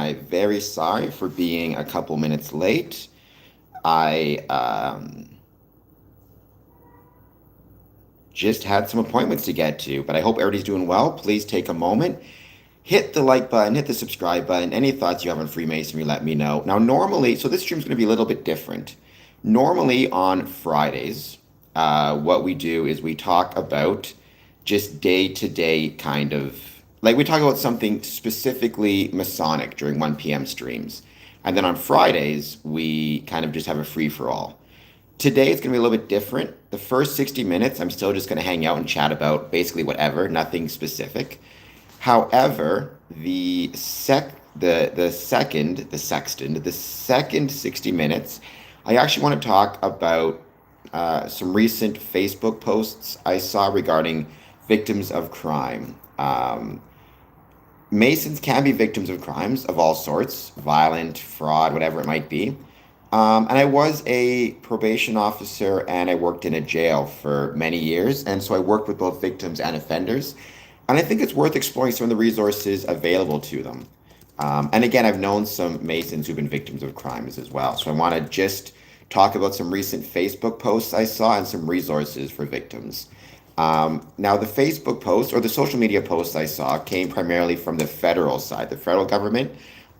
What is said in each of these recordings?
I'm very sorry for being a couple minutes late. I just had some appointments to get to, but I hope everybody's doing well. Please take a moment, hit the like button, hit the subscribe button. Any thoughts you have on Freemasonry, let me know. Now, normally, so this stream's going to be a little bit different. Normally on Fridays, what we do is we talk about just day-to-day kind of, like we talk about something specifically Masonic during 1 p.m. streams. And then on Fridays, we kind of just have a free-for-all. Today it's going to be a little bit different. The first 60 minutes, I'm still just going to hang out and chat about basically whatever, nothing specific. However, the second 60 minutes, I actually want to talk about some recent Facebook posts I saw regarding victims of crime. Masons can be victims of crimes of all sorts, violent, fraud, whatever it might be. And I was a probation officer and I worked in a jail for many years. And so I worked with both victims and offenders. And I think it's worth exploring some of the resources available to them. And again, I've known some Masons who've been victims of crimes as well. So I want to just talk about some recent Facebook posts I saw and some resources for victims. Now, the Facebook posts or the social media posts I saw came primarily from the federal side, the federal government.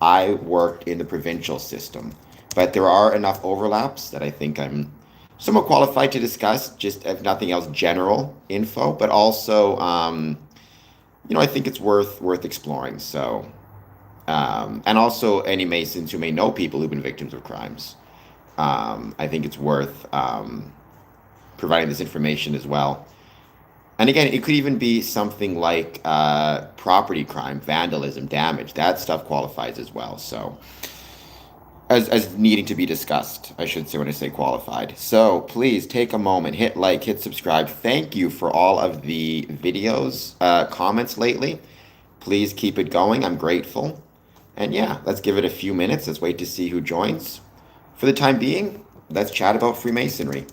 I worked in the provincial system, but there are enough overlaps that I think I'm somewhat qualified to discuss, just if nothing else, general info, but also, I think it's worth exploring. So, and also any Masons who may know people who've been victims of crimes. I think it's worth providing this information as well. And again, it could even be something like property crime, vandalism, damage. That stuff qualifies as well. So, as needing to be discussed, I should say when I say qualified. So please take a moment, hit like, hit subscribe. Thank you for all of the videos, comments lately. Please keep it going. I'm grateful. And yeah, let's give it a few minutes. Let's wait to see who joins. For the time being, let's chat about Freemasonry.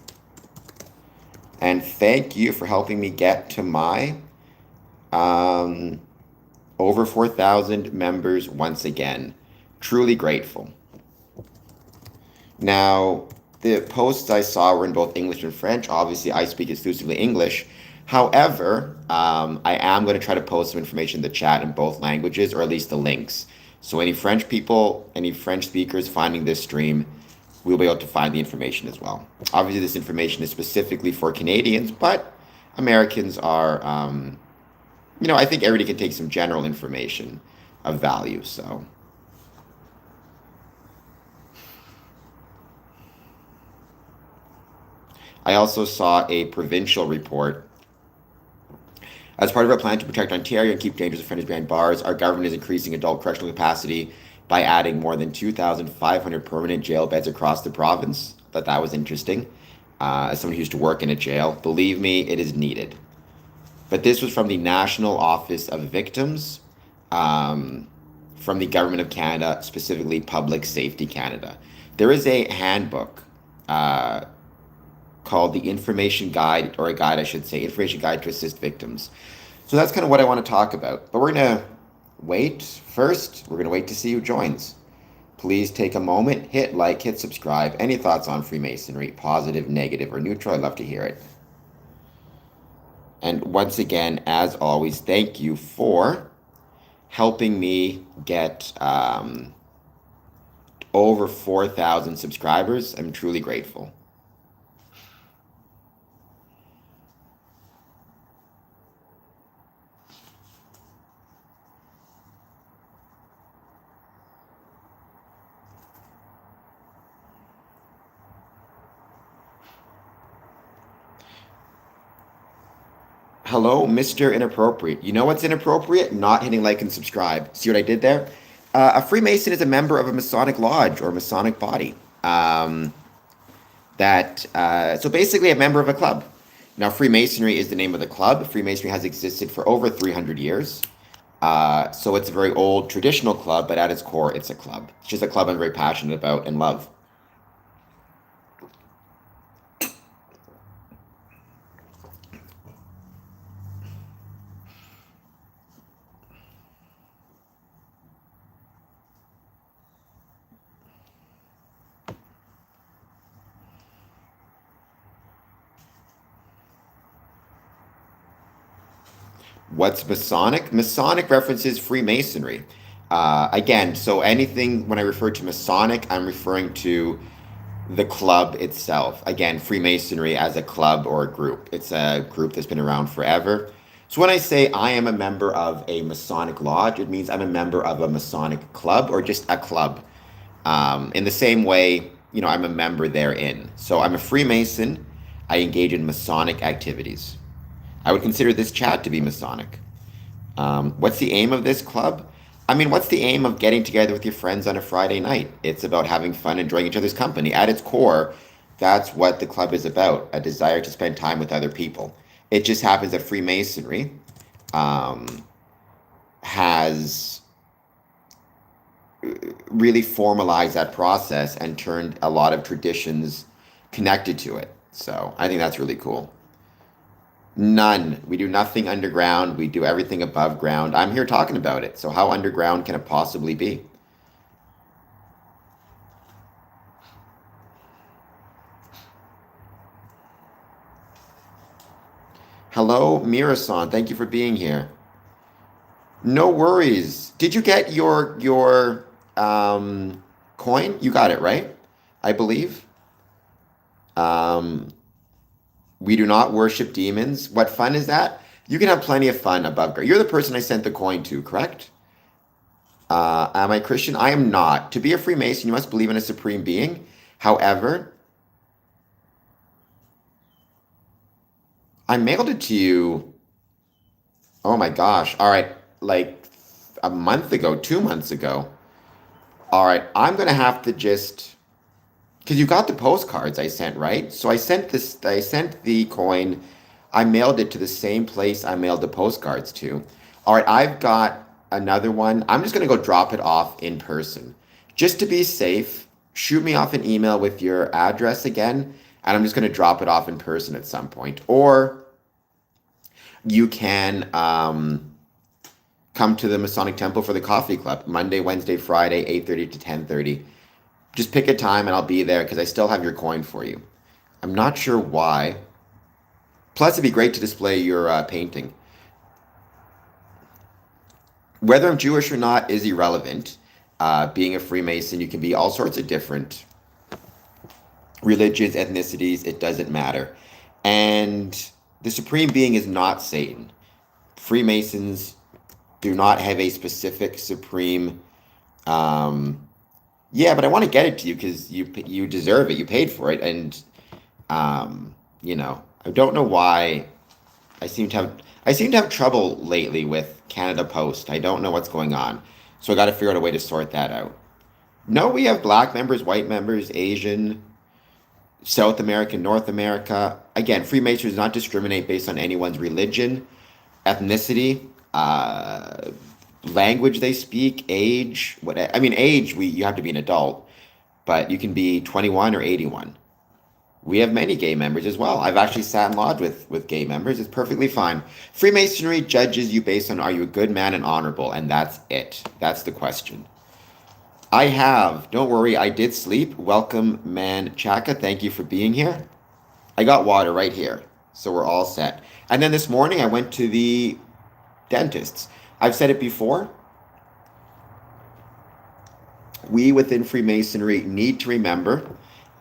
And thank you for helping me get to my over 4,000 members once again. Truly grateful. Now, the posts I saw were in both English and French. Obviously, I speak exclusively English. However, I am going to try to post some information in the chat in both languages, or at least the links. So any French people, any French speakers finding this stream, we'll be able to find the information as well. Obviously, this information is specifically for Canadians, but Americans are, I think everybody can take some general information of value. So. I also saw a provincial report. As part of our plan to protect Ontario and keep dangerous offenders behind bars, our government is increasing adult correctional capacity by adding more than 2,500 permanent jail beds across the province. Thought that was interesting. As someone who used to work in a jail, believe me, it is needed. But this was from the National Office of Victims, from the Government of Canada, specifically Public Safety Canada. There is a handbook called the Information Guide, or a guide, I should say, Information Guide to Assist Victims. So that's kind of what I want to talk about. But we're going to wait. First, we're going to wait to see who joins. Please take a moment, hit like, hit subscribe. Any thoughts on Freemasonry, positive, negative, or neutral? I'd love to hear it. And once again, as always, thank you for helping me get over 4,000 subscribers. I'm truly grateful. Hello, Mr. Inappropriate. You know what's inappropriate? Not hitting like and subscribe. See what I did there? A Freemason is a member of a Masonic lodge or Masonic body. So basically a member of a club. Now, Freemasonry is the name of the club. Freemasonry has existed for over 300 years. So it's a very old traditional club, but at its core, it's a club. It's just a club I'm very passionate about and love. What's Masonic? Masonic references Freemasonry. Again, so anything when I refer to Masonic, I'm referring to the club itself. Again, Freemasonry as a club or a group. It's a group that's been around forever. So when I say I am a member of a Masonic lodge, it means I'm a member of a Masonic club or just a club. In the same way, I'm a member therein. So I'm a Freemason. I engage in Masonic activities. I would consider this chat to be Masonic. What's the aim of this club? I mean, what's the aim of getting together with your friends on a Friday night? It's about having fun, enjoying each other's company. At its core, that's what the club is about, a desire to spend time with other people. It just happens that Freemasonry um, has really formalized that process and turned a lot of traditions connected to it. So I think that's really cool. None. We do nothing underground. We do everything above ground. I'm here talking about it. So how underground can it possibly be? Hello, Mirasan. Thank you for being here. No worries. Did you get your coin? You got it, right? I believe. Um, we do not worship demons. What fun is that? You can have plenty of fun above ground. You're the person I sent the coin to, correct? Am I Christian? I am not. To be a Freemason, you must believe in a supreme being. However, I mailed it to you. Oh my gosh. All right. Like a month ago, 2 months ago. All right. I'm going to have to just, because you got the postcards I sent, right? So I sent the coin. I mailed it to the same place I mailed the postcards to. All right. I've got another one. I'm just going to go drop it off in person. Just to be safe, shoot me off an email with your address again, and I'm just going to drop it off in person at some point. Or you can come to the Masonic Temple for the coffee club Monday, Wednesday, Friday, 8:30 to 10:30. Just pick a time and I'll be there because I still have your coin for you. I'm not sure why. Plus, it'd be great to display your painting. Whether I'm Jewish or not is irrelevant. Being a Freemason, you can be all sorts of different religions, ethnicities, it doesn't matter. And the supreme being is not Satan. Freemasons do not have a specific supreme. Um, yeah, but I want to get it to you because you deserve it. You paid for it, and I don't know why I seem to have trouble lately with Canada Post. I don't know what's going on, so I got to figure out a way to sort that out. No, we have black members, white members, Asian, South American, North America. Again, Freemasons do not discriminate based on anyone's religion, ethnicity, language they speak, age. What I mean, age. You have to be an adult, but you can be 21 or 81. We have many gay members as well. I've actually sat in lodge with gay members. It's perfectly fine. Freemasonry judges you based on are you a good man and honorable, and that's it. That's the question. I have. Don't worry, I did sleep. Welcome, man Chaka. Thank you for being here. I got water right here, so we're all set. And then this morning I went to the dentist's. I've said it before. We within Freemasonry need to remember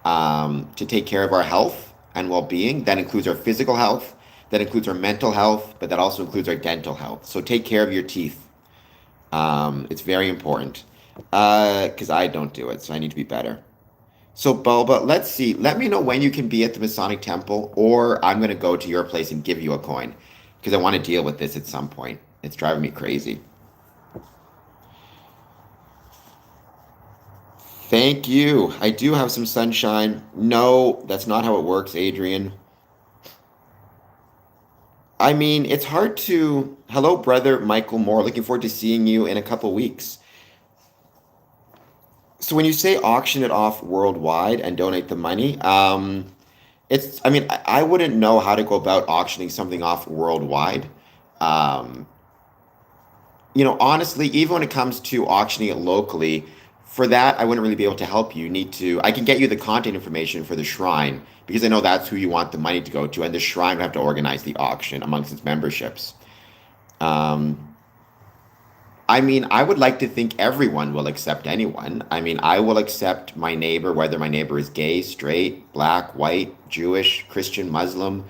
to take care of our health and well-being. That includes our physical health, that includes our mental health, but that also includes our dental health. So take care of your teeth. It's very important because I don't do it, so I need to be better. So Bulba, let's see. Let me know when you can be at the Masonic Temple, or I'm going to go to your place and give you a coin because I want to deal with this at some point. It's driving me crazy. Thank you. I do have some sunshine. No, that's not how it works, Adrian. I mean, it's hard to. Hello, brother Michael Moore. Looking forward to seeing you in a couple weeks. So when you say auction it off worldwide and donate the money, I mean, I wouldn't know how to go about auctioning something off worldwide. Um, Honestly, even when it comes to auctioning it locally, for that, I wouldn't really be able to help you. You need to, I can get you the contact information for the shrine because I know that's who you want the money to go to, and the shrine would have to organize the auction amongst its memberships. Um, I mean, I would like to think everyone will accept anyone. I mean, I will accept my neighbor, whether my neighbor is gay, straight, black, white, Jewish, Christian, Muslim,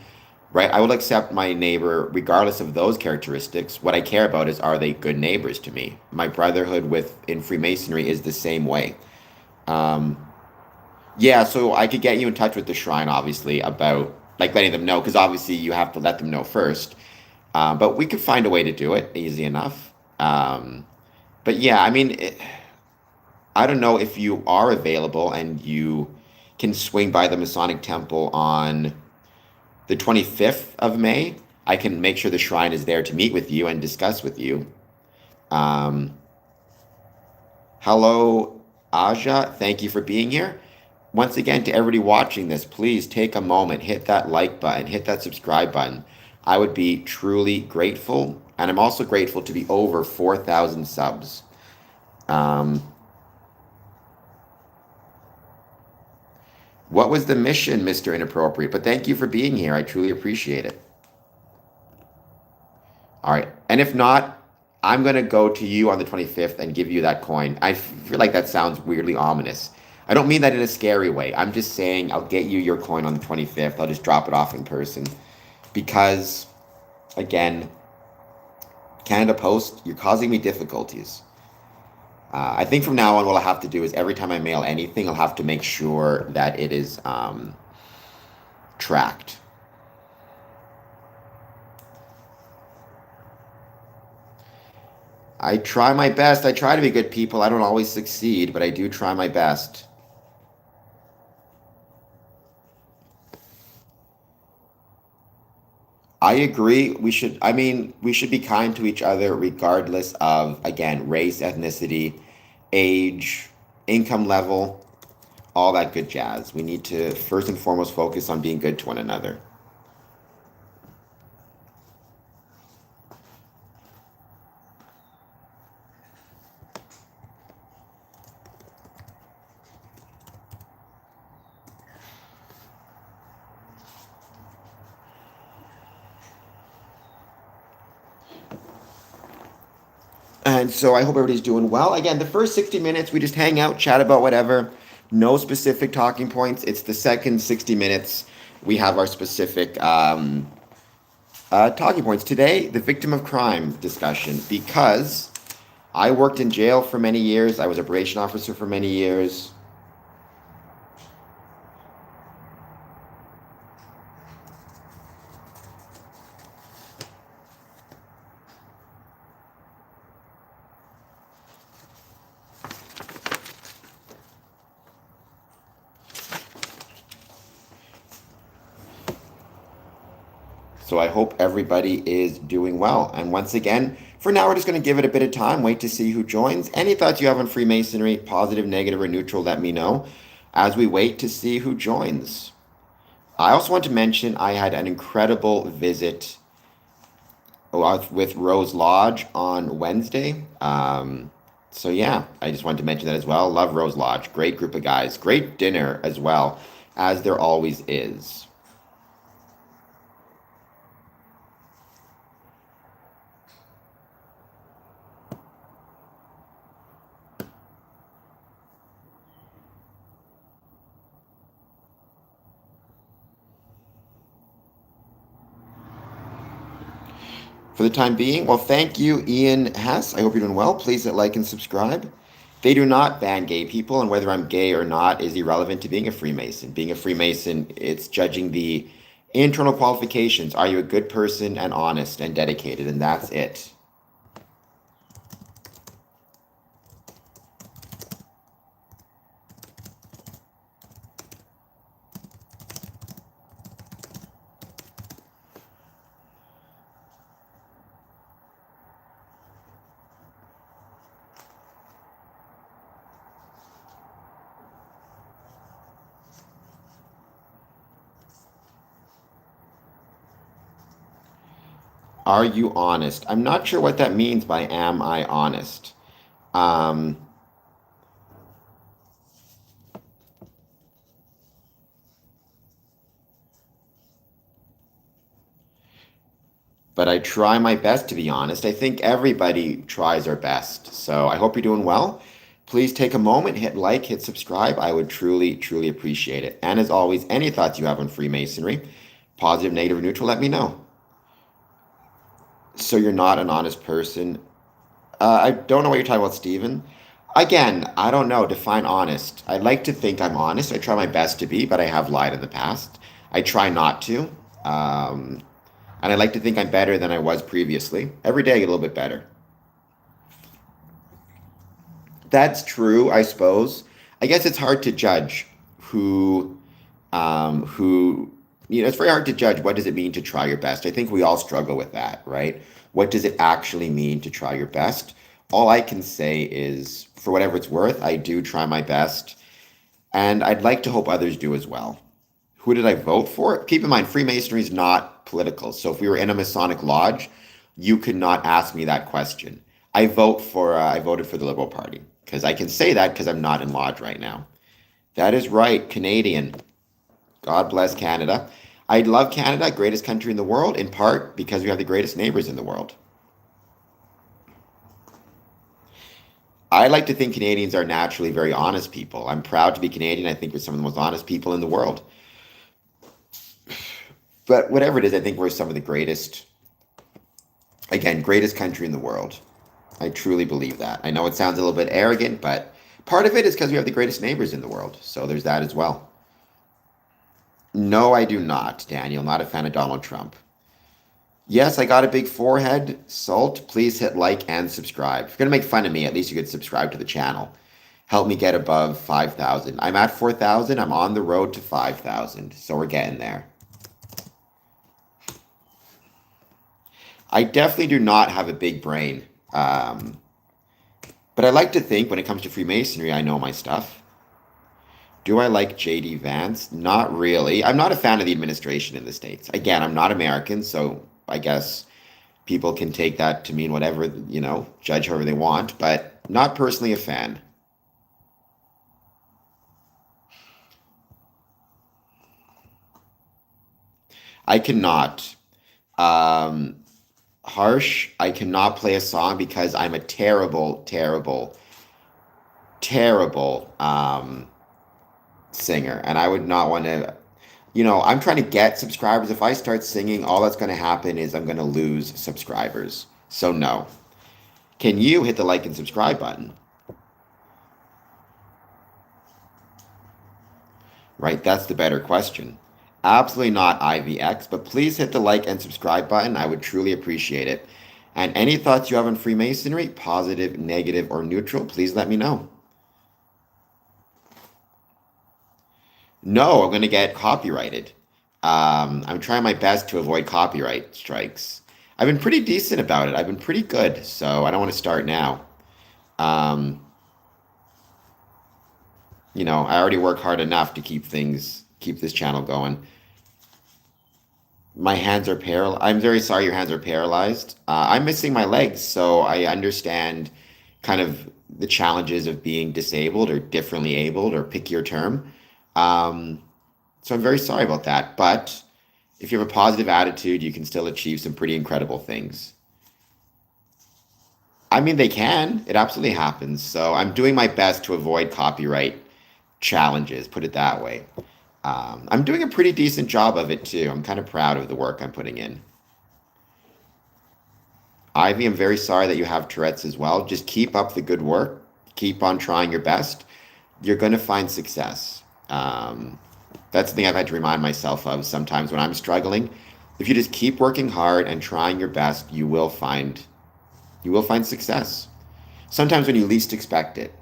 right? I will accept my neighbor regardless of those characteristics. What I care about is, are they good neighbors to me? My brotherhood with in Freemasonry is the same way. Um, yeah, so I could get you in touch with the shrine, obviously, about like letting them know, because obviously you have to let them know first. But we could find a way to do it easy enough. But yeah, I mean, I don't know if you are available and you can swing by the Masonic Temple on the 25th of May. I can make sure the shrine is there to meet with you and discuss with you. Um, Hello, Aja. Thank you for being here. Once again, to everybody watching this, please take a moment, hit that like button, hit that subscribe button. I would be truly grateful. And I'm also grateful to be over 4,000 subs. Um, what was the mission, Mr. Inappropriate? But thank you for being here. I truly appreciate it. All right. And if not, I'm going to go to you on the 25th and give you that coin. I feel like that sounds weirdly ominous. I don't mean that in a scary way. I'm just saying I'll get you your coin on the 25th. I'll just drop it off in person. Because, again, Canada Post, you're causing me difficulties. I think from now on, what I'll have to do is every time I mail anything, I'll have to make sure that it is tracked. I try my best. I try to be good people. I don't always succeed, but I do try my best. I agree. We should be kind to each other regardless of, again, race, ethnicity, age, income level, all that good jazz. We need to first and foremost focus on being good to one another. And so I hope everybody's doing well. Again, the first 60 minutes, we just hang out, chat about whatever. No specific talking points. It's the second 60 minutes we have our specific talking points. Today, the victim of crime discussion, because I worked in jail for many years. I was a probation officer for many years. So I hope everybody is doing well. And once again, for now, we're just going to give it a bit of time, wait to see who joins. Any thoughts you have on Freemasonry, positive, negative, or neutral, let me know as we wait to see who joins. I also want to mention I had an incredible visit with Rose Lodge on Wednesday. So yeah, I just wanted to mention that as well. Love Rose Lodge. Great group of guys. Great dinner as well, as there always is. For the time being, well, thank you, Ian Hess. I hope you're doing well. Please hit like and subscribe. They do not ban gay people, and whether I'm gay or not is irrelevant to being a Freemason. Being a Freemason, it's judging the internal qualifications. Are you a good person and honest and dedicated? And that's it. Are you honest? I'm not sure what that means by am I honest. Um, but I try my best to be honest. I think everybody tries their best. So I hope you're doing well. Please take a moment, hit like, hit subscribe. I would truly, truly appreciate it. And as always, any thoughts you have on Freemasonry, positive, negative, or neutral, let me know. So you're not an honest person. I don't know what you're talking about, Stephen. Again, I don't know. Define honest. I like to think I'm honest. I try my best to be, but I have lied in the past. I try not to. Um, and I like to think I'm better than I was previously. Every day I get a little bit better. That's true, I suppose. I guess it's hard to judge who, who, it's very hard to judge what does it mean to try your best. I think we all struggle with that, right? What does it actually mean to try your best? All I can say is, for whatever it's worth, I do try my best, and I'd like to hope others do as well. Who did I vote for? Keep in mind, Freemasonry is not political. So if we were in a Masonic lodge, you could not ask me that question. I voted for the Liberal Party because I can say that because I'm not in lodge right now. That is right, Canadian. God bless Canada. I love Canada, greatest country in the world, in part because we have the greatest neighbors in the world. I like to think Canadians are naturally very honest people. I'm proud to be Canadian. I think we're some of the most honest people in the world. But whatever it is, I think we're some of the greatest, again, greatest country in the world. I truly believe that. I know it sounds a little bit arrogant, but part of it is because we have the greatest neighbors in the world. So there's that as well. No, I do not, Daniel. Not a fan of Donald Trump. Yes, I got a big forehead. Salt, please hit like and subscribe. If you're going to make fun of me, at least you could subscribe to the channel. Help me get above 5,000. I'm at 4,000. I'm on the road to 5,000. So we're getting there. I definitely do not have a big brain. But I like to think when it comes to Freemasonry, I know my stuff. Do I like J.D. Vance? Not really. I'm not a fan of the administration in the States. Again, I'm not American, so I guess people can take that to mean whatever, judge however they want, but not personally a fan. I cannot. Um, Harsh, I cannot play a song because I'm a terrible, terrible, terrible singer. And I would not want to, I'm trying to get subscribers. If I start singing, all that's going to happen is I'm going to lose subscribers. So, no. Can you hit the like and subscribe button? Right? That's the better question. Absolutely not IVX, but please hit the like and subscribe button. I would truly appreciate it. And any thoughts you have on Freemasonry, positive, negative, or neutral, please let me know. No, I'm going to get copyrighted. I'm trying my best to avoid copyright strikes. I've been pretty decent about it. I've been pretty good, so I don't want to start now. Um, I already work hard enough to keep this channel going. My hands are paralyzed. I'm very sorry your hands are paralyzed. I'm missing my legs, so I understand kind of the challenges of being disabled or differently abled or pick your term. So I'm very sorry about that. But if you have a positive attitude, you can still achieve some pretty incredible things. I mean, they can. It absolutely happens. So I'm doing my best to avoid copyright challenges, put it that way. I'm doing a pretty decent job of it too. I'm kind of proud of the work I'm putting in. Ivy, I'm very sorry that you have Tourette's as well. Just keep up the good work. Keep on trying your best. You're going to find success. That's the thing I've had to remind myself of sometimes when I'm struggling. If you just keep working hard and trying your best, you will find success. Sometimes when you least expect it.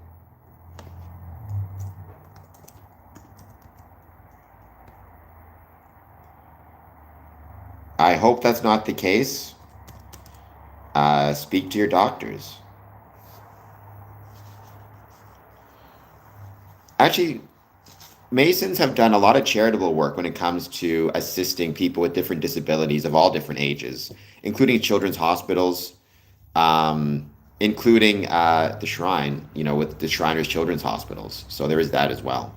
I hope that's not the case. Speak to your doctors. Actually, Masons have done a lot of charitable work when it comes to assisting people with different disabilities of all different ages, including children's hospitals, including the Shrine, with the Shriners Children's Hospitals. So there is that as well.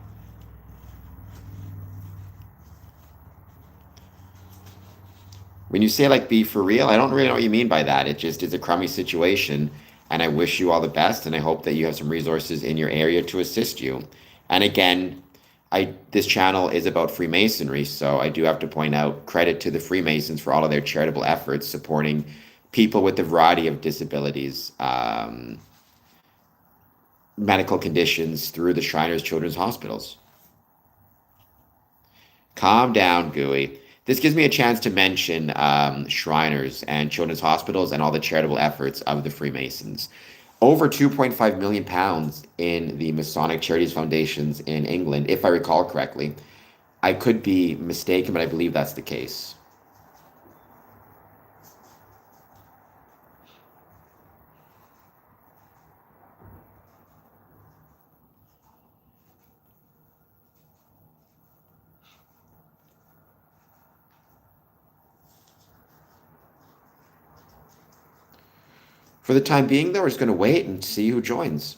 When you say like be for real, I don't really know what you mean by that. It just is a crummy situation, and I wish you all the best, and I hope that you have some resources in your area to assist you. And again, I this channel is about Freemasonry, so I do have to point out credit to the Freemasons for all of their charitable efforts supporting people with a variety of disabilities, medical conditions through the Shriners Children's Hospitals. Calm down, Gooey. This gives me a chance to mention Shriners and Children's Hospitals and all the charitable efforts of the Freemasons. Over 2.5 million pounds in the Masonic Charities Foundations in England, if I recall correctly. I could be mistaken, but I believe that's the case. For the time being, though, we're just going to wait and see who joins.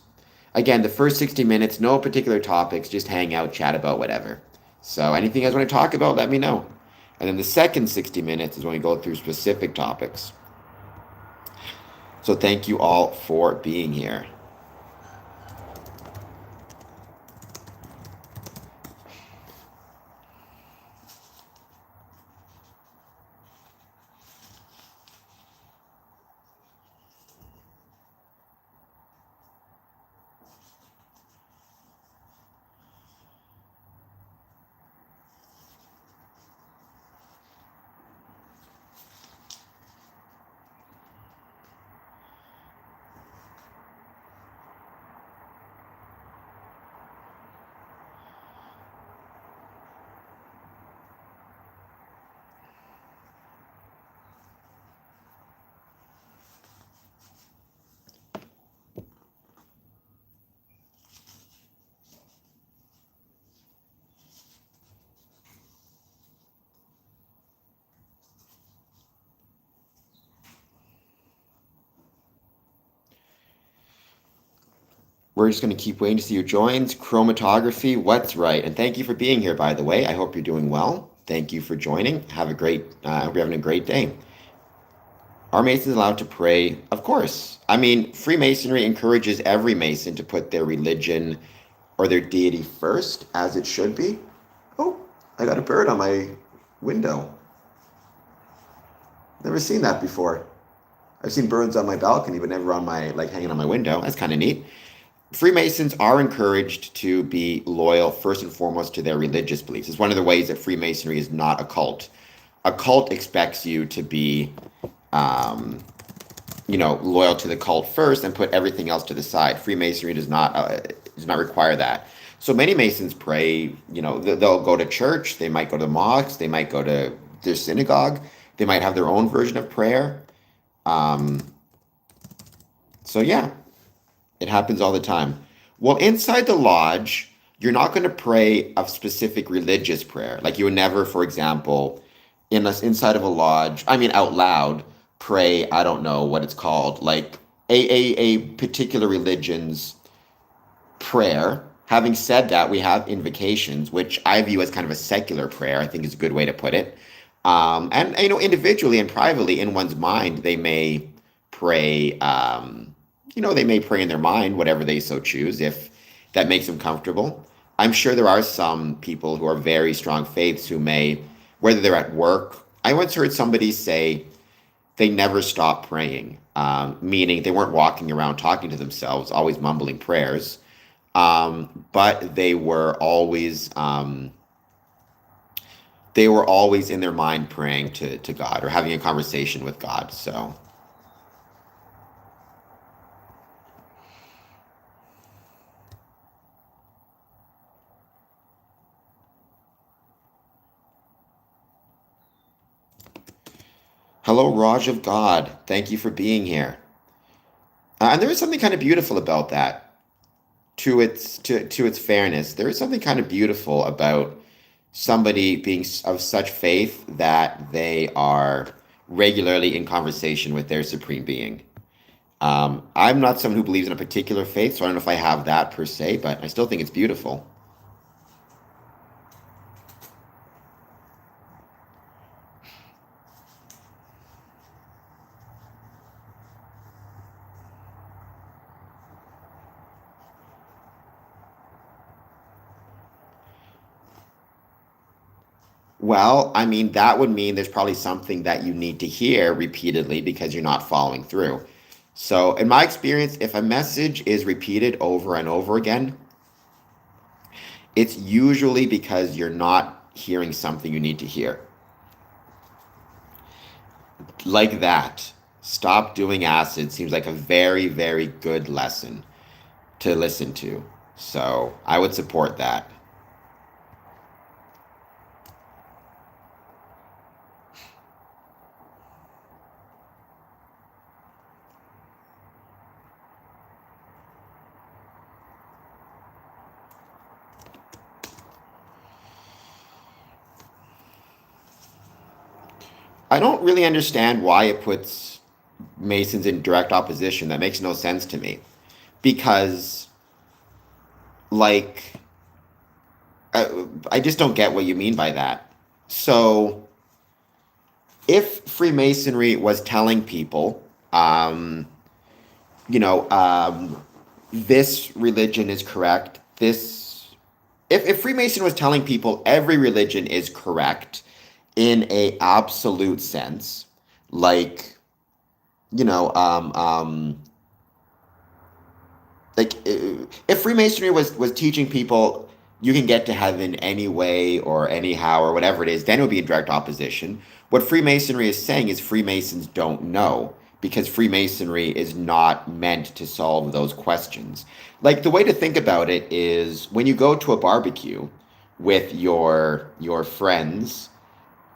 Again, the first 60 minutes, no particular topics, just hang out, chat about whatever. So anything you guys want to talk about, let me know. And then the second 60 minutes is when we go through specific topics. So thank you all for being here. We're just going to keep waiting to see who joins. Chromatography, what's right? And thank you for being here, by the way. I hope you're doing well. Thank you for joining. Have a great, I hope you're having a great day. Are Masons allowed to pray? Of course. I mean, Freemasonry encourages every Mason to put their religion or their deity first, as it should be. Oh, I got a bird on my window. Never seen that before. I've seen birds on my balcony, but never on my, like, hanging on my window. That's kind of neat. Freemasons are encouraged to be loyal first and foremost to their religious beliefs. It's one of the ways that Freemasonry is not a cult. A cult expects you to be, loyal to the cult first and put everything else to the side. Freemasonry does not require that. So many Masons pray. They'll go to church. They might go to the mosque. They might go to their synagogue. They might have their own version of prayer. So yeah. It happens all the time. Well, inside the lodge, you're not going to pray a specific religious prayer. Like you would never, for example, inside of a lodge, I mean out loud, pray, I don't know what it's called, like a particular religion's prayer. Having said that, we have invocations, which I view as kind of a secular prayer, I think is a good way to put it. And individually and privately in one's mind, they may pray. They may pray in their mind, whatever they so choose, if that makes them comfortable. I'm sure there are some people who are very strong faiths who may, whether they're at work. I once heard somebody say they never stopped praying, meaning they weren't walking around talking to themselves, always mumbling prayers, but they were always in their mind praying to God or having a conversation with God. So. Hello, Raj of God. Thank you for being here. And there is something kind of beautiful about that. To its fairness, there is something kind of beautiful about somebody being of such faith that they are regularly in conversation with their supreme being. I'm not someone who believes in a particular faith, so I don't know if I have that per se, but I still think it's beautiful. Well, I mean, that would mean there's probably something that you need to hear repeatedly because you're not following through. So, in my experience, if a message is repeated over and over again, it's usually because you're not hearing something you need to hear. Like that, stop doing acid seems like a very, very good lesson to listen to. So, I would support that. I don't really understand why it puts Masons in direct opposition. That makes no sense to me. Because, like, I just don't get what you mean by that. So, if Freemasonry was telling people, you know, this religion is correct, if Freemason was telling people every religion is correct in a absolute sense, like, you know, if Freemasonry was teaching people you can get to heaven any way or anyhow or whatever it is, then it would be in direct opposition. What Freemasonry is saying is Freemasons don't know because Freemasonry is not meant to solve those questions. Like the way to think about it is when you go to a barbecue with your friends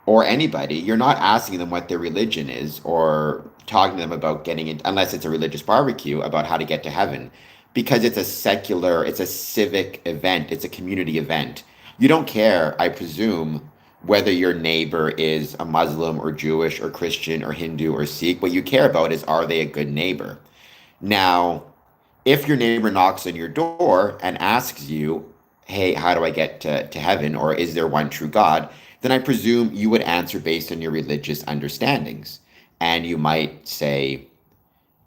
or anybody, you're not asking them what their religion is or talking to them about getting it, unless it's a religious barbecue, about how to get to heaven. Because it's a secular, it's a civic event, it's a community event. You don't care, I presume, whether your neighbor is a Muslim or Jewish or Christian or Hindu or Sikh. What you care about is, are they a good neighbor? Now, if your neighbor knocks on your door and asks you, hey, how do I get to heaven? Or is there one true God? Then I presume you would answer based on your religious understandings. And you might say,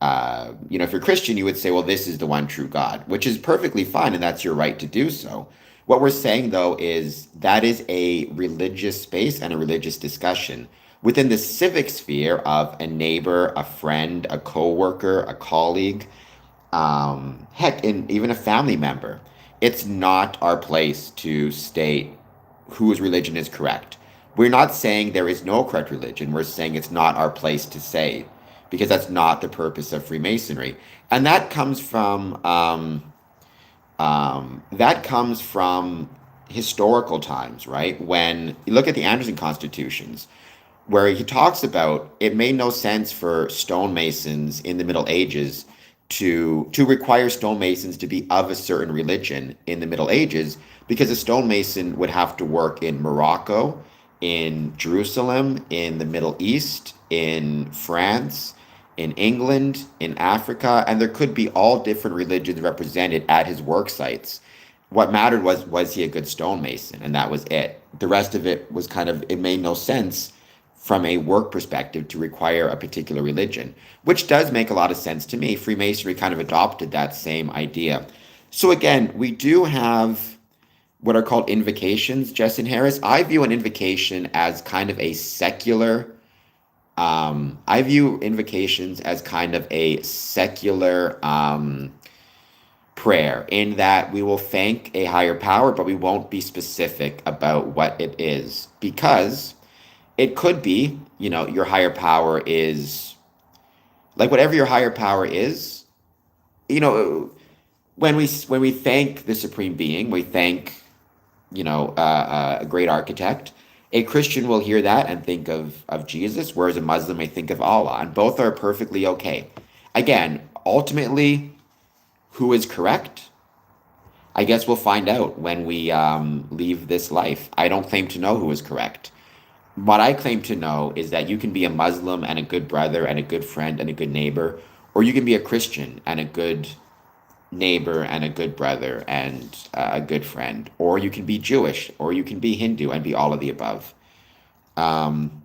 if you're Christian, you would say, well, this is the one true God, which is perfectly fine, and that's your right to do so. What we're saying, though, is that is a religious space and a religious discussion. Within the civic sphere of a neighbor, a friend, a coworker, a colleague, heck, and even a family member, it's not our place to state whose religion is correct. We're not saying there is no correct religion. We're saying it's not our place to say, because that's not the purpose of Freemasonry. And that comes from historical times, right? When you look at the Anderson constitutions, where he talks about it made no sense for stonemasons in the Middle Ages to require stonemasons to be of a certain religion in the Middle Ages, because a stonemason would have to work in Morocco, in Jerusalem, in the Middle East, in France, in England, in Africa, and there could be all different religions represented at his work sites. What mattered was he a good stonemason, and that was it. The rest of it was kind of, it made no sense from a work perspective to require a particular religion, which does make a lot of sense to me. Freemasonry kind of adopted that same idea. So again, we do have what are called invocations, Justin Harris. I view an invocation as kind of a secular, I view invocations as kind of a secular prayer, in that we will thank a higher power, but we won't be specific about what it is, because it could be, your higher power is like whatever your higher power is, you know, when we thank the supreme being, we thank, a great architect. A Christian will hear that and think of Jesus, whereas a Muslim may think of Allah, and both are perfectly okay. Again, ultimately, who is correct? I guess we'll find out when we leave this life. I don't claim to know who is correct. What I claim to know is that you can be a Muslim and a good brother and a good friend and a good neighbor, or you can be a Christian and a good neighbor and a good brother and a good friend, or you can be Jewish, or you can be Hindu and be all of the above. Um,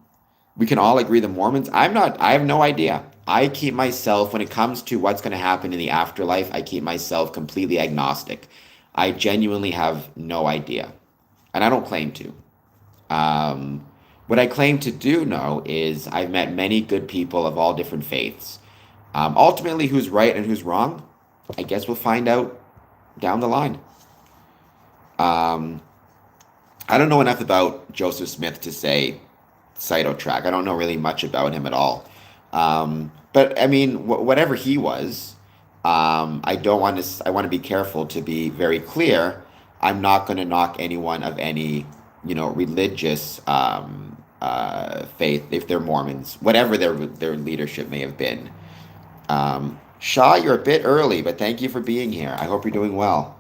we can all agree the Mormons. I have no idea. I keep myself, when it comes to what's going to happen in the afterlife, I keep myself completely agnostic. I genuinely have no idea, and I don't claim to. Um, what I claim to do know is I've met many good people of all different faiths. Ultimately, who's right and who's wrong, I guess we'll find out down the line. Um, I don't know enough about Joseph Smith to say Cytotrack. I don't know really much about him at all. But I mean, whatever he was, I don't want to. I want to be careful to be very clear. I'm not going to knock anyone of any, religious faith if they're Mormons, whatever their leadership may have been. Shaw, you're a bit early, but thank you for being here. I hope you're doing well.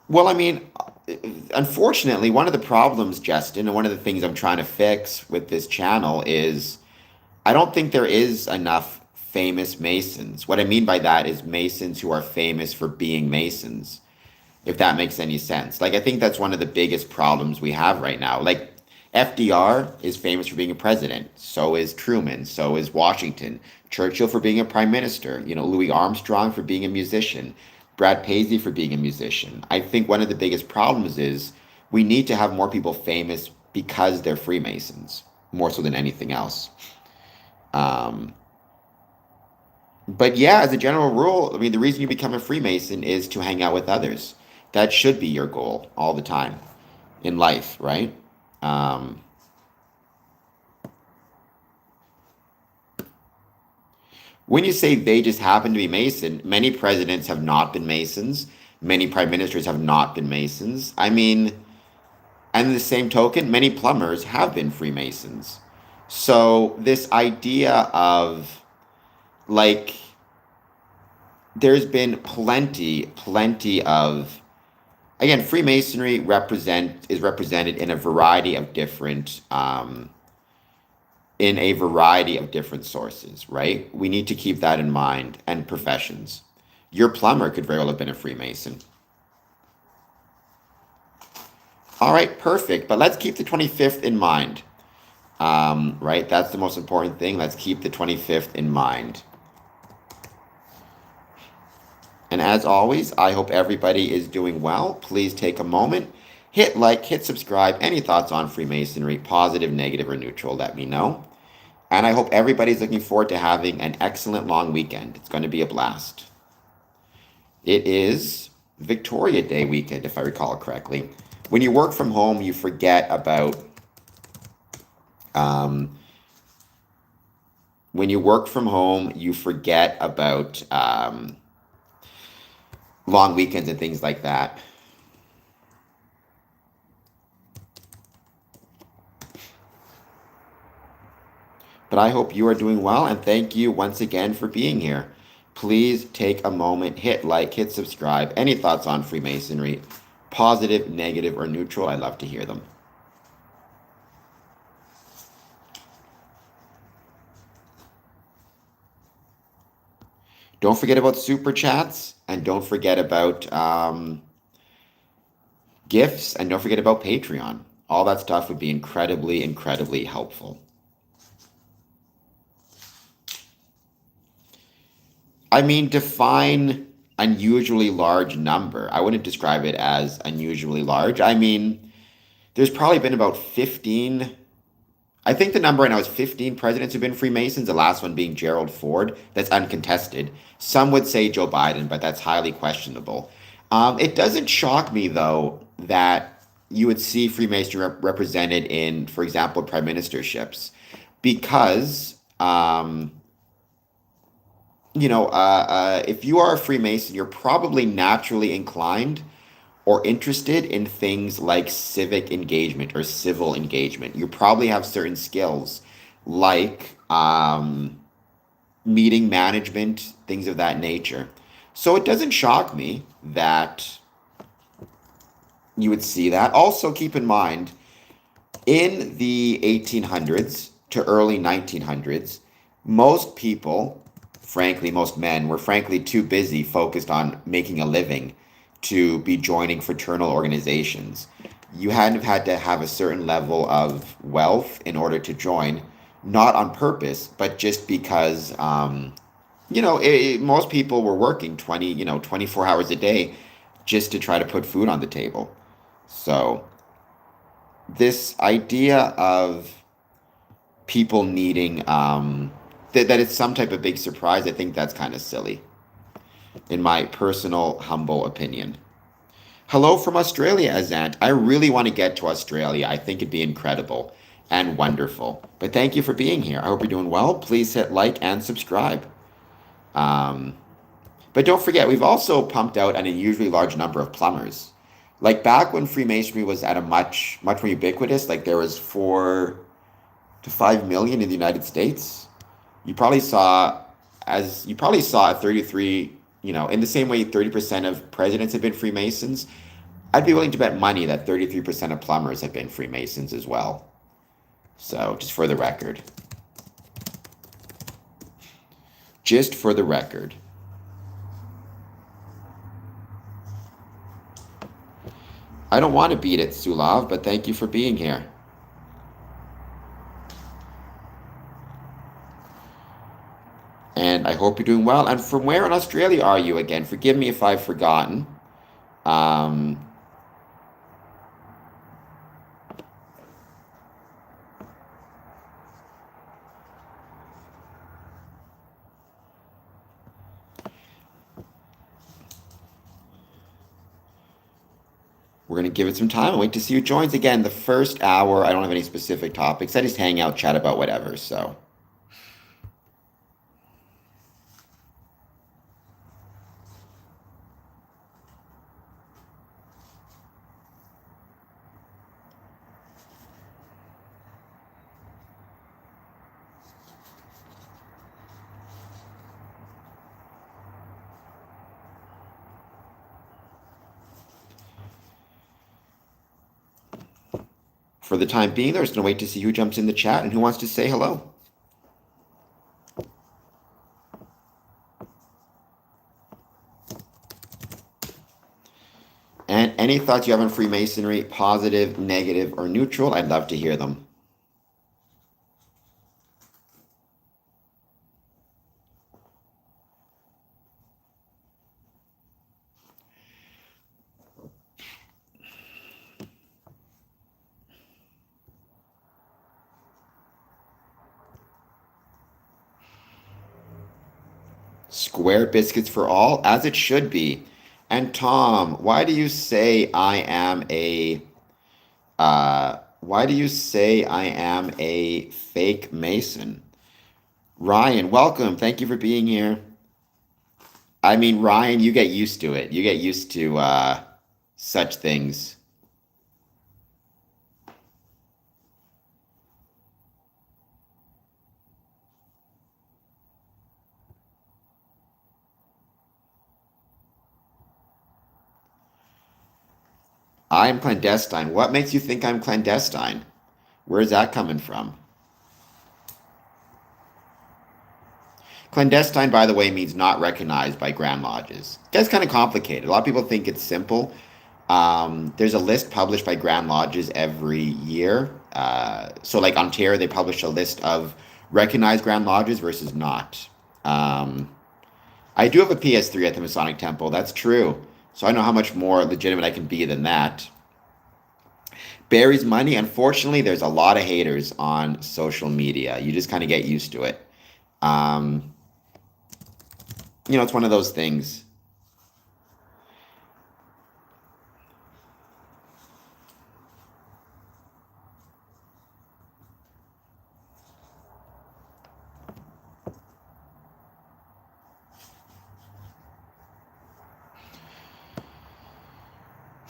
Well, I mean, unfortunately, one of the problems, Justin, and one of the things I'm trying to fix with this channel is I don't think there is enough famous Masons. What I mean by that is Masons who are famous for being Masons, if that makes any sense. Like, I think that's one of the biggest problems we have right now. Like, FDR is famous for being a president. So is Truman. So is Washington. Churchill for being a prime minister. Louis Armstrong for being a musician. Brad Paisley for being a musician. I think one of the biggest problems is we need to have more people famous because they're Freemasons, more so than anything else. Um, but yeah, as a general rule, I mean, the reason you become a Freemason is to hang out with others. That should be your goal all the time in life, right? Um, when you say they just happen to be Mason, many presidents have not been Masons. Many prime ministers have not been Masons. I mean, and in the same token, many plumbers have been Freemasons. So this idea of like, there's been plenty of again, Freemasonry is represented in a variety of sources, right? We need to keep that in mind, and professions. Your plumber could very well have been a Freemason. All right, perfect. But let's keep the 25th in mind. Right? That's the most important thing. Let's keep the 25th in mind. And as always, I hope everybody is doing well. Please take a moment, hit like, hit subscribe. Any thoughts on Freemasonry, positive, negative, or neutral, let me know. And I hope everybody's looking forward to having an excellent long weekend. It's going to be a blast. It is Victoria Day weekend, if I recall correctly. When you work from home, you forget about long weekends and things like that. But I hope you are doing well, and thank you once again for being here. Please take a moment, hit like, hit subscribe. Any thoughts on Freemasonry, positive, negative, or neutral? I'd love to hear them. Don't forget about super chats, and don't forget about gifts, and don't forget about Patreon. All that stuff would be incredibly, incredibly helpful. I mean, define unusually large number. I wouldn't describe it as unusually large. I mean, there's probably been about 15. I think the number right now is 15 presidents who've been Freemasons, the last one being Gerald Ford. That's uncontested. Some would say Joe Biden, but that's highly questionable. It doesn't shock me, though, that you would see Freemasonry represented in, for example, prime ministerships, because, if you are a Freemason, you're probably naturally inclined or interested in things like civic engagement or civil engagement. You probably have certain skills like meeting management, things of that nature. So it doesn't shock me that you would see that. Also, keep in mind, in the 1800s to early 1900s, most people, frankly, most men, were frankly too busy focused on making a living to be joining fraternal organizations. You hadn't had to have a certain level of wealth in order to join, not on purpose, but just because most people were working 24 hours a day just to try to put food on the table. So this idea of people needing that it's some type of big surprise, I think that's kind of silly, in my personal humble opinion. Hello from Australia, Azant. I really want to get to Australia. I think it'd be incredible and wonderful. But thank you for being here. I hope you're doing well. Please hit like and subscribe. Um, but don't forget, we've also pumped out an unusually large number of plumbers. Like back when Freemasonry was at a much more ubiquitous, like there was 4 to 5 million in the United States. You probably saw you probably saw a 33, in the same way 30% of presidents have been Freemasons. I'd be willing to bet money that 33% of plumbers have been Freemasons as well. So, just for the record. Just for the record. I don't want to beat it, Sulav, but thank you for being here. And I hope you're doing well. And from where in Australia are you again? Forgive me if I've forgotten. Um, we're going to give it some time and wait to see who joins. Again, the first hour, I don't have any specific topics. I just hang out, chat about whatever. So. For the time being, they're just going to wait to see who jumps in the chat and who wants to say hello. And any thoughts you have on Freemasonry, positive, negative, or neutral, I'd love to hear them. Square biscuits for all, as it should be. And Tom, why do you say I am a fake Mason? Ryan, welcome. Thank you for being here. I mean, Ryan, you get used to it. You get used to such things. I'm clandestine. What makes you think I'm clandestine? Where's that coming from? Clandestine, by the way, means not recognized by Grand Lodges. That's kind of complicated. A lot of people think it's simple. There's a list published by Grand Lodges every year. So, like Ontario, they publish a list of recognized Grand Lodges versus not. Um, I do have a PS3 at the Masonic Temple. That's true. So I know how much more legitimate I can be than that. Barry's money. Unfortunately, there's a lot of haters on social media. You just kind of get used to it. Um, it's one of those things.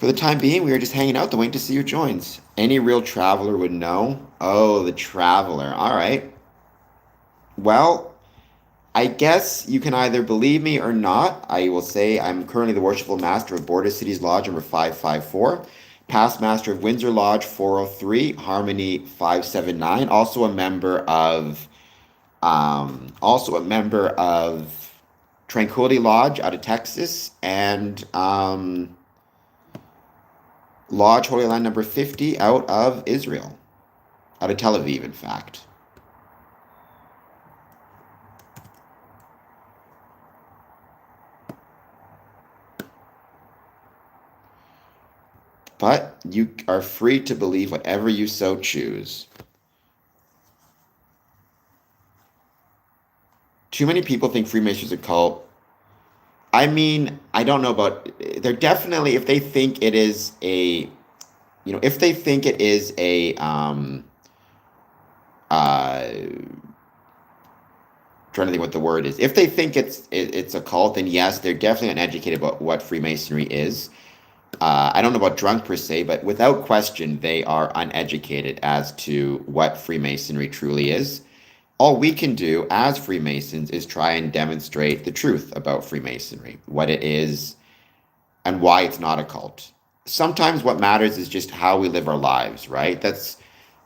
For the time being, we are just hanging out, waiting to see who joins. Any real traveler would know. Oh, the traveler. All right. Well, I guess you can either believe me or not. I will say I'm currently the Worshipful Master of Border Cities Lodge number 554, past Master of Windsor Lodge 403, Harmony 579, also a member of Tranquility Lodge out of Texas, and Lodge Holy Land number 50 out of Israel, out of Tel Aviv, in fact. but you are free to believe whatever you so choose. Too many people think Freemasonry is a cult. I mean, I don't know about, they're definitely, if they think it is a, if they think it is a, uh, trying to think what the word is. If they think it's a cult, then yes, they're definitely uneducated about what Freemasonry is. I don't know about drunk per se, but without question, they are uneducated as to what Freemasonry truly is. All we can do as Freemasons is try and demonstrate the truth about Freemasonry, what it is, and why it's not a cult. Sometimes what matters is just how we live our lives, right? That's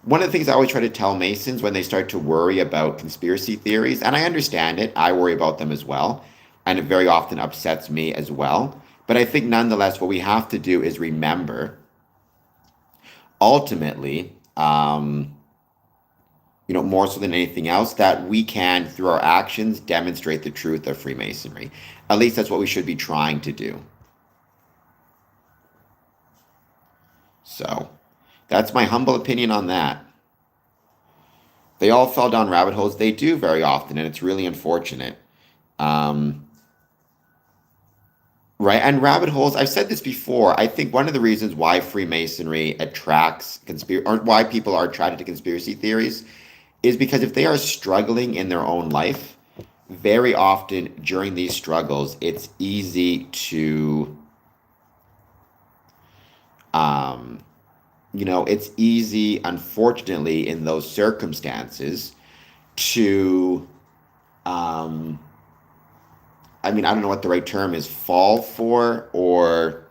one of the things I always try to tell Masons when they start to worry about conspiracy theories, and I understand it. I worry about them as well, and it very often upsets me as well. But I think nonetheless, what we have to do is remember, ultimately, more so than anything else, that we can, through our actions, demonstrate the truth of Freemasonry. At least that's what we should be trying to do. So, that's my humble opinion on that. They all fell down rabbit holes. They do very often, and it's really unfortunate. Um, right? And rabbit holes, I've said this before. I think one of the reasons why Freemasonry attracts or why people are attracted to conspiracy theories is because if they are struggling in their own life, very often during these struggles, it's easy to, um, it's easy, unfortunately, in those circumstances to, um, I don't know what the right term is, fall for, or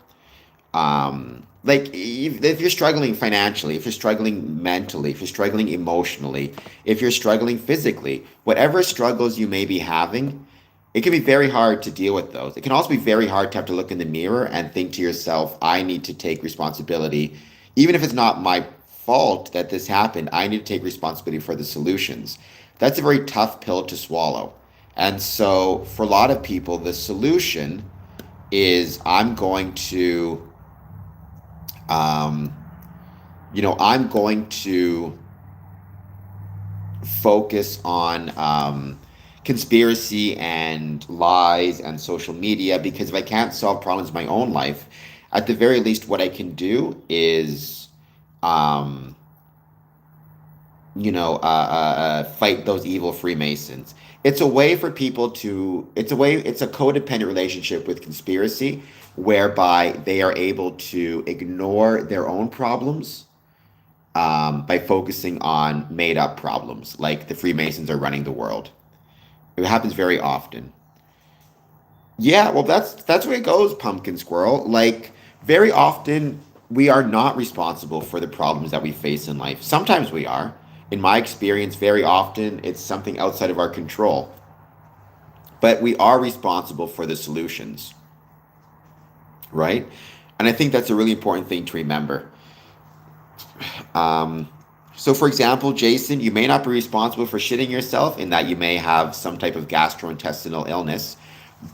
like if you're struggling financially, if you're struggling mentally, if you're struggling emotionally, if you're struggling physically, whatever struggles you may be having, it can be very hard to deal with those. It can also be very hard to have to look in the mirror and think to yourself, I need to take responsibility. Even if it's not my fault that this happened, I need to take responsibility for the solutions. That's a very tough pill to swallow. And so for a lot of people, the solution is um, I'm going to focus on conspiracy and lies and social media, because if I can't solve problems in my own life, at the very least, what I can do is, um, fight those evil Freemasons. It's a codependent relationship with conspiracy, whereby they are able to ignore their own problems by focusing on made up problems, like the Freemasons are running the world. It happens very often. Yeah, well, that's where it goes, pumpkin squirrel. Like, very often we are not responsible for the problems that we face in life. Sometimes we are. In my experience, very often it's something outside of our control. But we are responsible for the solutions, right? And I think that's a really important thing to remember. Um, so, for example, Jason, you may not be responsible for shitting yourself, in that you may have some type of gastrointestinal illness,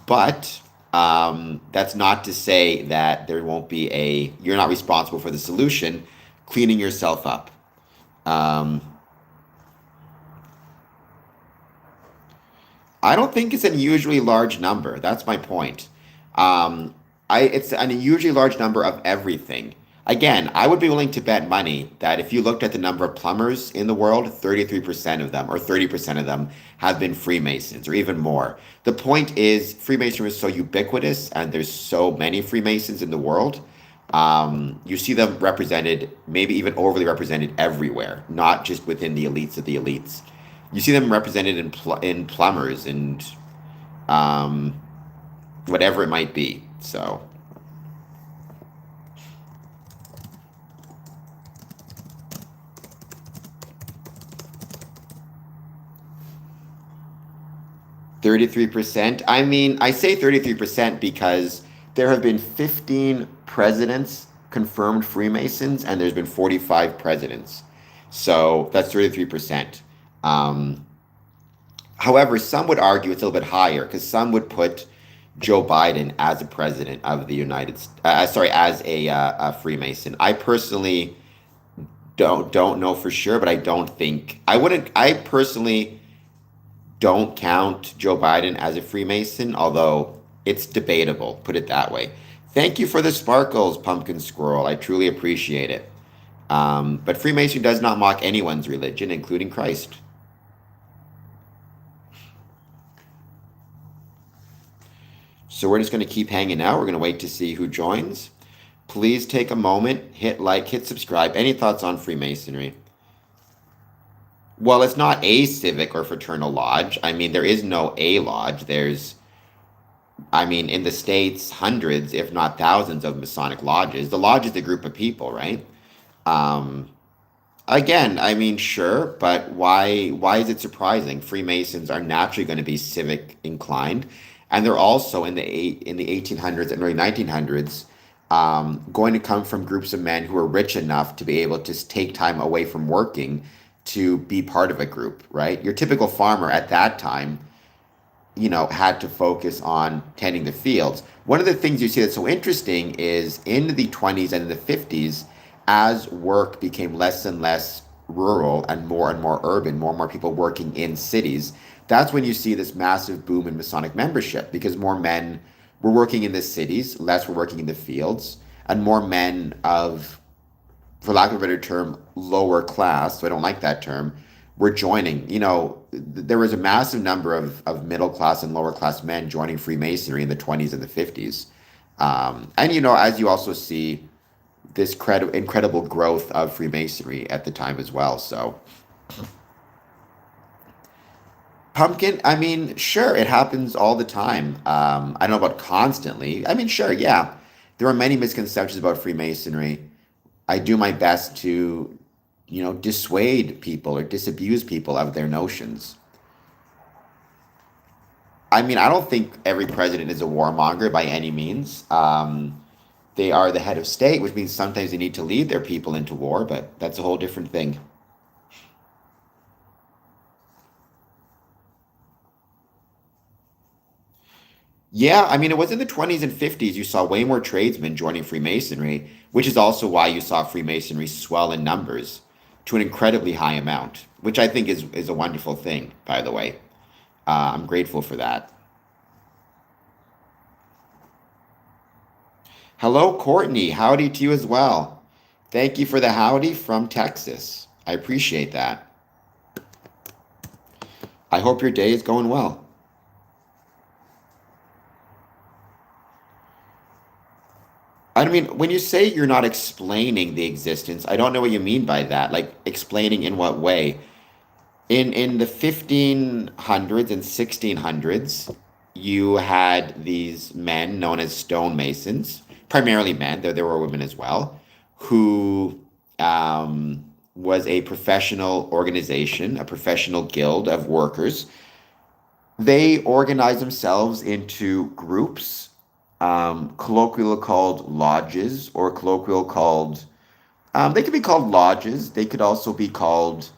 but that's not to say that you're not responsible for the solution, cleaning yourself up. Um, I don't think it's an unusually large number. That's my point. It's an unusually large number of everything. Again, I would be willing to bet money that if you looked at the number of plumbers in the world, 33% of them or 30% of them have been Freemasons, or even more. The point is, Freemasonry is so ubiquitous and there's so many Freemasons in the world. You see them represented, maybe even overly represented everywhere, not just within the elites of the elites. You see them represented in plumbers and um, whatever it might be. So 33%. I mean, I say 33% because there have been 15 presidents confirmed Freemasons, and there's been 45 presidents. So that's 33%. Um, However, some would argue it's a little bit higher, because some would put Joe Biden as a president of the as a Freemason. I personally don't know for sure, but I don't think I wouldn't. I personally don't count Joe Biden as a Freemason, although it's debatable. Put it that way. Thank you for the sparkles, Pumpkin Squirrel. I truly appreciate it. But Freemasonry does not mock anyone's religion, including Christ. So we're just going to keep hanging out. We're going to wait to see who joins. Please take a moment, hit like, hit subscribe. Any thoughts on Freemasonry? Well, it's not a civic or fraternal lodge. I mean, there is no a lodge. I mean, in the States, hundreds, if not thousands, of Masonic lodges. The lodge is a group of people, right? Um, Again, I mean, sure, but why is it surprising? Freemasons are naturally going to be civic inclined, and they're also in the 1800s and early 1900s going to come from groups of men who are rich enough to be able to take time away from working to be part of a group, right? Your typical farmer at that time, had to focus on tending the fields. One of the things you see that's so interesting is in the 20s and the 50s, as work became less and less rural and more urban, more and more people working in cities, that's when you see this massive boom in Masonic membership because more men were working in the cities, less were working in the fields, and more men of, for lack of a better term, lower class, so I don't like that term, were joining. There was a massive number of middle class and lower class men joining Freemasonry in the 20s and the 50s. And, as you also see, this incredible growth of Freemasonry at the time as well. So, Pumpkin, I mean, sure, it happens all the time. I don't know about constantly. I mean, sure, yeah. There are many misconceptions about Freemasonry. I do my best to, dissuade people or disabuse people of their notions. I mean, I don't think every president is a warmonger by any means. They are the head of state, which means sometimes they need to lead their people into war, but that's a whole different thing. Yeah, I mean, it was in the 20s and 50s you saw way more tradesmen joining Freemasonry, which is also why you saw Freemasonry swell in numbers to an incredibly high amount, which I think is a wonderful thing, by the way. I'm grateful for that. Hello, Courtney. Howdy to you as well. Thank you for the howdy from Texas. I appreciate that. I hope your day is going well. I mean, when you say you're not explaining the existence, I don't know what you mean by that. Like, explaining in what way? In the 1500s and 1600s, you had these men known as stonemasons, primarily men, though there were women as well, who was a professional organization, a professional guild of workers. They organized themselves into groups, colloquial called lodges, or colloquial called, they could be called lodges. They could also be called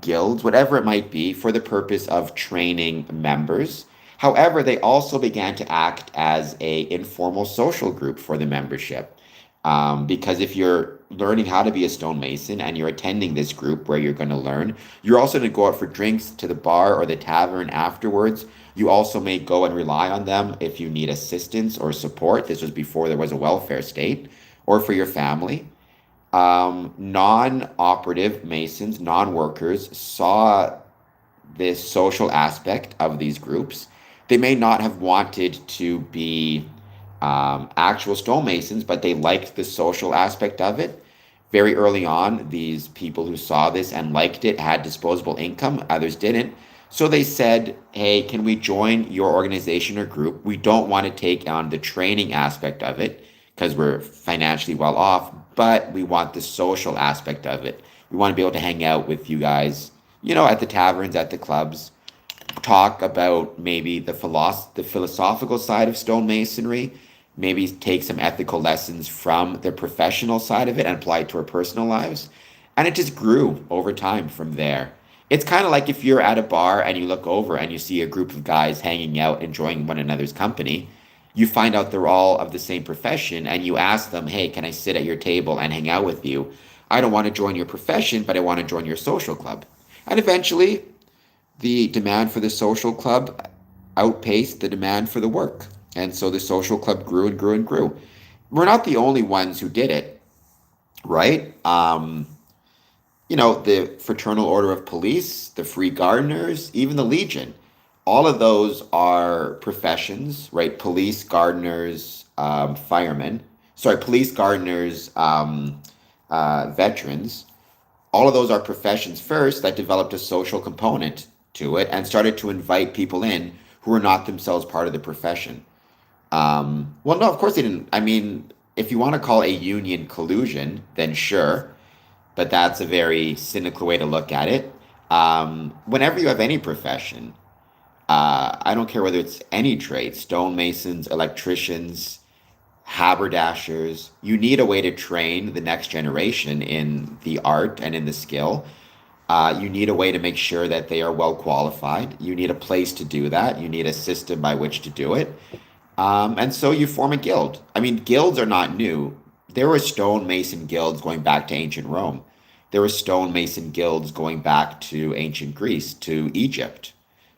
guilds, whatever it might be, for the purpose of training members. However, they also began to act as a informal social group for the membership. Because if you're learning how to be a stonemason and you're attending this group where you're going to learn, you're also going to go out for drinks to the bar or the tavern afterwards. You also may go and rely on them if you need assistance or support. This was before there was a welfare state, or for your family. Non-operative Masons, non-workers, saw this social aspect of these groups. They may not have wanted to be actual stonemasons, but they liked the social aspect of it. Very early on, these people who saw this and liked it had disposable income, others didn't. So they said, hey, can we join your organization or group? We don't want to take on the training aspect of it because we're financially well off, but we want the social aspect of it. We want to be able to hang out with you guys, at the taverns, at the clubs, talk about maybe the philosophical side of stonemasonry, maybe take some ethical lessons from the professional side of it and apply it to our personal lives. And it just grew over time from there. It's kind of like if you're at a bar and you look over and you see a group of guys hanging out, enjoying one another's company. You find out they're all of the same profession and you ask them, hey, can I sit at your table and hang out with you? I don't want to join your profession, but I want to join your social club. And eventually, the demand for the social club outpaced the demand for the work. And so the social club grew and grew and grew. We're not the only ones who did it, right? The Fraternal Order of Police, the Free Gardeners, even the Legion. All of those are professions, right? Police, gardeners, firemen. Sorry, police, gardeners, veterans. All of those are professions first that developed a social component to it and started to invite people in who were not themselves part of the profession. Well, no, of course they didn't. I mean, if you want to call a union collusion, then sure, but that's a very cynical way to look at it. Whenever you have any profession, I don't care whether it's any trade, stonemasons, electricians, haberdashers, you need a way to train the next generation in the art and in the skill. You need a way to make sure that they are well qualified. You need a place to do that. You need a system by which to do it. And so you form a guild. I mean, guilds are not new. There were stonemason guilds going back to ancient Rome. There were stonemason guilds going back to ancient Greece, to Egypt,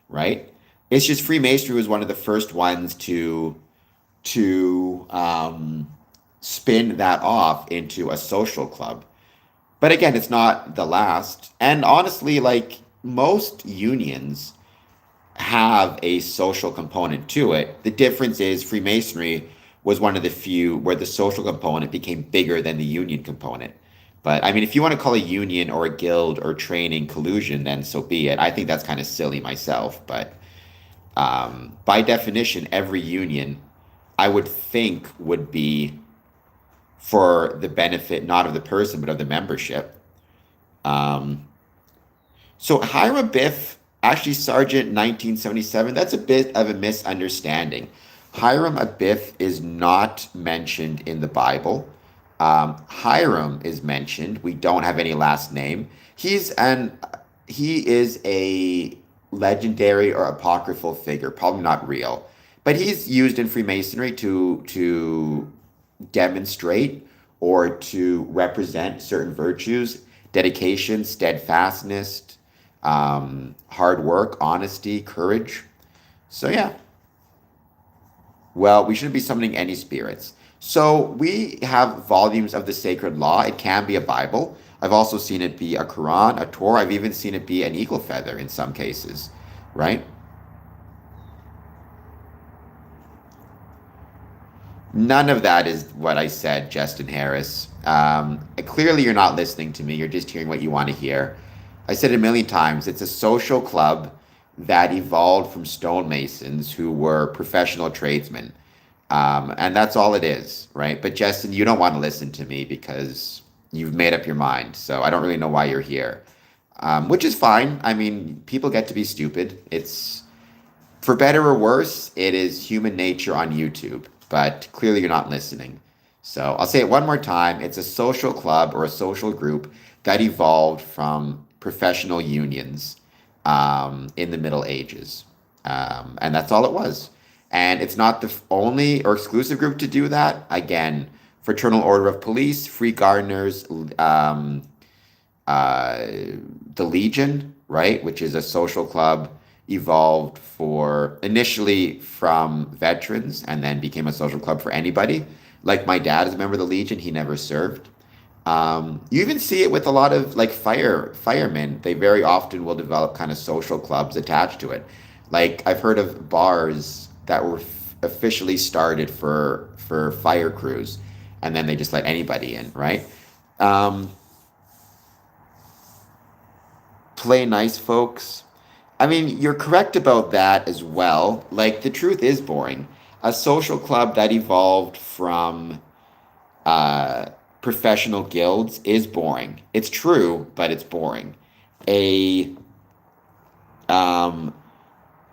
right? It's just Freemasonry was one of the first ones to spin that off into a social club. But again, it's not the last. And honestly, like most unions have a social component to it. The difference is Freemasonry was one of the few where the social component became bigger than the union component. But I mean, if you want to call a union or a guild or training collusion, then so be it. I think that's kind of silly myself. But by definition, every union I would think would be for the benefit not of the person, but of the membership. Um, so Hiram Abiff, actually Sergeant 1977, that's a bit of a misunderstanding. Hiram Abiff is not mentioned in the Bible. Hiram is mentioned. We don't have any last name. He is a legendary or apocryphal figure, probably not real, but he's used in Freemasonry to demonstrate or to represent certain virtues: dedication, steadfastness, hard work, honesty, courage. So yeah, well, we shouldn't be summoning any spirits. So we have volumes of the sacred law. It can be a Bible. I've also seen it be a Quran, a Torah. I've even seen it be an eagle feather in some cases, right? None of that is what I said, Justin Harris. Clearly, you're not listening to me. You're just hearing what you want to hear. I said it a million times. It's a social club that evolved from stonemasons who were professional tradesmen. And that's all it is, right? But Justin, you don't want to listen to me because you've made up your mind. So I don't really know why you're here, which is fine. I mean, people get to be stupid. It's for better or worse, it is human nature on YouTube, but clearly you're not listening. So I'll say it one more time. It's a social club or a social group that evolved from professional unions in the Middle Ages. And that's all it was. And it's not the only or exclusive group to do that. Again, Fraternal Order of Police, Free Gardeners, uh, the Legion, right, which is a social club, evolved for initially from veterans and then became a social club for anybody. Like my dad is a member of the Legion, he never served. You even see it with a lot of like firemen. They very often will develop kind of social clubs attached to it. Like I've heard of bars that were officially started for fire crews, and then they just let anybody in, right? Um, Play nice, folks. I mean, you're correct about that as well. Like the truth is boring. A social club that evolved from uh, professional guilds is boring. It's true, but it's boring. A um,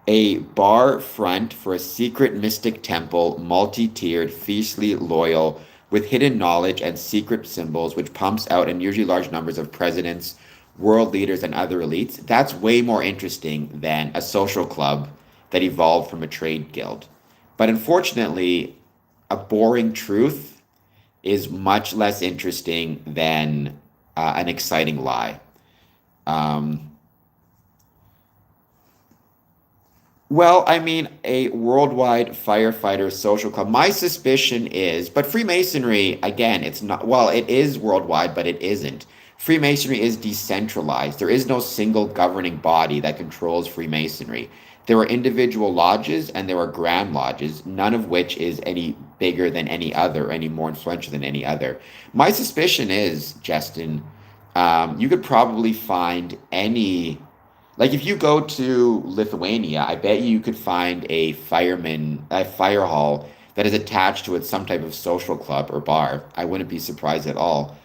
a bar front for a secret mystic temple, multi-tiered, fiercely loyal, with hidden knowledge and secret symbols, which pumps out in usually large numbers of presidents world leaders and other elites, that's way more interesting than a social club that evolved from a trade guild. But unfortunately, a boring truth is much less interesting than an exciting lie. Um, Well, I mean, a worldwide firefighter social club. My suspicion is, but Freemasonry, again, it's not, well, it is worldwide, but it isn't. Freemasonry is decentralized. There is no single governing body that controls Freemasonry. There are individual lodges and there are grand lodges, none of which is any bigger than any other, any more influential than any other. My suspicion is, Justin, you could probably find any like if you go to Lithuania, I bet you could find a fire hall that is attached to it some type of social club or bar. I wouldn't be surprised at all.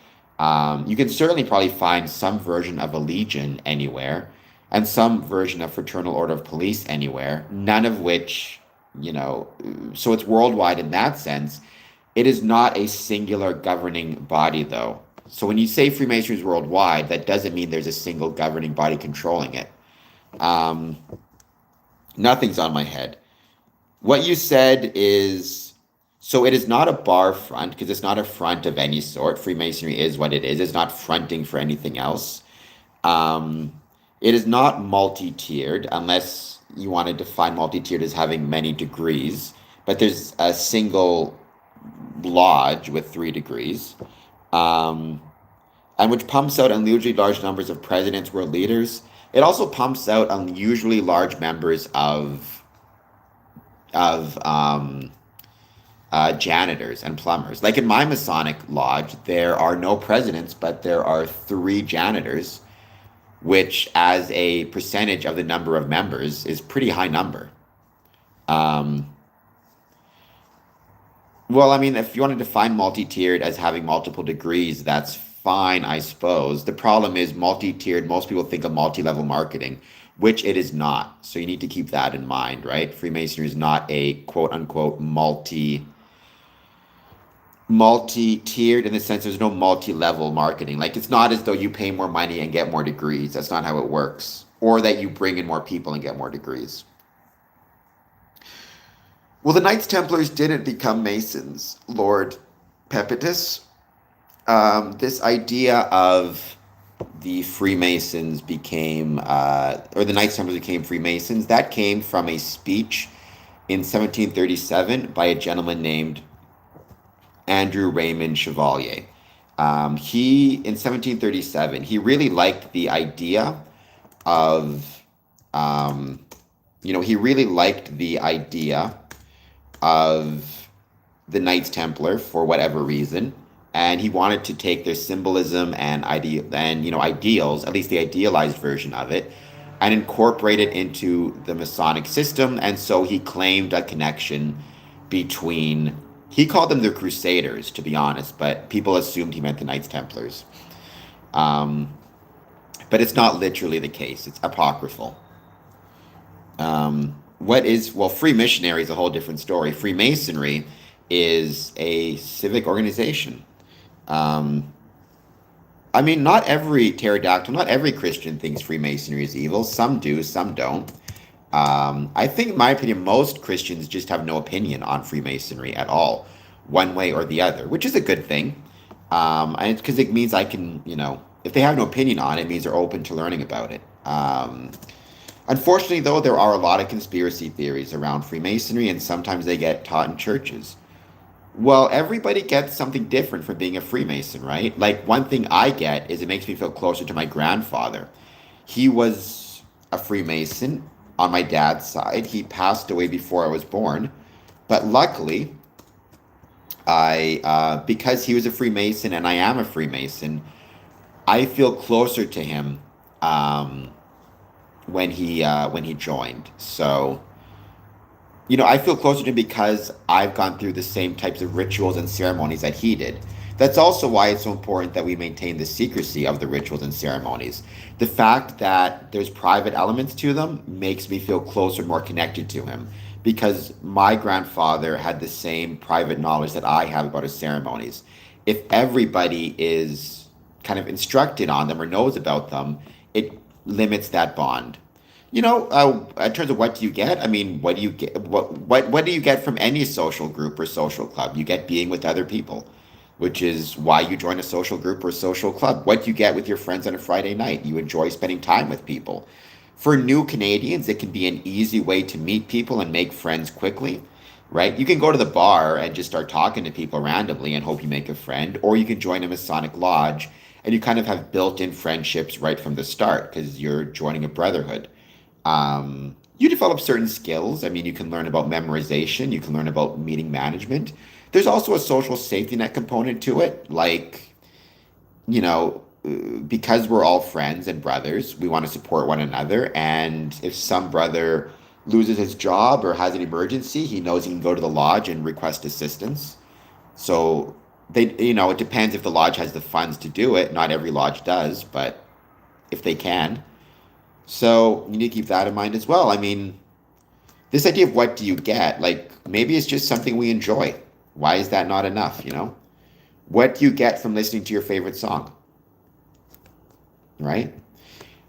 You can certainly probably find some version of a legion anywhere, and some version of Fraternal Order of Police anywhere. None of which, you know, so it's worldwide in that sense. It is not a singular governing body, though. So when you say Freemasonry is worldwide, that doesn't mean there's a single governing body controlling it. Um, Nothing's on my head. What you said is so it is not a bar front because it's not a front of any sort. Freemasonry is what it is. It's not fronting for anything else. Um, it is not multi-tiered unless you want to define multi-tiered as having many degrees. But there's a single lodge with 3 degrees, um, and which pumps out unusually large numbers of presidents, world leaders. It also pumps out unusually large members of janitors and plumbers. Like in my Masonic lodge, there are no presidents, but there are 3 janitors, which, as a percentage of the number of members, is pretty high number. Um, well, I mean, if you want to define multi-tiered as having multiple degrees, that's fine, I suppose. The problem is multi-tiered, most people think of multi-level marketing, which it is not. So you need to keep that in mind, right? Freemasonry is not a quote unquote multi-tiered in the sense there's no multi-level marketing. Like it's not as though you pay more money and get more degrees. That's not how it works. Or that you bring in more people and get more degrees. Well, the Knights Templars didn't become Masons, Lord Pepitus. This idea of the Freemasons became, or the Knights Templars became Freemasons, that came from a speech in 1737 by a gentleman named Andrew Raymond Chevalier. In 1737, he really liked the idea of, he really liked the idea of the Knights Templar for whatever reason, and he wanted to take their symbolism and ideals, at least the idealized version of it, and incorporate it into the Masonic system. And so he claimed a connection between. He called them the Crusaders, to be honest, but people assumed he meant the Knights Templars. Um, but it's not literally the case. It's apocryphal. Free missionary is a whole different story. Freemasonry is a civic organization. Um, I mean, not every pterodactyl, not every Christian thinks Freemasonry is evil. Some do, some don't. I think, in my opinion, most Christians just have no opinion on Freemasonry at all, one way or the other, which is a good thing. And it's because it means I can, if they have no opinion on it, it means they're open to learning about it. Unfortunately, though, there are a lot of conspiracy theories around Freemasonry, and sometimes they get taught in churches. Well, everybody gets something different from being a Freemason, right? Like, one thing I get is it makes me feel closer to my grandfather. He was a Freemason on my dad's side. He passed away before I was born. But luckily, because he was a Freemason and I am a Freemason, I feel closer to him when he joined. So, I feel closer to him because I've gone through the same types of rituals and ceremonies that he did. That's also why it's so important that we maintain the secrecy of the rituals and ceremonies. The fact that there's private elements to them makes me feel closer and more connected to him because my grandfather had the same private knowledge that I have about his ceremonies. If everybody is kind of instructed on them or knows about them, it limits that bond. In terms of what do you get? I mean, what do you get? What do you get from any social group or social club? You get being with other people, which is why you join a social group or social club. What do you get with your friends on a Friday night? You enjoy spending time with people. For new Canadians, it can be an easy way to meet people and make friends quickly, right? You can go to the bar and just start talking to people randomly and hope you make a friend, or you can join a Masonic lodge and you kind of have built-in friendships right from the start because you're joining a brotherhood. You develop certain skills. I mean, you can learn about memorization, you can learn about meeting management. There's also a social safety net component to it. Like, because we're all friends and brothers, we want to support one another. And if some brother loses his job or has an emergency, he knows he can go to the lodge and request assistance. So it depends if the lodge has the funds to do it. Not every lodge does, but if they can. So you need to keep that in mind as well. I mean, this idea of what do you get, like maybe it's just something we enjoy. Why is that not enough? What do you get from listening to your favorite song, right?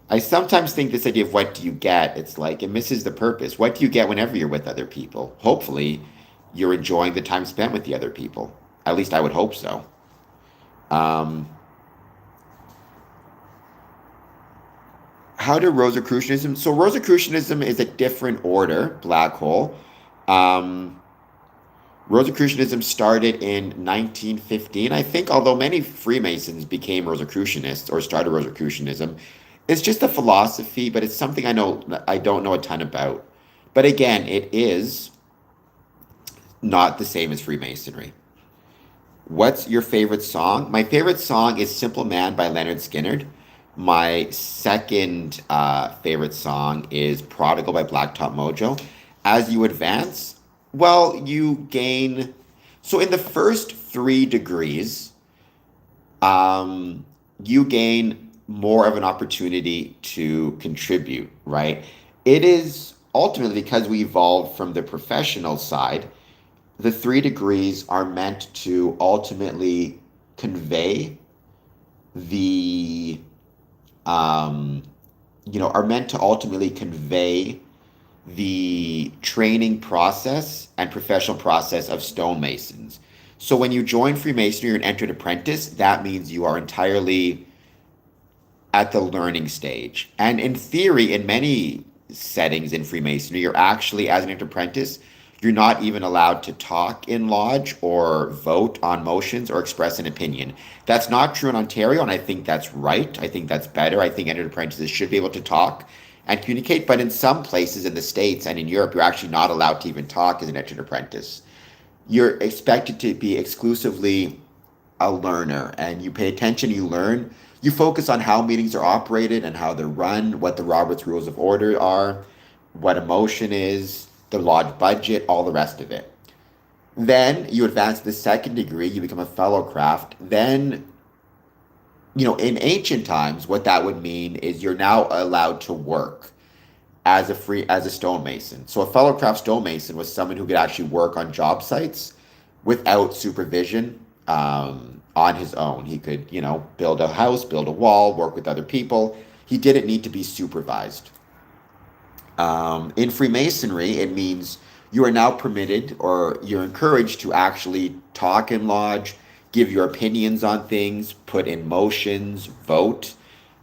I sometimes think this idea of what do you get, it's like it misses the purpose. What do you get whenever you're with other people? Hopefully, you're enjoying the time spent with the other people. At least I would hope so. Um, how do Rosicrucianism? So Rosicrucianism is a different order, black hole. Um, Rosicrucianism started in 1915, I think, although many Freemasons became Rosicrucianists or started Rosicrucianism. It's just a philosophy, but it's something I don't know a ton about. But again, it is not the same as Freemasonry. What's your favorite song? My favorite song is Simple Man by Leonard Skinner. My second favorite song is Prodigal by Blacktop Mojo. As you advance, well, you gain. So in the first 3 degrees, you gain more of an opportunity to contribute, right? It is ultimately because we evolved from the professional side, the 3 degrees are meant to ultimately convey the um, are meant to ultimately convey the training process and professional process of stonemasons. So when you join Freemasonry and enter an apprentice, that means you are entirely at the learning stage. And in theory, in many settings in Freemasonry, you're actually, as an apprentice, you're not even allowed to talk in lodge or vote on motions or express an opinion. That's not true in Ontario, and I think that's right. I think that's better. I think entered apprentices should be able to talk and communicate. But in some places in the States and in Europe, you're actually not allowed to even talk as an entered apprentice. You're expected to be exclusively a learner, and you pay attention, you learn. You focus on how meetings are operated and how they're run, what the Robert's Rules of Order are, what a motion is, the lodge budget, all the rest of it. Then you advance to the second degree, you become a fellow craft. Then, in ancient times, what that would mean is you're now allowed to work as a stonemason. So a fellow craft stonemason was someone who could actually work on job sites without supervision on his own. He could, build a house, build a wall, work with other people. He didn't need to be supervised. In Freemasonry, it means you are now permitted or you're encouraged to actually talk in lodge, give your opinions on things, put in motions, vote,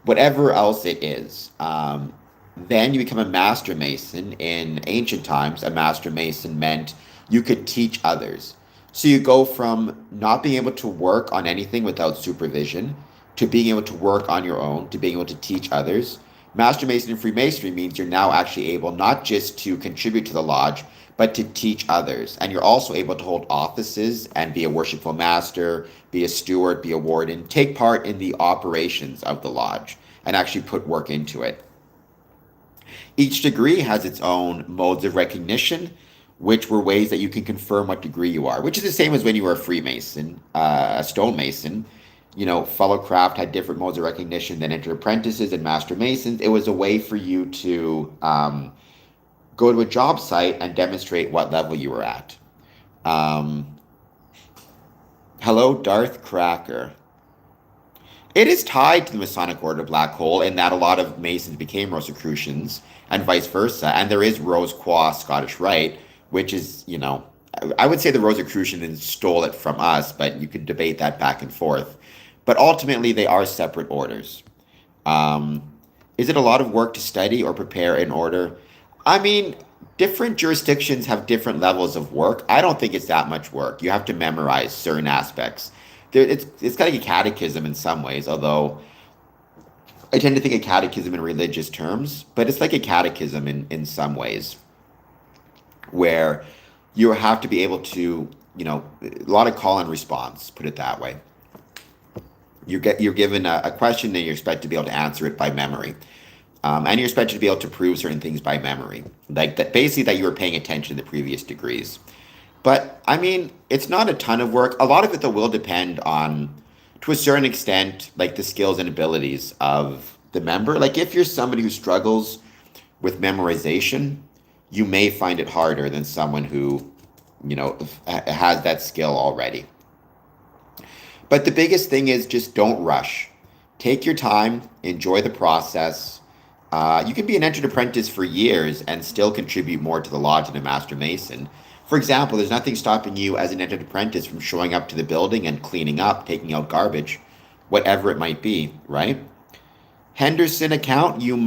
whatever else it is. Then you become a master mason. In ancient times, a master mason meant you could teach others. So you go from not being able to work on anything without supervision to being able to work on your own to being able to teach others. Master Mason and Freemasonry means you're now actually able not just to contribute to the lodge, but to teach others. And you're also able to hold offices and be a worshipful master, be a steward, be a warden, take part in the operations of the lodge, and actually put work into it. Each degree has its own modes of recognition, which were ways that you can confirm what degree you are, which is the same as when you were a Freemason, a stonemason. Fellow craft had different modes of recognition than entered apprentices and master masons. It was a way for you to go to a job site and demonstrate what level you were at. Um, Hello, Darth Cracker. It is tied to the Masonic Order black hole in that a lot of Masons became Rosicrucians and vice versa. And there is Rose Qua Scottish Rite, which is, I would say the Rosicrucians stole it from us, but you could debate that back and forth. But ultimately, they are separate orders. Um, is it a lot of work to study or prepare in order? I mean, different jurisdictions have different levels of work. I don't think it's that much work. You have to memorize certain aspects. It's kind of like a catechism in some ways, although I tend to think of catechism in religious terms, but it's like a catechism in some ways, where you have to be able to, a lot of call and response, put it that way. You're given a question and you're expected to be able to answer it by memory. And you're expected to be able to prove certain things by memory. Like that, basically that you were paying attention to the previous degrees. But I mean, it's not a ton of work. A lot of it though will depend on, to a certain extent, like the skills and abilities of the member. Like if you're somebody who struggles with memorization, you may find it harder than someone who, has that skill already. But the biggest thing is just don't rush. Take your time, enjoy the process. You can be an entered apprentice for years and still contribute more to the lodge than a master mason. For example, there's nothing stopping you as an entered apprentice from showing up to the building and cleaning up, taking out garbage, whatever it might be, right? Henderson account, you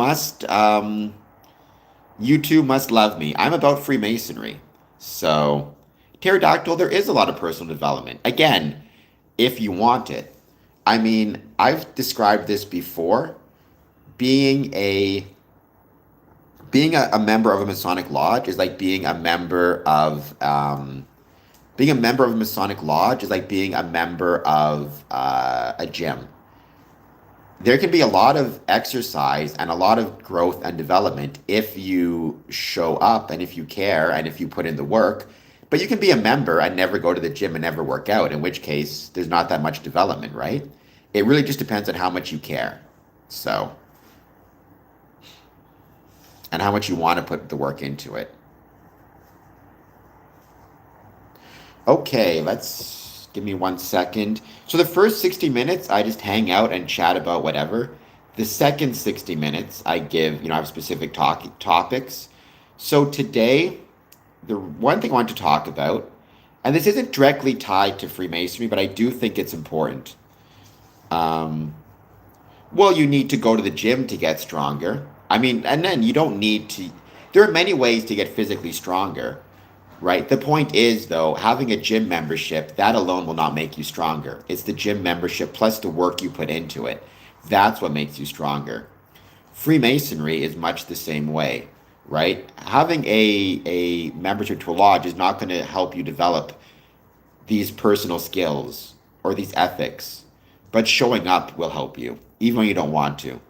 too must love me. I'm about Freemasonry. So, pterodactyl, there is a lot of personal development. Again, if you want it. I mean, I've described this before. Being a being a member of a Masonic lodge is like being a member of a Masonic lodge is like being a member of a gym. There can be a lot of exercise and a lot of growth and development if you show up and if you care and if you put in the work. But you can be a member and never go to the gym and never work out, in which case there's not that much development, right? It really just depends on how much you care. So, and how much you want to put the work into it. Okay, let's give me 1 second. So the first 60 minutes, I just hang out and chat about whatever. The second 60 minutes, I give, I have specific topics. So today, the one thing I want to talk about, and this isn't directly tied to Freemasonry, but I do think it's important. Um, well, you need to go to the gym to get stronger. I mean, and then you don't need to, there are many ways to get physically stronger, right? The point is, though, having a gym membership, that alone will not make you stronger. It's the gym membership plus the work you put into it. That's what makes you stronger. Freemasonry is much the same way, right? Having a membership to a lodge is not going to help you develop these personal skills or these ethics, but showing up will help you, even when you don't want to.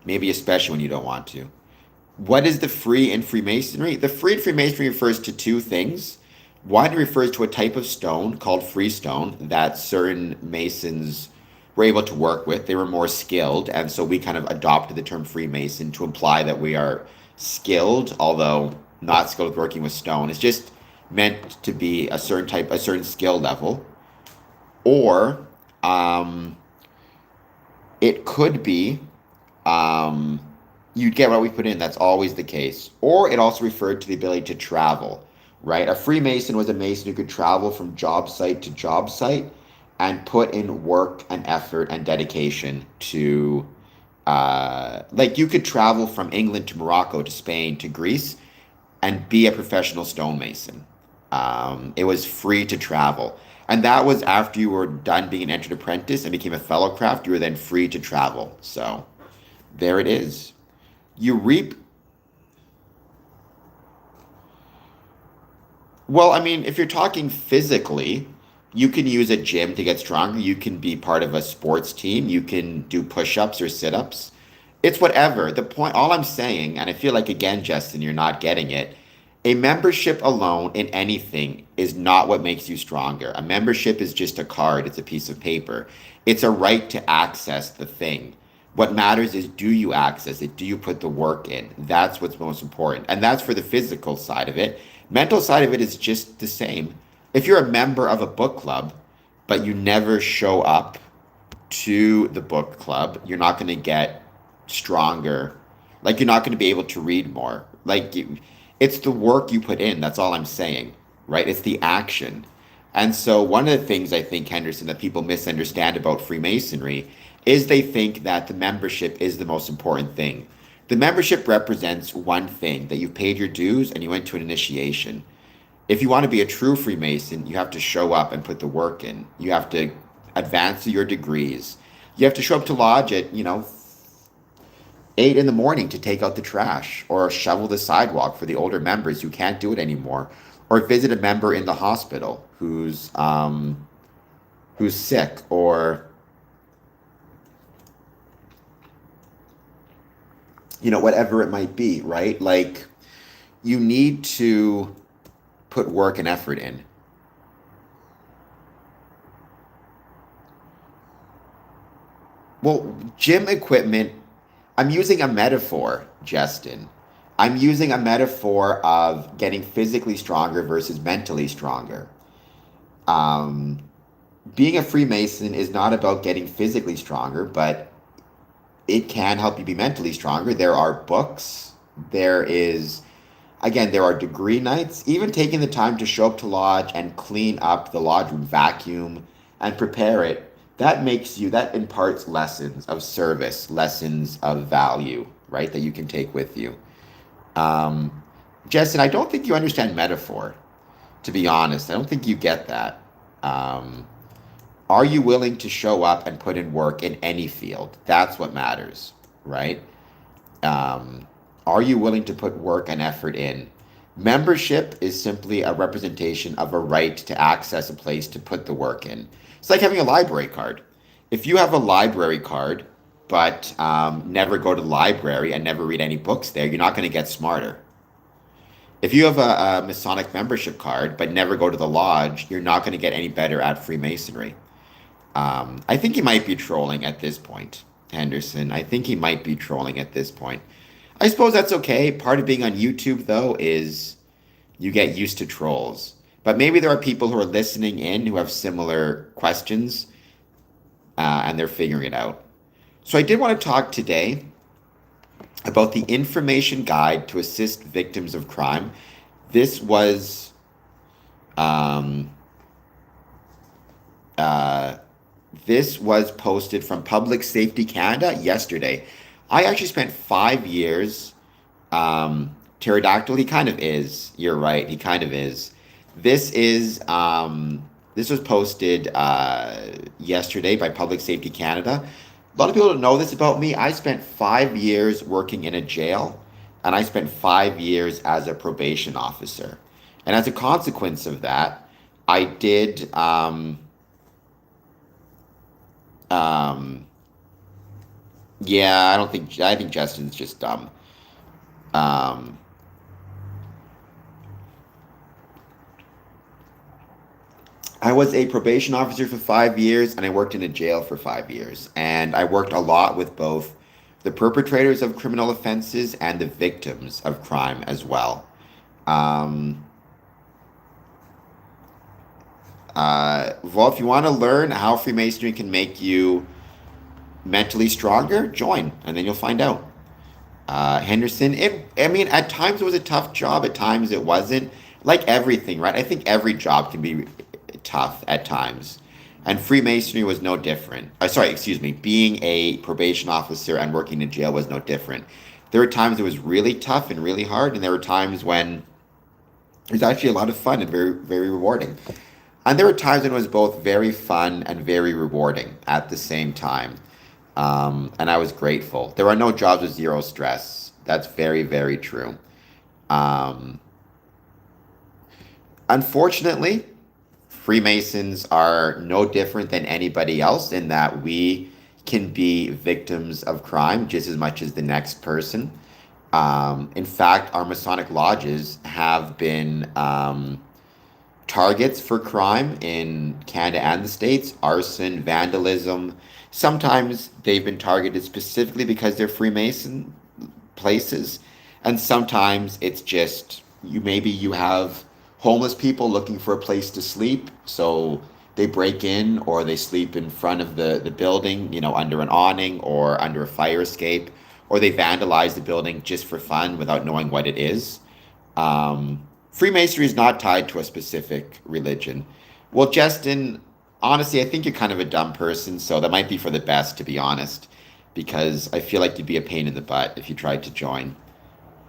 Maybe especially when you don't want to. What is the free in Freemasonry? The free in Freemasonry refers to two things. One refers to a type of stone called freestone that certain Masons were able to work with. They were more skilled, and so we kind of adopted the term Freemason to imply that we are skilled, although not skilled with working with stone. It's just meant to be a certain skill level. Or it could be um, you'd get what we put in. That's always the case. Or it also referred to the ability to travel, right? A Freemason was a Mason who could travel from job site to job site and put in work and effort and dedication to, like you could travel from England to Morocco to Spain to Greece and be a professional stonemason. It was free to travel. And that was after you were done being an entered apprentice and became a fellow craft, you were then free to travel. So there it is. You reap, well, I mean, if you're talking physically, you can use a gym to get stronger. You can be part of a sports team. You can do push ups or sit ups. It's whatever. The point, all I'm saying, and I feel like, again, Justin, you're not getting it. A membership alone in anything is not what makes you stronger. A membership is just a card, it's a piece of paper. It's a right to access the thing. What matters is, do you access it? Do you put the work in? That's what's most important. And that's for the physical side of it. Mental side of it is just the same. If you're a member of a book club, but you never show up to the book club, you're not going to get stronger. Like you're not going to be able to read more. It's the work you put in. That's all I'm saying, right? It's the action. And so one of the things I think, Henderson, that people misunderstand about Freemasonry is they think that the membership is the most important thing. The membership represents one thing, that you've paid your dues and you went to an initiation. If you want to be a true Freemason, you have to show up and put the work in. You have to advance your degrees. You have to show up to lodge at, 8 in the morning to take out the trash or shovel the sidewalk for the older members who can't do it anymore, or visit a member in the hospital who's sick, or whatever it might be, right? Like you need to put work and effort in. Well, gym equipment, I'm using a metaphor, Justin. I'm using a metaphor of getting physically stronger versus mentally stronger. Um, Being a Freemason is not about getting physically stronger, but it can help you be mentally stronger. There are books. There is, again, there are degree nights. Even taking the time to show up to lodge and clean up the lodge room, vacuum, and prepare it, that imparts lessons of service, lessons of value, right, that you can take with you. Um, Justin, I don't think you understand metaphor, to be honest. I don't think you get that. Um, are you willing to show up and put in work in any field? That's what matters, right? Um, are you willing to put work and effort in? Membership is simply a representation of a right to access a place to put the work in. It's like having a library card. If you have a library card, but never go to the library and never read any books there, you're not going to get smarter. If you have a Masonic membership card, but never go to the lodge, you're not going to get any better at Freemasonry. I think he might be trolling at this point, Henderson. I think he might be trolling at this point. I suppose that's okay. Part of being on YouTube, though, is you get used to trolls. But maybe there are people who are listening in who have similar questions, and they're figuring it out. So I did want to talk today about the information guide to assist victims of crime. This was um, uh, this was posted from Public Safety Canada yesterday. I actually spent 5 years. Pterodactyl, he kind of is. You're right, he kind of is. This was posted yesterday by Public Safety Canada. A lot of people don't know this about me. I spent 5 years working in a jail, and I spent 5 years as a probation officer. And as a consequence of that, I did um, yeah, I think Justin's just dumb. Um, I was a probation officer for 5 years, and I worked in a jail for 5 years. And I worked a lot with both the perpetrators of criminal offenses and the victims of crime as well. Um, well, if you want to learn how Freemasonry can make you mentally stronger, join, and then you'll find out. Henderson, I mean, at times it was a tough job, at times it wasn't. Like everything, right? I think every job can be tough at times. And Freemasonry was no different. Sorry, excuse me. Being a probation officer and working in jail was no different. There were times it was really tough and really hard, and there were times when it was actually a lot of fun and very, very rewarding. And there were times when it was both very fun and very rewarding at the same time. And I was grateful. There are no jobs with zero stress. That's very, very true. Um, Unfortunately, Freemasons are no different than anybody else in that we can be victims of crime just as much as the next person. In fact, our Masonic lodges have been targets for crime in Canada and the States, arson, vandalism. Sometimes they've been targeted specifically because they're Freemason places, and sometimes it's just you maybe you have homeless people looking for a place to sleep, so they break in or they sleep in front of the building, under an awning or under a fire escape, or they vandalize the building just for fun without knowing what it is. Freemasonry is not tied to a specific religion. Well, Justin, honestly, I think you're kind of a dumb person, so that might be for the best, to be honest, because I feel like you'd be a pain in the butt if you tried to join.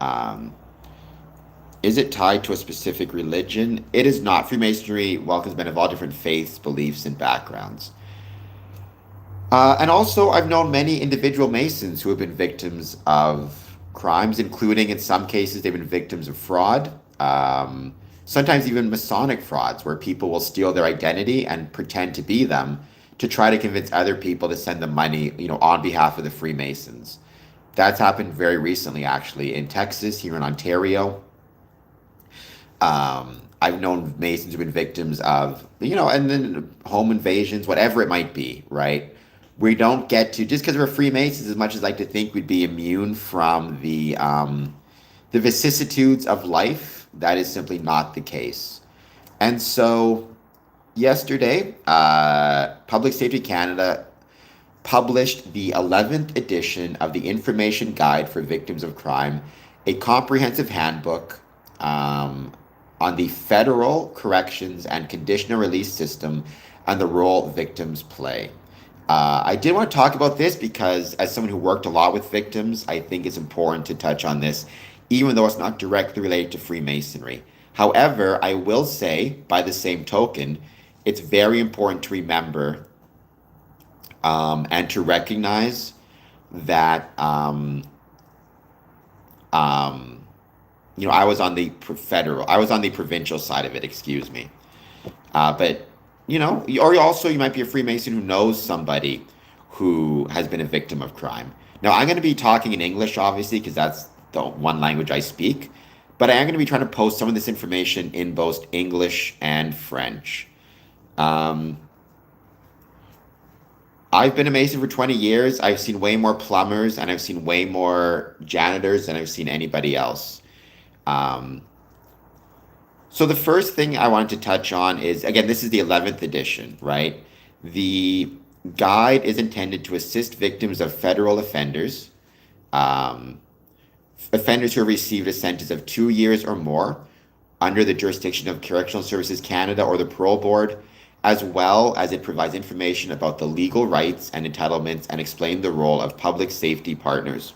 Um, is it tied to a specific religion? It is not. Freemasonry welcomes men of all different faiths, beliefs, and backgrounds. And also, I've known many individual Masons who have been victims of crimes, including in some cases, they've been victims of fraud, sometimes even Masonic frauds, where people will steal their identity and pretend to be them to try to convince other people to send them money, on behalf of the Freemasons. That's happened very recently, actually, in Texas, here in Ontario. I've known Masons who've been victims of, and then home invasions, whatever it might be, right? We don't get to, just because we're Freemasons, as much as I like to think we'd be immune from the vicissitudes of life, that is simply not the case. And so yesterday, Public Safety Canada published the 11th edition of the Information Guide for Victims of Crime, a comprehensive handbook on the federal corrections and conditional release system and the role victims play. I did want to talk about this because, as someone who worked a lot with victims, I think it's important to touch on this, even though it's not directly related to Freemasonry. However, I will say, by the same token, it's very important to remember and to recognize that I was on the I was on the provincial side of it, excuse me. But, or also you might be a Freemason who knows somebody who has been a victim of crime. Now, I'm going to be talking in English, obviously, because that's the one language I speak. But I am going to be trying to post some of this information in both English and French. Um, I've been a Mason for 20 years. I've seen way more plumbers and I've seen way more janitors than I've seen anybody else. Um, so the first thing I wanted to touch on is, again, this is the 11th edition, right? The guide is intended to assist victims of federal offenders, um, offenders who have received a sentence of 2 years or more under the jurisdiction of Correctional Services Canada or the Parole Board, as well as it provides information about the legal rights and entitlements and explain the role of public safety partners,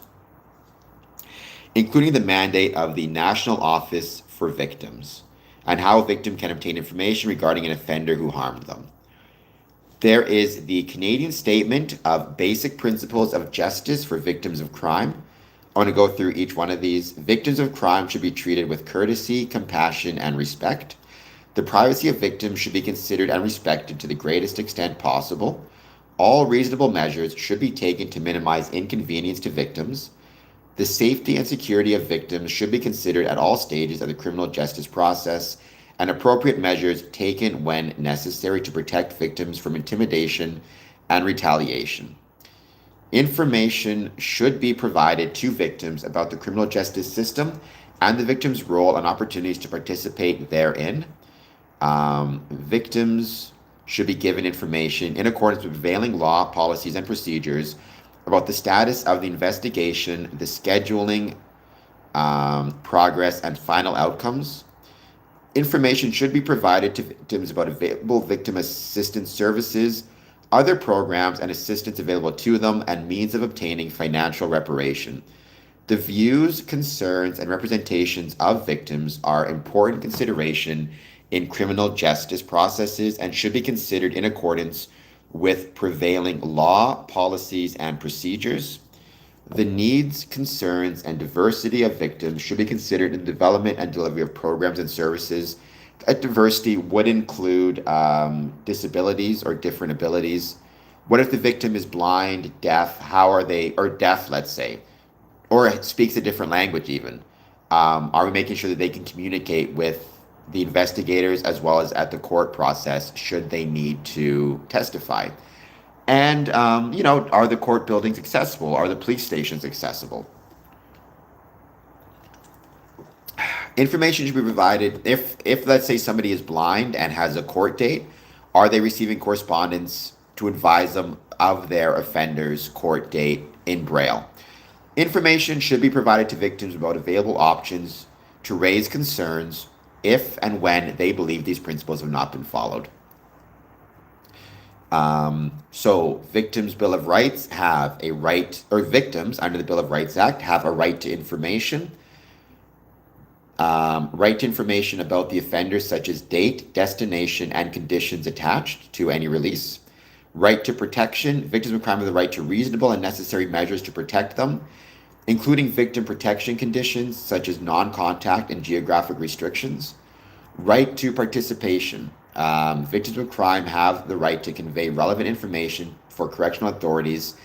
including the mandate of the National Office for Victims and how a victim can obtain information regarding an offender who harmed them. There is the Canadian Statement of Basic Principles of Justice for Victims of Crime. I want to go through each one of these. Victims of crime should be treated with courtesy, compassion, and respect. The privacy of victims should be considered and respected to the greatest extent possible. All reasonable measures should be taken to minimize inconvenience to victims. The safety and security of victims should be considered at all stages of the criminal justice process, and appropriate measures taken when necessary to protect victims from intimidation and retaliation. Information should be provided to victims about the criminal justice system and the victim's role and opportunities to participate therein. Victims should be given information in accordance with prevailing law, policies, and procedures about the status of the investigation, the scheduling, progress, and final outcomes. Information should be provided to victims about available victim assistance services, other programs and assistance available to them, and means of obtaining financial reparation. The views, concerns, and representations of victims are important consideration in criminal justice processes and should be considered in accordance with prevailing law, policies, and procedures. The needs, concerns, and diversity of victims should be considered in the development and delivery of programs and services. Diversity would include disabilities or different abilities. What if the victim is blind, deaf? How are they, or deaf, let's say, or speaks a different language even? Are we making sure that they can communicate with the investigators as well as at the court process should they need to testify? And, are the court buildings accessible? Are the police stations accessible? Information should be provided if let's say somebody is blind and has a court date. Are they receiving correspondence to advise them of their offender's court date in Braille? Information should be provided to victims about available options to raise concerns if and when they believe these principles have not been followed. So victims' Bill of Rights have a right, or victims under the Bill of Rights Act have a right to information. Right to information about the offender, such as date, destination, and conditions attached to any release. Right to protection. Victims of crime have the right to reasonable and necessary measures to protect them, including victim protection conditions such as non-contact and geographic restrictions. Right to participation. Victims of crime have the right to convey relevant information for correctional authorities,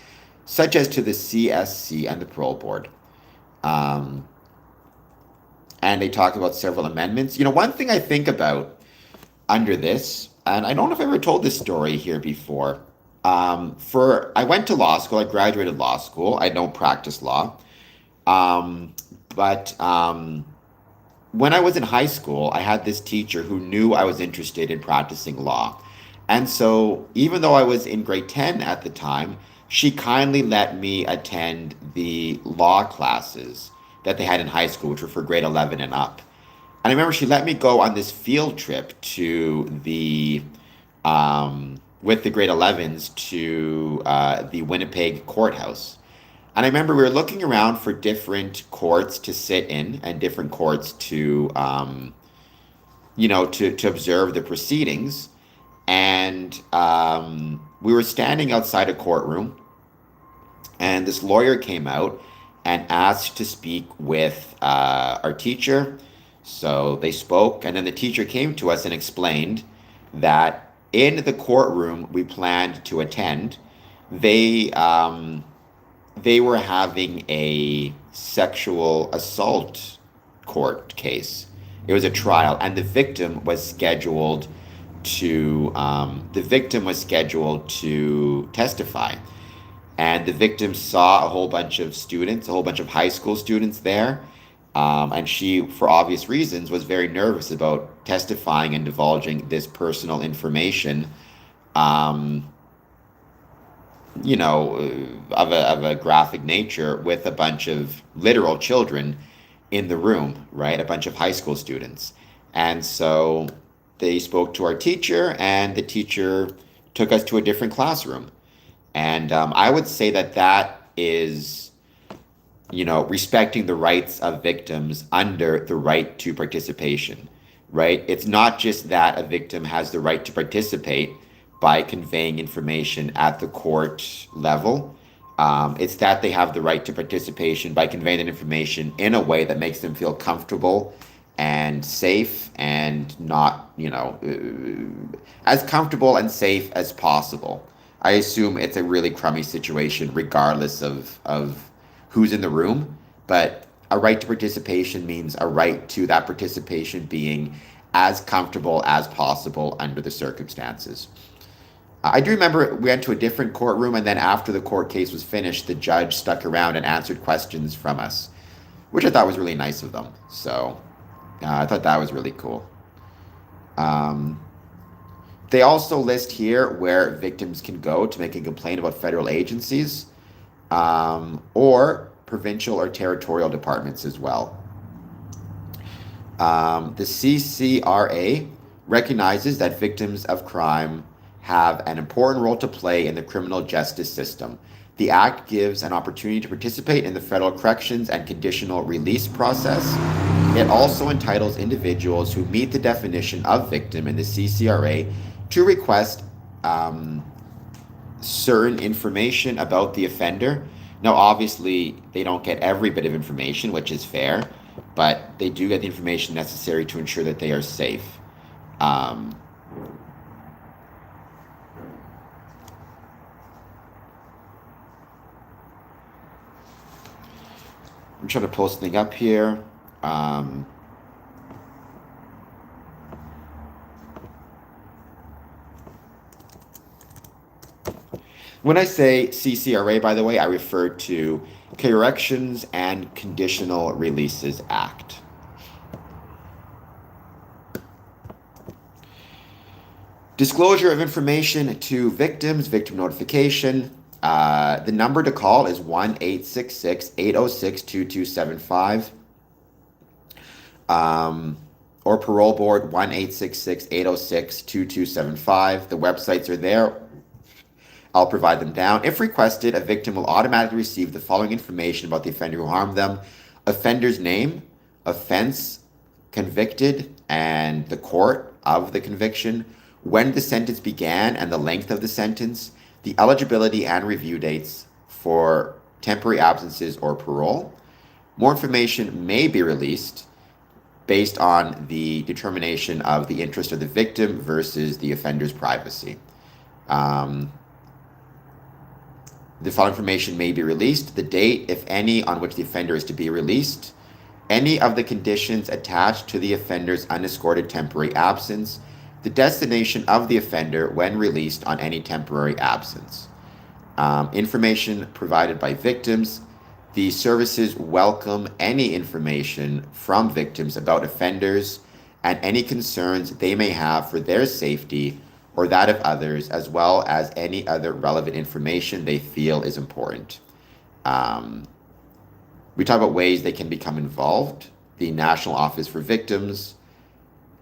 such as to the CSC and the Parole Board. And they talk about several amendments. One thing I think about under this, and I don't know if I ever told this story here before. I went to law school. I graduated law school. I don't practice law. But when I was in high school, I had this teacher who knew I was interested in practicing law. And so even though I was in grade 10 at the time, she kindly let me attend the law classes that they had in high school, which were for grade 11 and up. And I remember she let me go on this field trip to with the grade 11s to the Winnipeg courthouse. And I remember we were looking around for different courts to sit in and different courts to observe the proceedings. And we were standing outside a courtroom, and this lawyer came out and asked to speak with our teacher. So they spoke, and then the teacher came to us and explained that in the courtroom we planned to attend, they were having a sexual assault court case. It was a trial, and the victim was scheduled to testify. And the victim saw a whole bunch of students, a whole bunch of high school students there. And she, for obvious reasons, was very nervous about testifying and divulging this personal information, of a graphic nature with a bunch of literal children in the room, right? A bunch of high school students. And so they spoke to our teacher, and the teacher took us to a different classroom. And I would say that is, respecting the rights of victims under the right to participation, right? It's not just that a victim has the right to participate by conveying information at the court level. It's that they have the right to participation by conveying that information in a way that makes them feel comfortable and safe, and not, as comfortable and safe as possible. I assume it's a really crummy situation regardless of who's in the room, but a right to participation means a right to that participation being as comfortable as possible under the circumstances. I do remember we went to a different courtroom, and then after the court case was finished, the judge stuck around and answered questions from us, which I thought was really nice of them. So I thought that was really cool. They also list here where victims can go to make a complaint about federal agencies, or provincial or territorial departments as well. The CCRA recognizes that victims of crime have an important role to play in the criminal justice system. The Act gives an opportunity to participate in the federal corrections and conditional release process. It also entitles individuals who meet the definition of victim in the CCRA to request certain information about the offender. Now, obviously, they don't get every bit of information, which is fair, but they do get the information necessary to ensure that they are safe. I'm trying to pull something up here. When I say CCRA, by the way, I refer to Corrections and Conditional Releases Act. Disclosure of information to victims, victim notification. The number to call is 1-866-806-2275. Or parole board 1-866-806-2275. The websites are there. I'll provide them down. If requested, a victim will automatically receive the following information about the offender who harmed them: offender's name, offense, convicted, and the court of the conviction, when the sentence began and the length of the sentence, the eligibility and review dates for temporary absences or parole. More information may be released based on the determination of the interest of the victim versus the offender's privacy. The following information may be released: the date, if any, on which the offender is to be released, any of the conditions attached to the offender's unescorted temporary absence, the destination of the offender when released on any temporary absence. Information provided by victims. The services welcome any information from victims about offenders and any concerns they may have for their safety or that of others, as well as any other relevant information they feel is important. We talk about ways they can become involved. The National Office for Victims.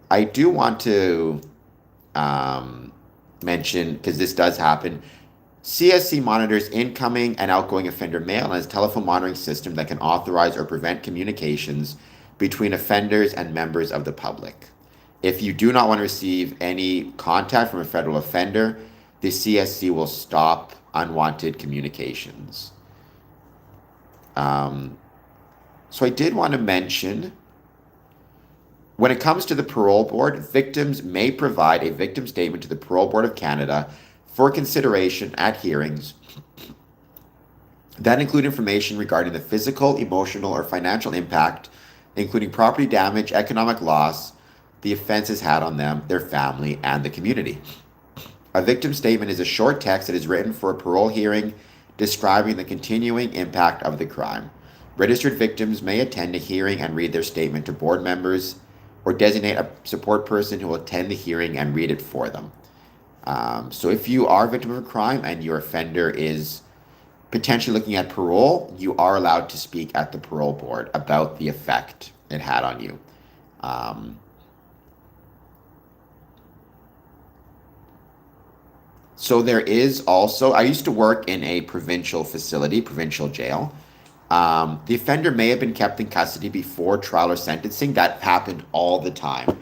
I do want to mention, because this does happen, CSC monitors incoming and outgoing offender mail and has a telephone monitoring system that can authorize or prevent communications between offenders and members of the public. If you do not want to receive any contact from a federal offender, the CSC will stop unwanted communications. So I did want to mention, when it comes to the parole board, victims may provide a victim statement to the Parole Board of Canada for consideration at hearings that include information regarding the physical, emotional, or financial impact, including property damage, economic loss, the offense has had on them, their family, and the community. A victim statement is a short text that is written for a parole hearing describing the continuing impact of the crime. Registered victims may attend a hearing and read their statement to board members or designate a support person who will attend the hearing and read it for them. So if you are a victim of a crime and your offender is potentially looking at parole, you are allowed to speak at the parole board about the effect it had on you. So there is also, I used to work in a provincial facility, provincial jail. The offender may have been kept in custody before trial or sentencing. That happened all the time.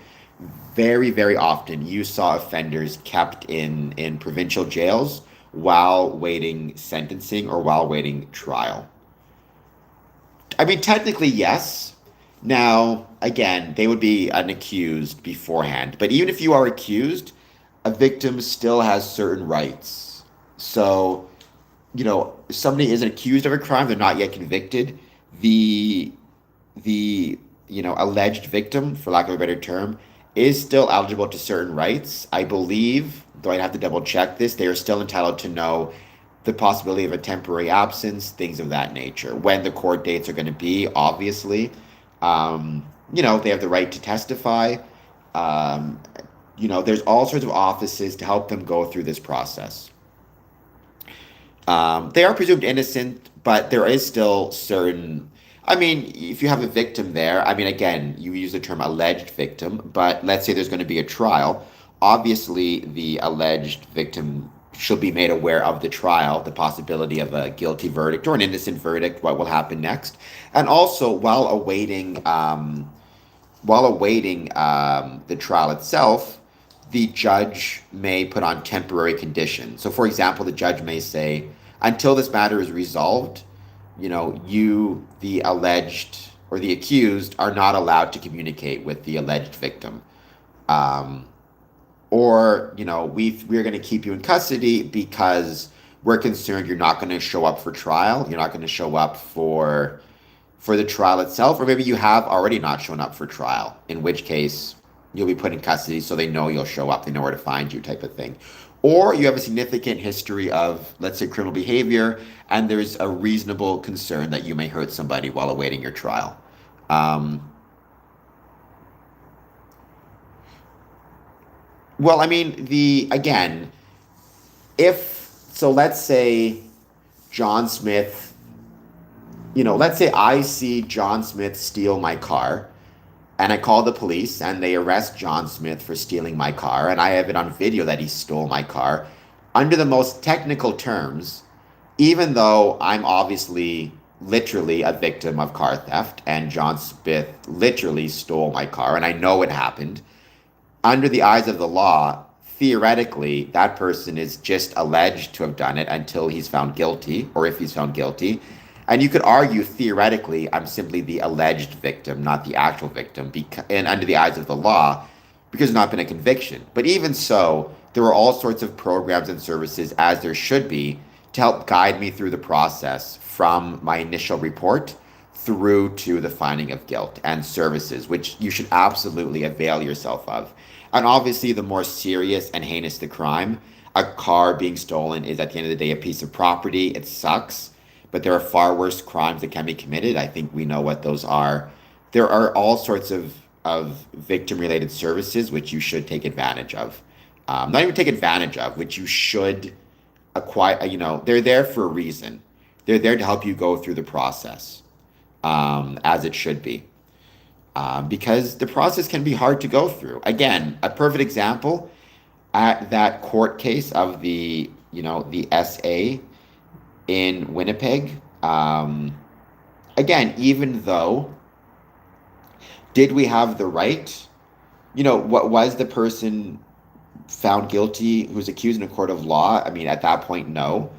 Very, very often you saw offenders kept in provincial jails while waiting sentencing or while waiting trial. I mean, technically, yes. Now, again, they would be an accused beforehand. But even if you are accused, a victim still has certain rights. So, if somebody isn't accused of a crime, they're not yet convicted. The alleged victim, for lack of a better term, is still eligible to certain rights. I believe, though I'd have to double check this, they are still entitled to know the possibility of a temporary absence, things of that nature. When the court dates are going to be, obviously. They have the right to testify. There's all sorts of offices to help them go through this process. They are presumed innocent, but there is still certain. I mean, if you have a victim there, I mean, again, you use the term alleged victim, but let's say there's going to be a trial. Obviously, the alleged victim should be made aware of the trial, the possibility of a guilty verdict or an innocent verdict, what will happen next. And also, while awaiting the trial itself, the judge may put on temporary conditions. So, for example, the judge may say, until this matter is resolved, you, the alleged or the accused, are not allowed to communicate with the alleged victim. We're going to keep you in custody because we're concerned you're not going to show up for trial. You're not going to show up for the trial itself, or maybe you have already not shown up for trial, in which case you'll be put in custody so they know you'll show up, they know where to find you, type of thing. Or you have a significant history of, let's say, criminal behavior, and there's a reasonable concern that you may hurt somebody while awaiting your trial. Well, I mean, if, so let's say John Smith, let's say I see John Smith steal my car and I call the police and they arrest John Smith for stealing my car and I have it on video that he stole my car. Under the most technical terms, even though I'm obviously literally a victim of car theft and John Smith literally stole my car and I know it happened, under the eyes of the law, theoretically, that person is just alleged to have done it until he's found guilty, or if he's found guilty. And you could argue theoretically, I'm simply the alleged victim, not the actual victim, and under the eyes of the law, because there's not been a conviction. But even so, there are all sorts of programs and services, as there should be, to help guide me through the process from my initial report through to the finding of guilt and services, which you should absolutely avail yourself of. And obviously, the more serious and heinous the crime, a car being stolen is at the end of the day a piece of property. It sucks, but there are far worse crimes that can be committed. I think we know what those are. There are all sorts of victim related services which you should take advantage of. Not even take advantage of, which you should acquire. They're there for a reason. They're there to help you go through the process as it should be. Because the process can be hard to go through. Again, a perfect example at that court case of the SA in Winnipeg. Again, even though, did we have the right? What was the person found guilty who's accused in a court of law? I mean, at that point, no.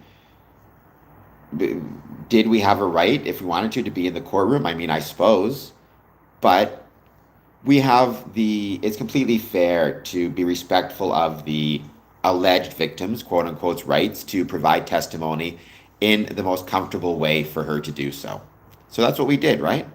Did we have a right if we wanted to be in the courtroom? I mean, I suppose. But it's completely fair to be respectful of the alleged victims, quote unquote, rights to provide testimony in the most comfortable way for her to do so. So that's what we did, right?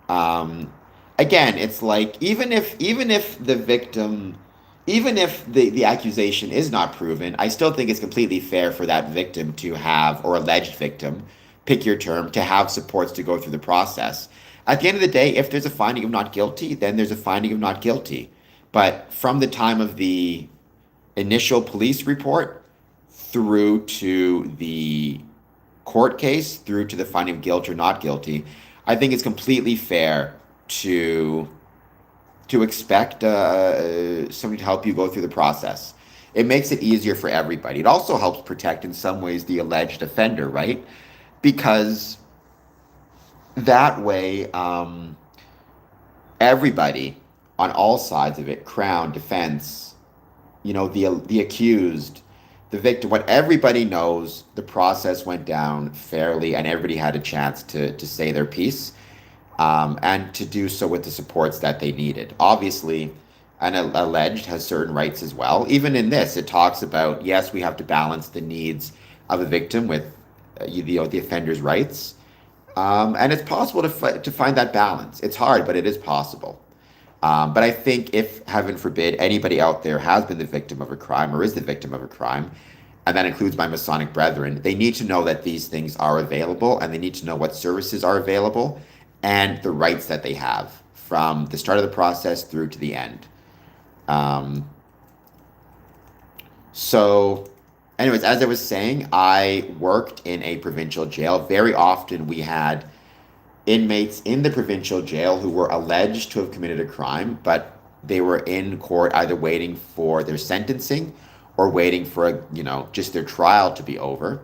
Um, Again, it's like even if the victim, even if the accusation is not proven, I still think it's completely fair for that victim to have, or alleged victim, pick your term, to have supports to go through the process. At the end of the day, if there's a finding of not guilty, then there's a finding of not guilty. But from the time of the initial police report through to the court case, through to the finding of guilt or not guilty, I think it's completely fair to expect somebody to help you go through the process. It makes it easier for everybody. It also helps protect, in some ways, the alleged offender, right? Because that way, everybody on all sides of it, Crown, defense, the accused, the victim, what everybody knows, the process went down fairly, and everybody had a chance to say their piece, and to do so with the supports that they needed. Obviously, an alleged has certain rights as well. Even in this, it talks about, yes, we have to balance the needs of a victim with the offender's rights. And it's possible to find that balance. It's hard, but it is possible. But I think if, heaven forbid, anybody out there has been the victim of a crime or is the victim of a crime, and that includes my Masonic brethren, they need to know that these things are available and they need to know what services are available and the rights that they have from the start of the process through to the end. Um, so, anyways, as I was saying, I worked in a provincial jail. Very often we had inmates in the provincial jail who were alleged to have committed a crime, but they were in court either waiting for their sentencing or waiting for just their trial to be over.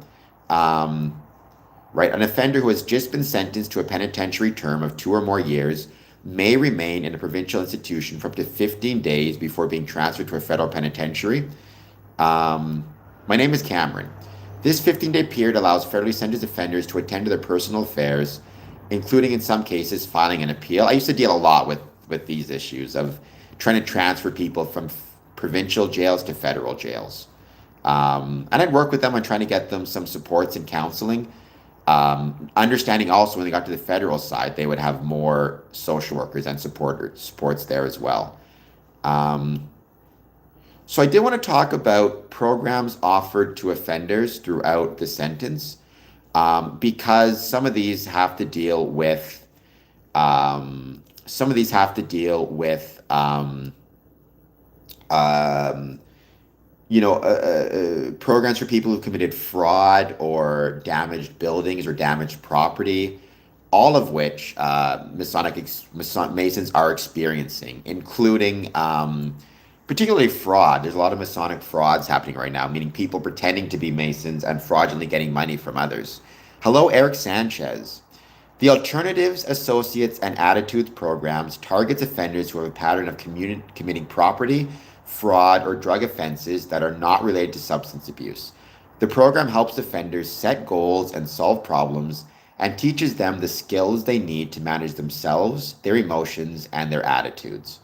Right, an offender who has just been sentenced to a penitentiary term of 2 or more years may remain in a provincial institution for up to 15 days before being transferred to a federal penitentiary. My name is Cameron. This 15-day period allows federally sentenced offenders to attend to their personal affairs, including in some cases filing an appeal. I used to deal a lot with these issues of trying to transfer people from provincial jails to federal jails. And I'd work with them on trying to get them some supports and counseling. Understanding also when they got to the federal side, they would have more social workers and supports there as well. Um, so I did want to talk about programs offered to offenders throughout the sentence, because some of these have to deal with um, programs for people who've committed fraud or damaged buildings or damaged property, all of which Masons are experiencing, including particularly fraud. There's a lot of Masonic frauds happening right now, meaning people pretending to be Masons and fraudulently getting money from others. Hello, Eric Sanchez. The Alternatives, Associates, and Attitudes programs targets offenders who have a pattern of committing property, fraud, or drug offenses that are not related to substance abuse. The program helps offenders set goals and solve problems and teaches them the skills they need to manage themselves, their emotions, and their attitudes.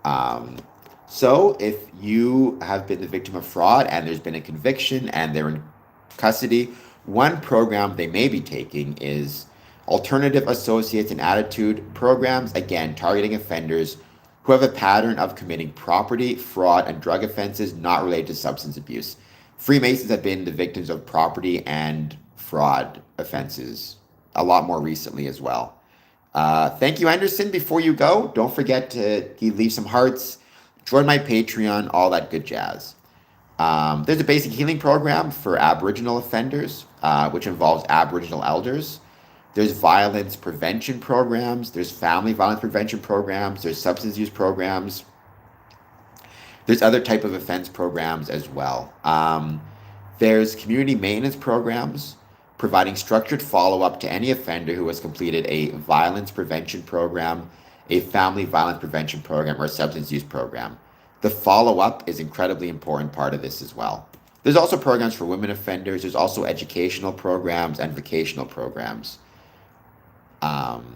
Um, so, if you have been the victim of fraud and there's been a conviction and they're in custody, one program they may be taking is Alternative Associates and Attitude programs, again, targeting offenders who have a pattern of committing property, fraud, and drug offenses not related to substance abuse. Freemasons have been the victims of property and fraud offenses a lot more recently as well. Thank you, Anderson. Before you go, don't forget to leave some hearts, join my Patreon, all that good jazz. There's a basic healing program for Aboriginal offenders, which involves Aboriginal elders. There's violence prevention programs. There's family violence prevention programs. There's substance use programs. There's other type of offense programs as well. There's community maintenance programs, providing structured follow-up to any offender who has completed a violence prevention program, a family violence prevention program, or a substance use program. The follow-up is an incredibly important part of this as well. There's also programs for women offenders. There's also educational programs and vocational programs um,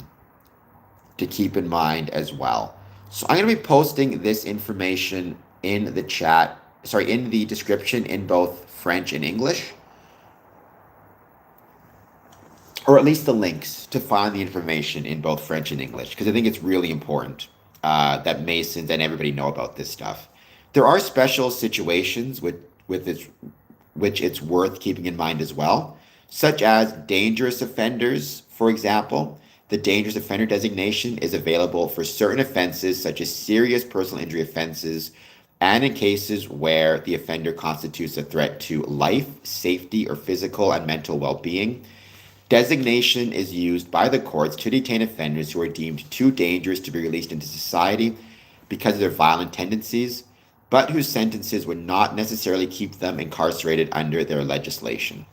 to keep in mind as well. So I'm going to be posting this information in the chat, sorry, in the description in both French and English, or at least the links to find the information in both French and English, because I think it's really important that Masons and everybody know about this stuff. There are special situations which it's worth keeping in mind as well, such as dangerous offenders, for example. The dangerous offender designation is available for certain offenses, such as serious personal injury offenses, and in cases where the offender constitutes a threat to life, safety, or physical and mental well-being. Designation is used by the courts to detain offenders who are deemed too dangerous to be released into society because of their violent tendencies, but whose sentences would not necessarily keep them incarcerated under their legislation.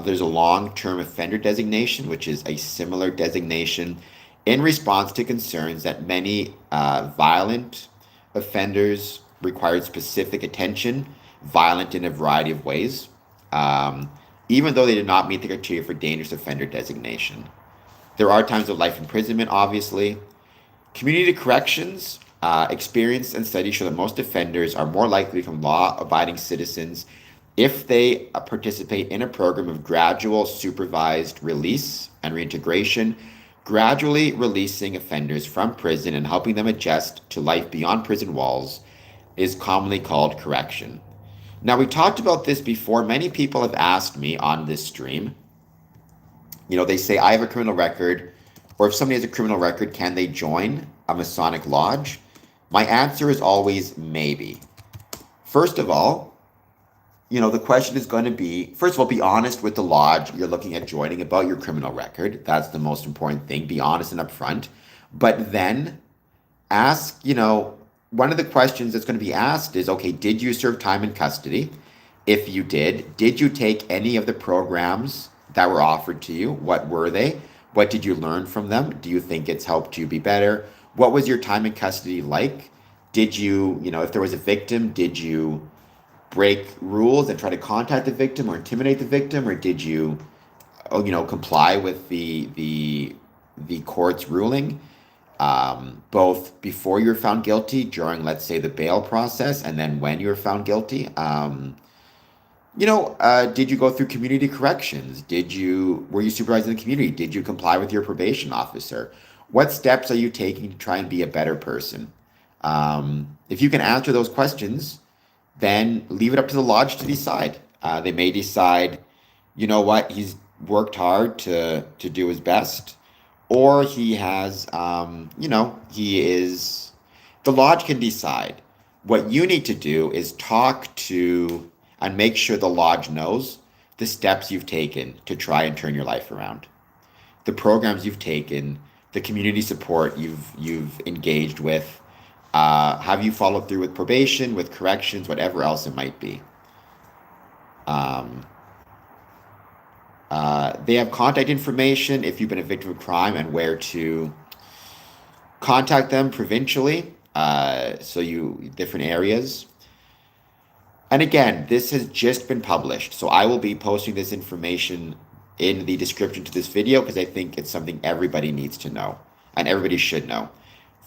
There's a long-term offender designation, which is a similar designation in response to concerns that many violent offenders required specific attention, violent in a variety of ways, even though they did not meet the criteria for dangerous offender designation. There are times of life imprisonment, obviously. Community corrections, experience and studies show that most offenders are more likely to become law-abiding citizens if they participate in a program of gradual supervised release and reintegration, gradually releasing offenders from prison and helping them adjust to life beyond prison walls is commonly called correction. Now, we talked about this before. Many people have asked me on this stream, they say, I have a criminal record, or if somebody has a criminal record, can they join a Masonic lodge? My answer is always maybe. First of all, the question is going to be, first of all, be honest with the lodge you're looking at joining about your criminal record. That's the most important thing. Be honest and upfront. But then ask, one of the questions that's going to be asked is, okay, did you serve time in custody? If you did you take any of the programs that were offered to you? What were they? What did you learn from them? Do you think it's helped you be better? What was your time in custody like? Did you, if there was a victim, did you break rules and try to contact the victim or intimidate the victim, or did you, comply with the court's ruling, both before you were found guilty, during, let's say, the bail process, and then when you were found guilty? Did you go through community corrections? Were you supervised in the community? Did you comply with your probation officer? What steps are you taking to try and be a better person? If you can answer those questions, then leave it up to the lodge to decide. They may decide, he's worked hard to do his best, or he has, the lodge can decide. What you need to do is talk to and make sure the lodge knows the steps you've taken to try and turn your life around, the programs you've taken, the community support you've engaged with. Have you followed through with probation, with corrections, whatever else it might be? Um, they have contact information if you've been a victim of crime and where to contact them provincially. So you different areas. And again, this has just been published, so I will be posting this information in the description to this video because I think it's something everybody needs to know and everybody should know.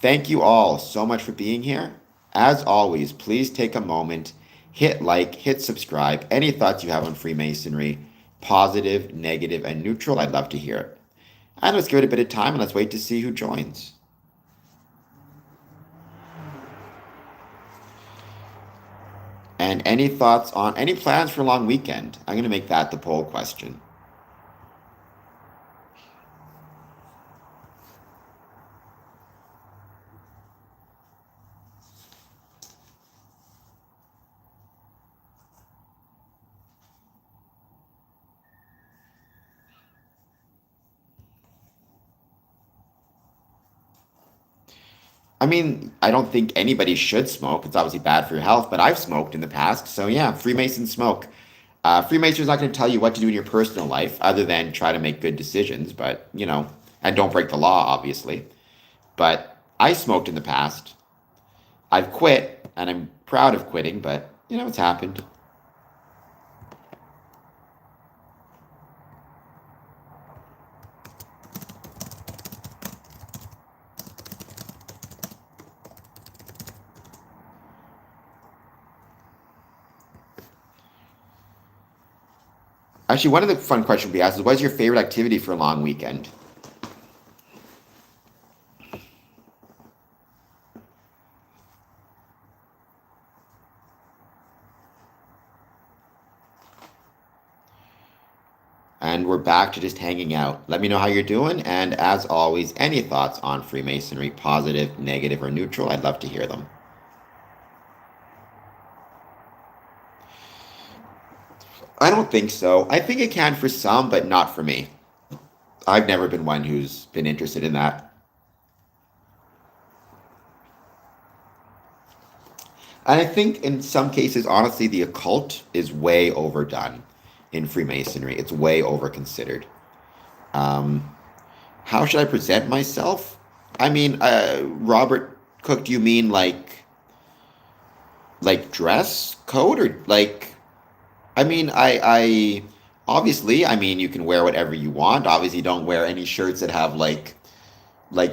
Thank you all so much for being here. As always, please take a moment, hit like, hit subscribe. Any thoughts you have on Freemasonry, positive, negative, and neutral, I'd love to hear it. And let's give it a bit of time and let's wait to see who joins. And any thoughts on any plans for a long weekend? I'm going to make that the poll question. I mean, I don't think anybody should smoke. It's obviously bad for your health, but I've smoked in the past. So yeah, Freemasons smoke. Freemason's not going to tell you what to do in your personal life other than try to make good decisions, but, and don't break the law, obviously. But I smoked in the past. I've quit, and I'm proud of quitting, but, it's happened. Actually, one of the fun questions we asked is, what's your favorite activity for a long weekend? And we're back to just hanging out. Let me know how you're doing. And as always, any thoughts on Freemasonry, positive, negative, or neutral, I'd love to hear them. I don't think so. I think it can for some, but not for me. I've never been one who's been interested in that. And I think in some cases, honestly, the occult is way overdone in Freemasonry. It's way overconsidered. Um, how should I present myself? I mean, Robert Cook, do you mean like dress code or like? I mean, I obviously, I mean, you can wear whatever you want. Obviously, don't wear any shirts that have like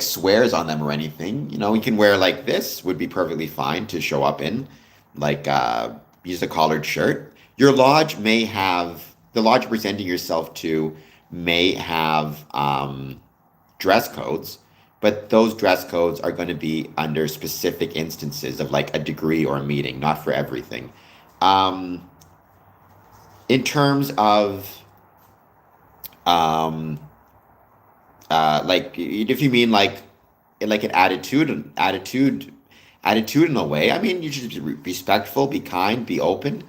swears on them or anything. You can wear like this would be perfectly fine to show up in, like use a collared shirt. Your lodge may have the lodge you're presenting yourself to may have dress codes, but those dress codes are going to be under specific instances of like a degree or a meeting, not for everything. Um, in terms of um, like if you mean like an attitudinal way, I mean you should be respectful, be kind, be open.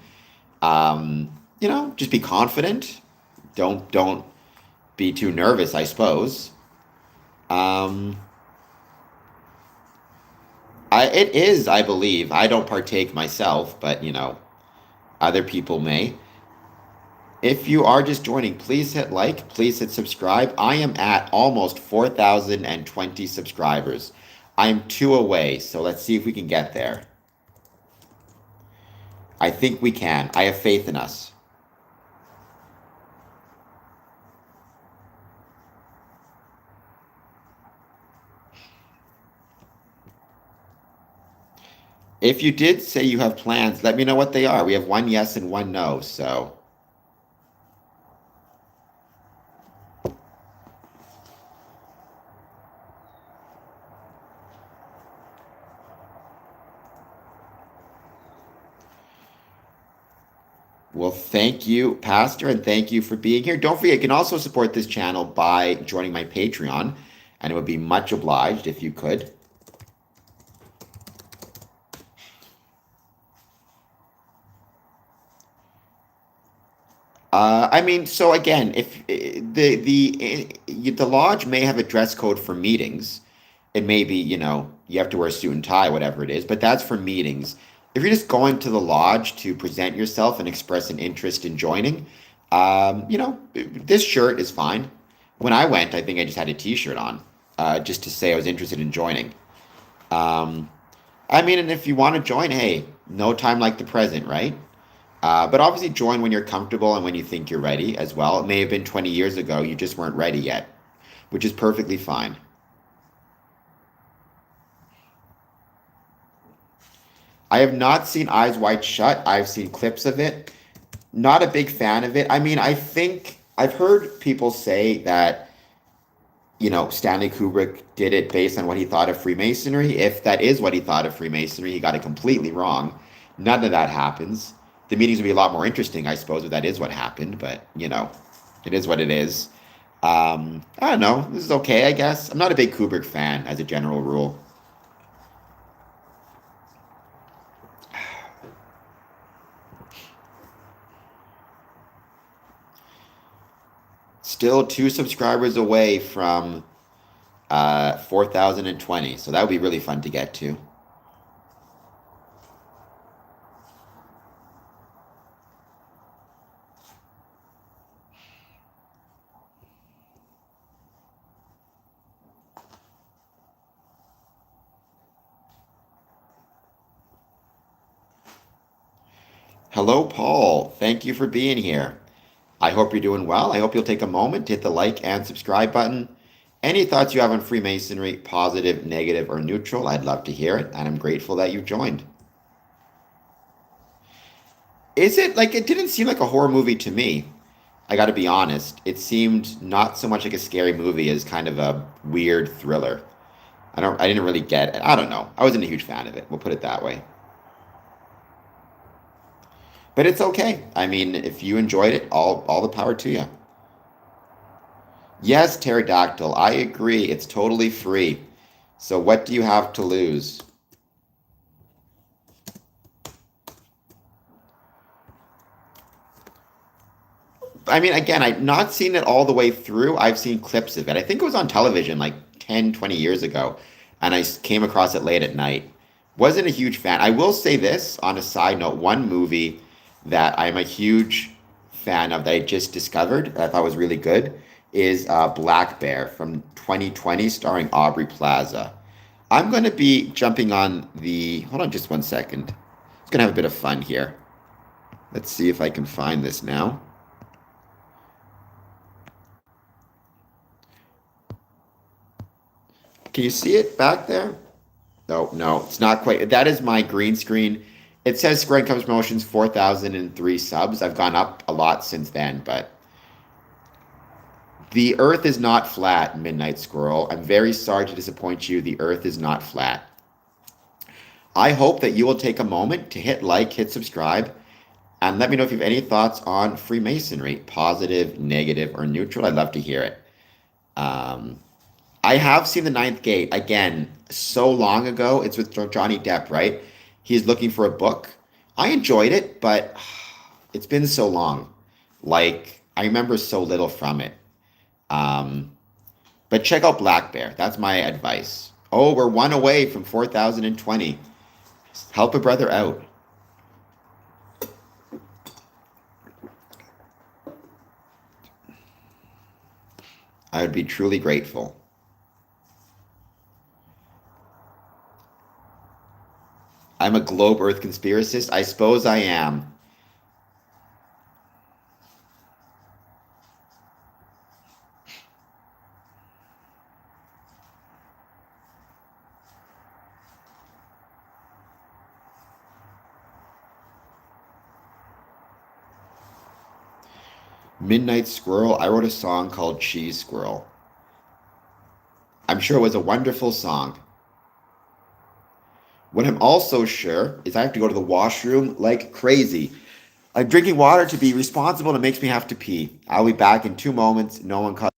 Just be confident. Don't be too nervous, I suppose. Um, it is, I believe. I don't partake myself, but other people may. If you are just joining, please hit like, please hit subscribe. I am at almost 4,020 subscribers. I'm two away, so let's see if we can get there. I think we can. I have faith in us. If you did say you have plans, let me know what they are. We have one yes and one no, so. Well, thank you, Pastor, and thank you for being here. Don't forget, you can also support this channel by joining my Patreon, and it would be much obliged if you could. I mean, so again, if the lodge may have a dress code for meetings, it may be, you have to wear a suit and tie, whatever it is, but that's for meetings. If you're just going to the lodge to present yourself and express an interest in joining, this shirt is fine. When I went, I think I just had a t-shirt on, just to say I was interested in joining. Um, I mean, and if you want to join, hey, no time like the present, right? But obviously, join when you're comfortable and when you think you're ready as well. It may have been 20 years ago, you just weren't ready yet, which is perfectly fine. I have not seen Eyes Wide Shut. I've seen clips of it. Not a big fan of it. I mean, I think I've heard people say that, Stanley Kubrick did it based on what he thought of Freemasonry. If that is what he thought of Freemasonry, he got it completely wrong. None of that happens. The meetings would be a lot more interesting, I suppose, if that is what happened, but, it is what it is. I don't know. This is okay, I guess. I'm not a big Kubrick fan as a general rule. Still two subscribers away from 4,020. So that would be really fun to get to. Hello, Paul. Thank you for being here. I hope you're doing well. I hope you'll take a moment to hit the like and subscribe button. Any thoughts you have on Freemasonry, positive, negative, or neutral, I'd love to hear it, and I'm grateful that you joined. Is it like it didn't seem like a horror movie to me? I got to be honest. It seemed not so much like a scary movie as kind of a weird thriller. I didn't really get it. I don't know. I wasn't a huge fan of it. We'll put it that way. But it's okay. I mean, if you enjoyed it, all the power to you. Yes, pterodactyl. I agree. It's totally free. So what do you have to lose? I mean, again, I've not seen it all the way through. I've seen clips of it. I think it was on television like 10, 20 years ago, and came across it late at night. Wasn't a huge fan. I will say this on a side note, one movie that I'm a huge fan of that I just discovered that I thought was really good is Black Bear from 2020 starring Aubrey Plaza. I'm going to be jumping on hold on just one second. It's going to have a bit of fun here. Let's see if I can find this now. Can you see it back there? No, no, it's not quite. That is my green screen. It says Square Income's Promotions 4,003 subs. I've gone up a lot since then, but the earth is not flat, Midnight Squirrel. I'm very sorry to disappoint you. The earth is not flat. I hope that you will take a moment to hit like, hit subscribe, and let me know if you have any thoughts on Freemasonry, positive, negative, or neutral. I'd love to hear it. Um, I have seen The Ninth Gate again so long ago. It's with Johnny Depp, right? He's looking for a book. I enjoyed it, but it's been so long. Like, I remember so little from it. Um, but check out Black Bear. That's my advice. Oh, we're one away from 4,020. Help a brother out. I would be truly grateful. I'm a globe earth conspiracist. I suppose I am. Midnight Squirrel. I wrote a song called Cheese Squirrel. I'm sure it was a wonderful song. What I'm also sure is I have to go to the washroom like crazy. I'm drinking water to be responsible and it makes me have to pee. I'll be back in 2 moments. No one cut.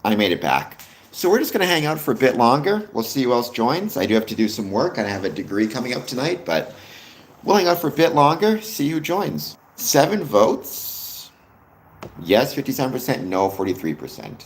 I made it back. So we're just going to hang out for a bit longer. We'll see who else joins. I do have to do some work. I have a degree coming up tonight, but we'll hang out for a bit longer, see who joins. 7 votes. Yes, 57%. No, 43%.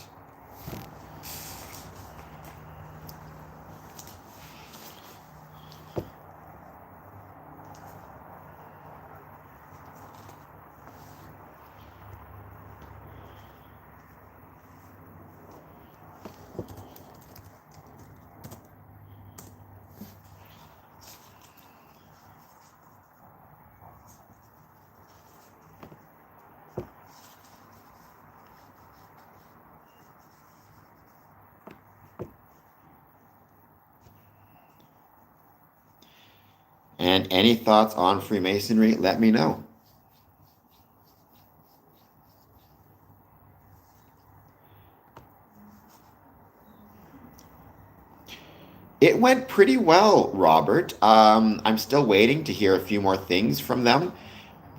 And any thoughts on Freemasonry, let me know. It went pretty well, Robert. I'm still waiting to hear a few more things from them.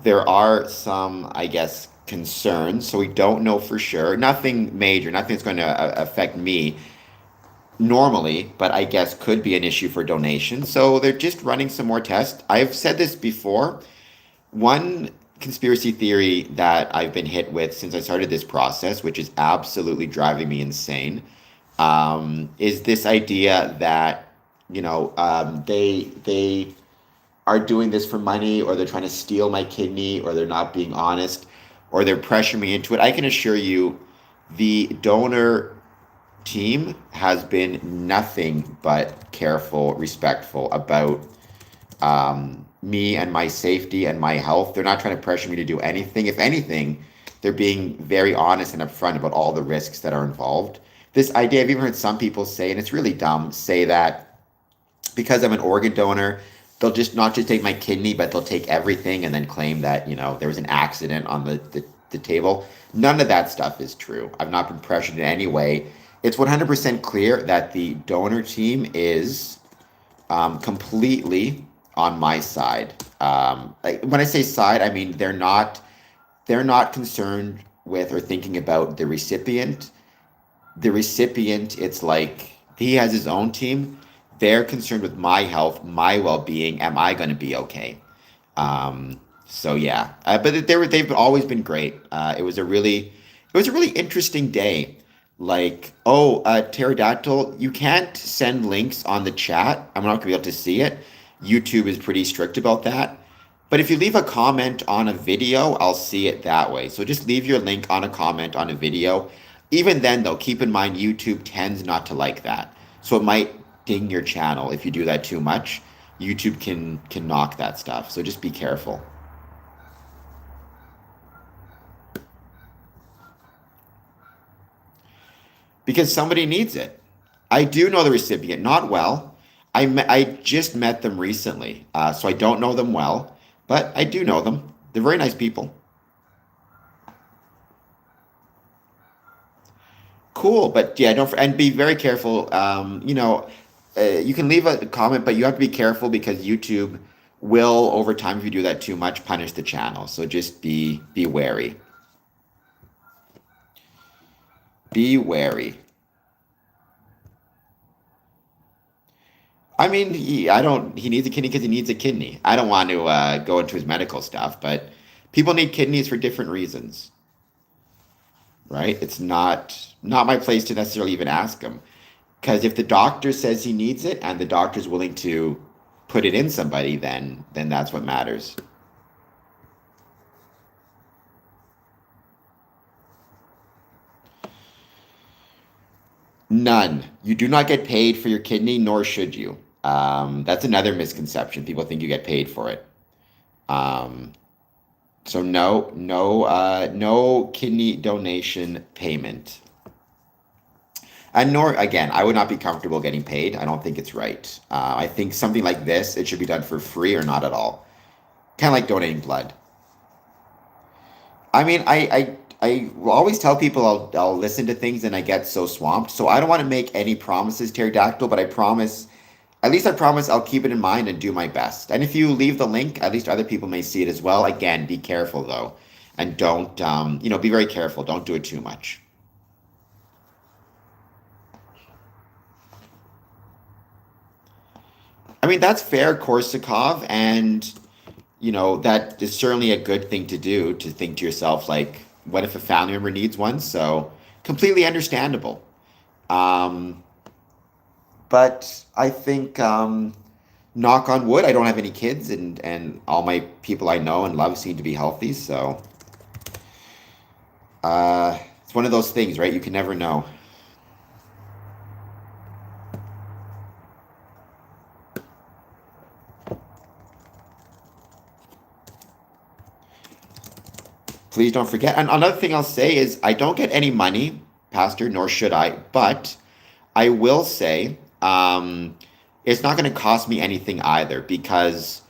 There are some, I guess, concerns, so we don't know for sure. Nothing major, nothing's going to affect me normally, but I guess could be an issue for donation. So they're just running some more tests. I've said this before. One conspiracy theory that I've been hit with since I started this process, which is absolutely driving me insane, is this idea that they are doing this for money, or they're trying to steal my kidney, or they're not being honest, or they're pressuring me into it. I can assure you, the donor team has been nothing but careful, respectful about me and my safety and my health. They're not trying to pressure me to do anything. If anything, they're being very honest and upfront about all the risks that are involved. This idea, I've even heard some people say, and it's really dumb, say that because I'm an organ donor, they'll just not just take my kidney, but they'll take everything and then claim that, there was an accident on the table. None of that stuff is true. I've not been pressured in any way. It's 100% clear that the donor team is completely on my side. When I say side, I mean they're not concerned with or thinking about the recipient. The recipient, it's like he has his own team. They're concerned with my health, my well-being. Am I going to be okay? So yeah, but they've always been great. It was a really interesting day. Like, oh, pterodactyl, you can't send links on the chat. I'm not gonna be able to see it. YouTube is pretty strict about that. But if you leave a comment on a video, I'll see it that way. So just leave your link on a comment on a video. Even then, though, keep in mind YouTube tends not to like that. So it might ding your channel if you do that too much. YouTube can knock that stuff. So just be careful. Because somebody needs it. I do know the recipient, not well. I just met them recently, so I don't know them well, but I do know them. They're very nice people. Cool, but yeah, don't and be very careful. You can leave a comment, but you have to be careful because YouTube will, over time, if you do that too much, punish the channel. So just be wary. Be wary. I mean, I don't. He needs a kidney because he needs a kidney. I don't want to go into his medical stuff, but people need kidneys for different reasons, right? It's not my place to necessarily even ask him, because if the doctor says he needs it and the doctor's willing to put it in somebody, then that's what matters. None. You do not get paid for your kidney, nor should you. That's another misconception. People think you get paid for it. Um, So no, no, no kidney donation payment. And nor, again, I would not be comfortable getting paid. I don't think it's right. I think something like this, it should be done for free or not at all. Kind of like donating blood. I mean, I will always tell people I'll listen to things and I get so swamped. So I don't want to make any promises, pterodactyl, but I promise, at least I promise I'll keep it in mind and do my best. And if you leave the link, at least other people may see it as well. Again, be careful though, and don't, be very careful. Don't do it too much. I mean, that's fair, Korsakov, and that is certainly a good thing to do, to think to yourself, like, what if a family member needs one? So completely understandable. Um, but I think, knock on wood, I don't have any kids, and all my people I know and love seem to be healthy. So it's one of those things, right? You can never know. Please don't forget. And another thing I'll say is I don't get any money, Pastor, nor should I, but I will say it's not going to cost me anything either, because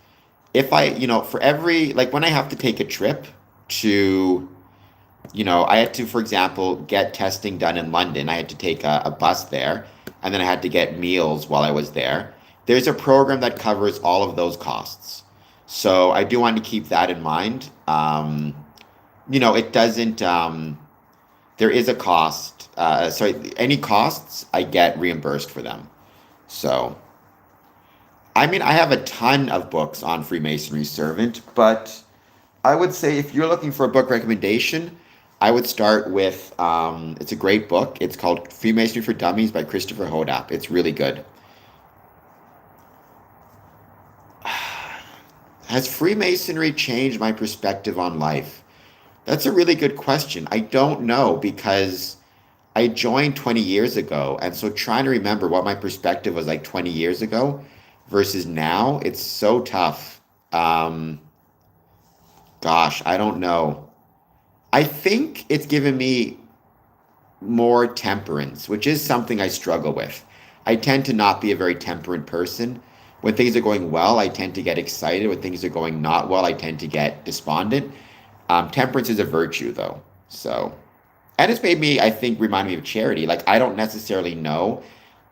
if for every, like when I have to take a trip to, I had to, for example, get testing done in London. I had to take a bus there, and then I had to get meals while I was there. There's a program that covers all of those costs. So I do want to keep that in mind. It doesn't, there is a cost. Sorry, any costs, I get reimbursed for them. So, I mean, I have a ton of books on Freemasonry Servant, but I would say if you're looking for a book recommendation, I would start with, it's a great book. It's called Freemasonry for Dummies by Christopher Hodap. It's really good. Has Freemasonry changed my perspective on life? That's a really good question. I don't know, because I joined 20 years ago. And so trying to remember what my perspective was like 20 years ago versus now, it's so tough. Um, Gosh, I don't know. I think it's given me more temperance, which is something I struggle with. I tend to not be a very temperate person. When things are going well, I tend to get excited. When things are going not well, I tend to get despondent. Temperance is a virtue, though. So, and it's made me, I think, remind me of charity. Like, I don't necessarily know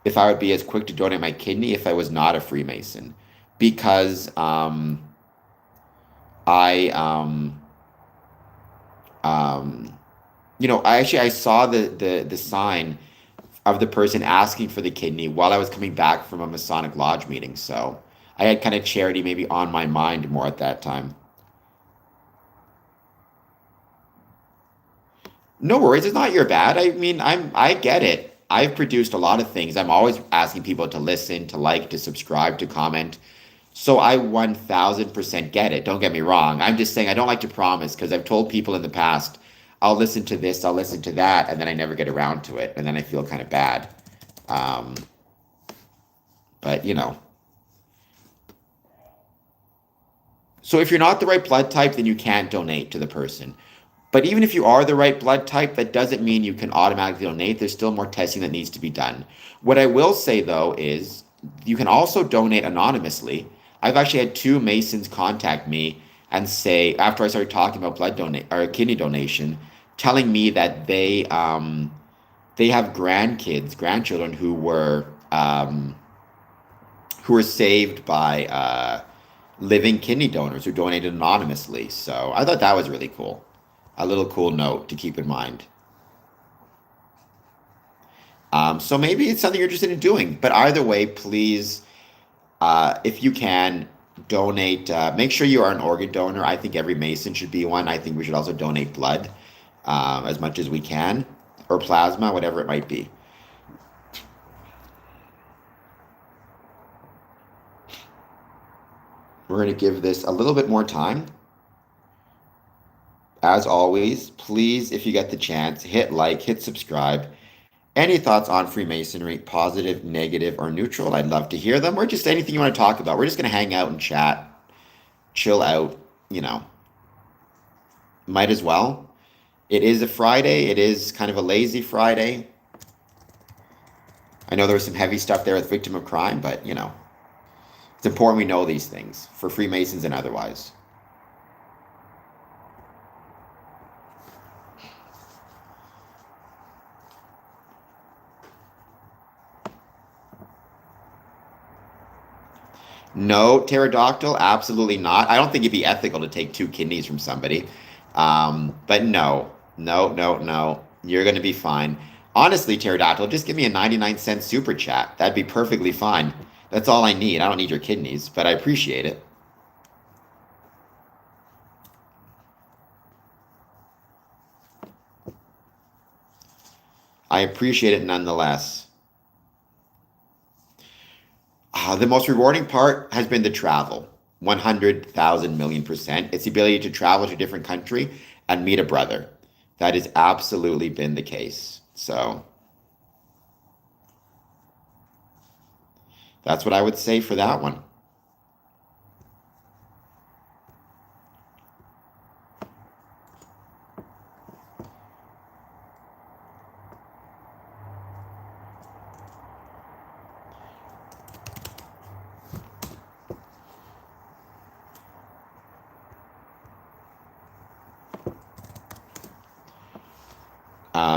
if I would be as quick to donate my kidney if I was not a Freemason, because I um, I saw the sign of the person asking for the kidney while I was coming back from a Masonic Lodge meeting. So I had kind of charity maybe on my mind more at that time. No worries, it's not your bad. I mean, I get it. I've produced a lot of things. I'm always asking people to listen, to like, to subscribe, to comment. So I 1000% get it. Don't get me wrong. I'm just saying I don't like to promise, because I've told people in the past, I'll listen to this, I'll listen to that, and then I never get around to it, and then I feel kind of bad. Um, but. So if you're not the right blood type, then you can't donate to the person. But even if you are the right blood type, that doesn't mean you can automatically donate. There's still more testing that needs to be done. What I will say, though, is you can also donate anonymously. I've actually had two Masons contact me and say, after I started talking about blood donate or kidney donation, telling me that they have grandchildren who were saved by living kidney donors who donated anonymously. So I thought that was really cool. A little cool note to keep in mind. So maybe it's something you're interested in doing. But either way, please, if you can, donate. Make sure you are an organ donor. I think every Mason should be one. I think we should also donate blood as much as we can, or plasma, whatever it might be. We're going to give this a little bit more time. As always, please, if you get the chance, hit like, hit subscribe. Any thoughts on Freemasonry, positive, negative, or neutral? I'd love to hear them, or just anything you want to talk about. We're just going to hang out and chat, chill out, you know. Might as well. It is a Friday. It is kind of a lazy Friday. I know there was some heavy stuff there with victim of crime, but, it's important we know these things for Freemasons and otherwise. No, pterodactyl, absolutely not. I don't think it'd be ethical to take two kidneys from somebody. But no, no, no, no. You're going to be fine. Honestly, pterodactyl, just give me a 99-cent super chat. That'd be perfectly fine. That's all I need. I don't need your kidneys, but I appreciate it. I appreciate it nonetheless. The most rewarding part has been the travel. 100,000 million percent. It's the ability to travel to a different country and meet a brother. That has absolutely been the case. So that's what I would say for that one.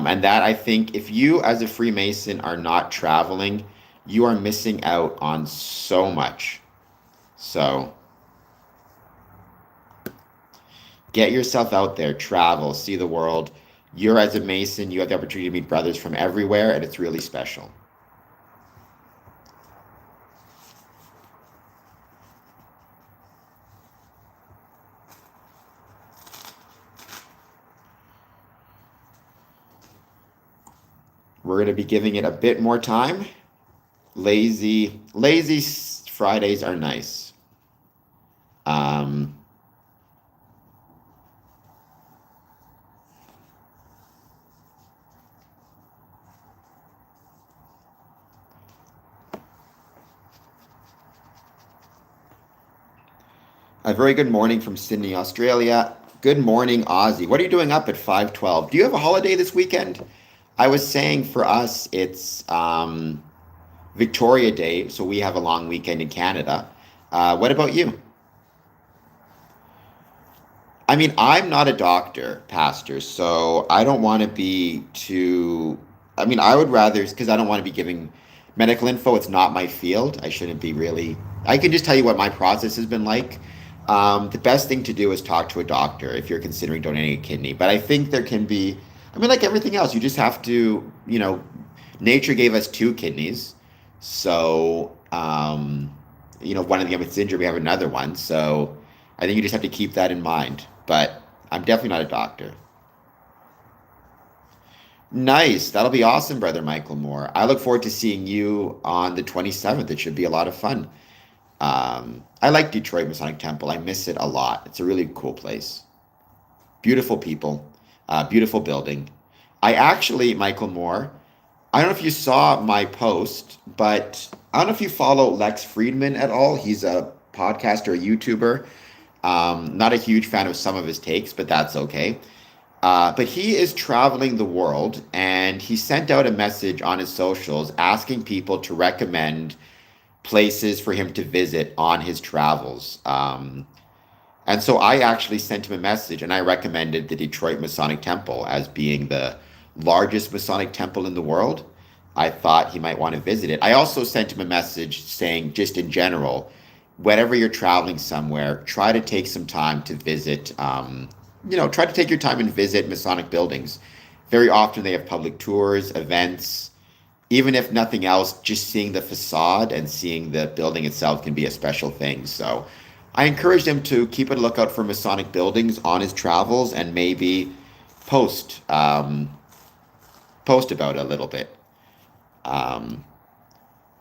And that I think if you as a Freemason are not traveling, you are missing out on so much. So get yourself out there, travel, see the world. You're as a Mason, you have the opportunity to meet brothers from everywhere, and it's really special. We're going to be giving it a bit more time. Lazy Fridays are nice. Um, a very good morning from Sydney, Australia. Good morning, Aussie. What are you doing up at 5:12? Do you have a holiday this weekend? I was saying for us, it's Victoria Day, so we have a long weekend in Canada. What about you? I mean, I'm not a doctor, pastor, so I don't want to be too. I mean, I would rather, because I don't want to be giving medical info. It's not my field. I shouldn't be really. I can just tell you what my process has been like. The best thing to do is talk to a doctor if you're considering donating a kidney. But I think there can be, I mean, like everything else, you just have to, nature gave us two kidneys. So, one of them gets injured, we have another one. So I think you just have to keep that in mind. But I'm definitely not a doctor. Nice. That'll be awesome, Brother Michael Moore. I look forward to seeing you on the 27th. It should be a lot of fun. I like Detroit Masonic Temple. I miss it a lot. It's a really cool place. Beautiful people, beautiful building. I actually, Michael Moore, I don't know if you saw my post, but I don't know if you follow Lex Friedman at all. He's a podcaster, a YouTuber. Not a huge fan of some of his takes, but that's okay. But he is traveling the world and he sent out a message on his socials asking people to recommend places for him to visit on his travels. And so I actually sent him a message and I recommended the Detroit Masonic Temple as being the largest Masonic temple in the world. I thought he might want to visit it. I also sent him a message saying, just in general, whenever you're traveling somewhere, try to take some time to visit, try to take your time and visit Masonic buildings. Very often they have public tours, events. Even if nothing else, just seeing the facade and seeing the building itself can be a special thing. So I encouraged him to keep a lookout for Masonic buildings on his travels and maybe post post about it a little bit. Um,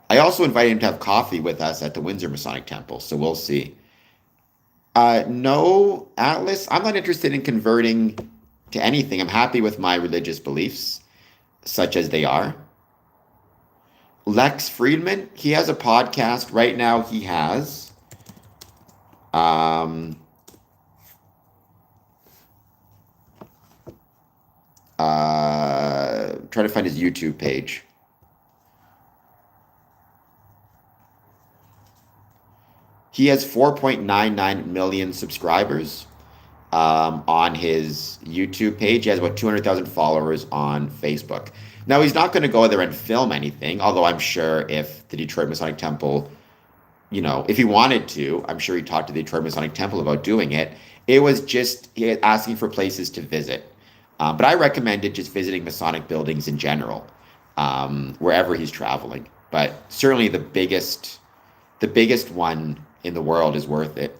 I also invited him to have coffee with us at the Windsor Masonic Temple, so we'll see. No, Atlas, I'm not interested in converting to anything. I'm happy with my religious beliefs, such as they are. Lex Friedman, he has a podcast. Right now, he has. Um, Try to find his YouTube page. He has 4.99 million subscribers on his YouTube page. He has about 200,000 followers on Facebook. Now, he's not going to go there and film anything, although I'm sure if the Detroit Masonic Temple, if he wanted to, I'm sure he talked to the Detroit Masonic Temple about doing it. It was just asking for places to visit. But I recommended just visiting Masonic buildings in general, wherever he's traveling. But certainly the biggest The biggest one in the world is worth it.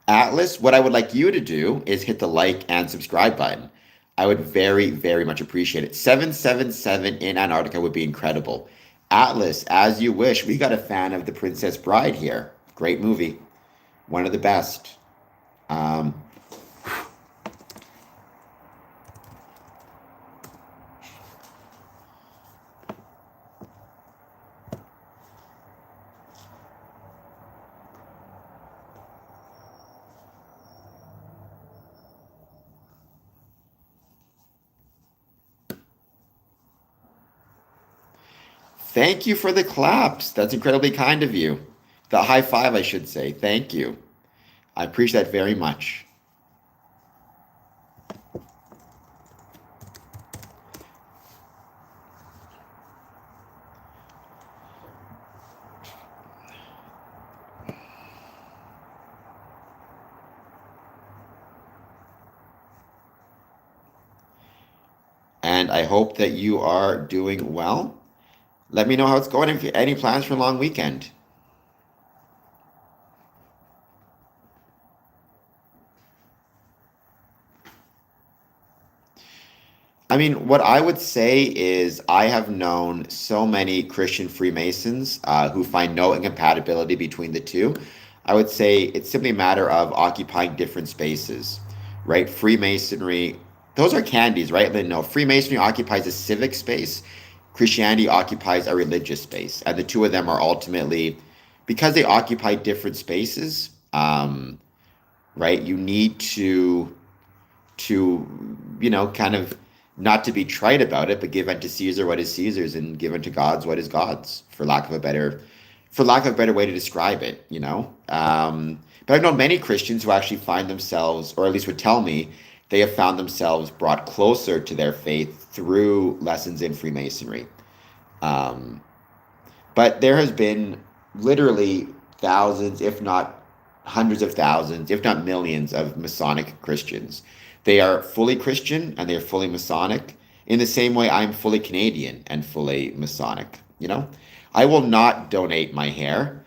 Atlas, what I would like you to do is hit the like and subscribe button. I would very, very much appreciate it. 777 in Antarctica would be incredible. Atlas, as you wish. We got a fan of The Princess Bride here. Great movie. One of the best. Um, Thank you for the claps. That's incredibly kind of you. The high five, I should say. Thank you. I appreciate that very much. And I hope that you are doing well. Let me know how it's going. If you any plans for a long weekend. I mean, what I would say is I have known so many Christian Freemasons who find no incompatibility between the two. I would say it's simply a matter of occupying different spaces, right? Freemasonry, those are candies, right? No, Freemasonry occupies a civic space. Christianity occupies a religious space, and the two of them are ultimately because they occupy different spaces. Right? You need to kind of not to be trite about it, but give unto Caesar what is Caesar's and give unto God's what is God's, for lack of a better way to describe it, you know. But I've known many Christians who actually find themselves, or at least would tell me, they have found themselves brought closer to their faith through lessons in Freemasonry. Um, but there has been literally thousands, if not hundreds of thousands, if not millions of Masonic Christians. They are fully Christian and they are fully Masonic in the same way I'm fully Canadian and fully Masonic. You know, I will not donate my hair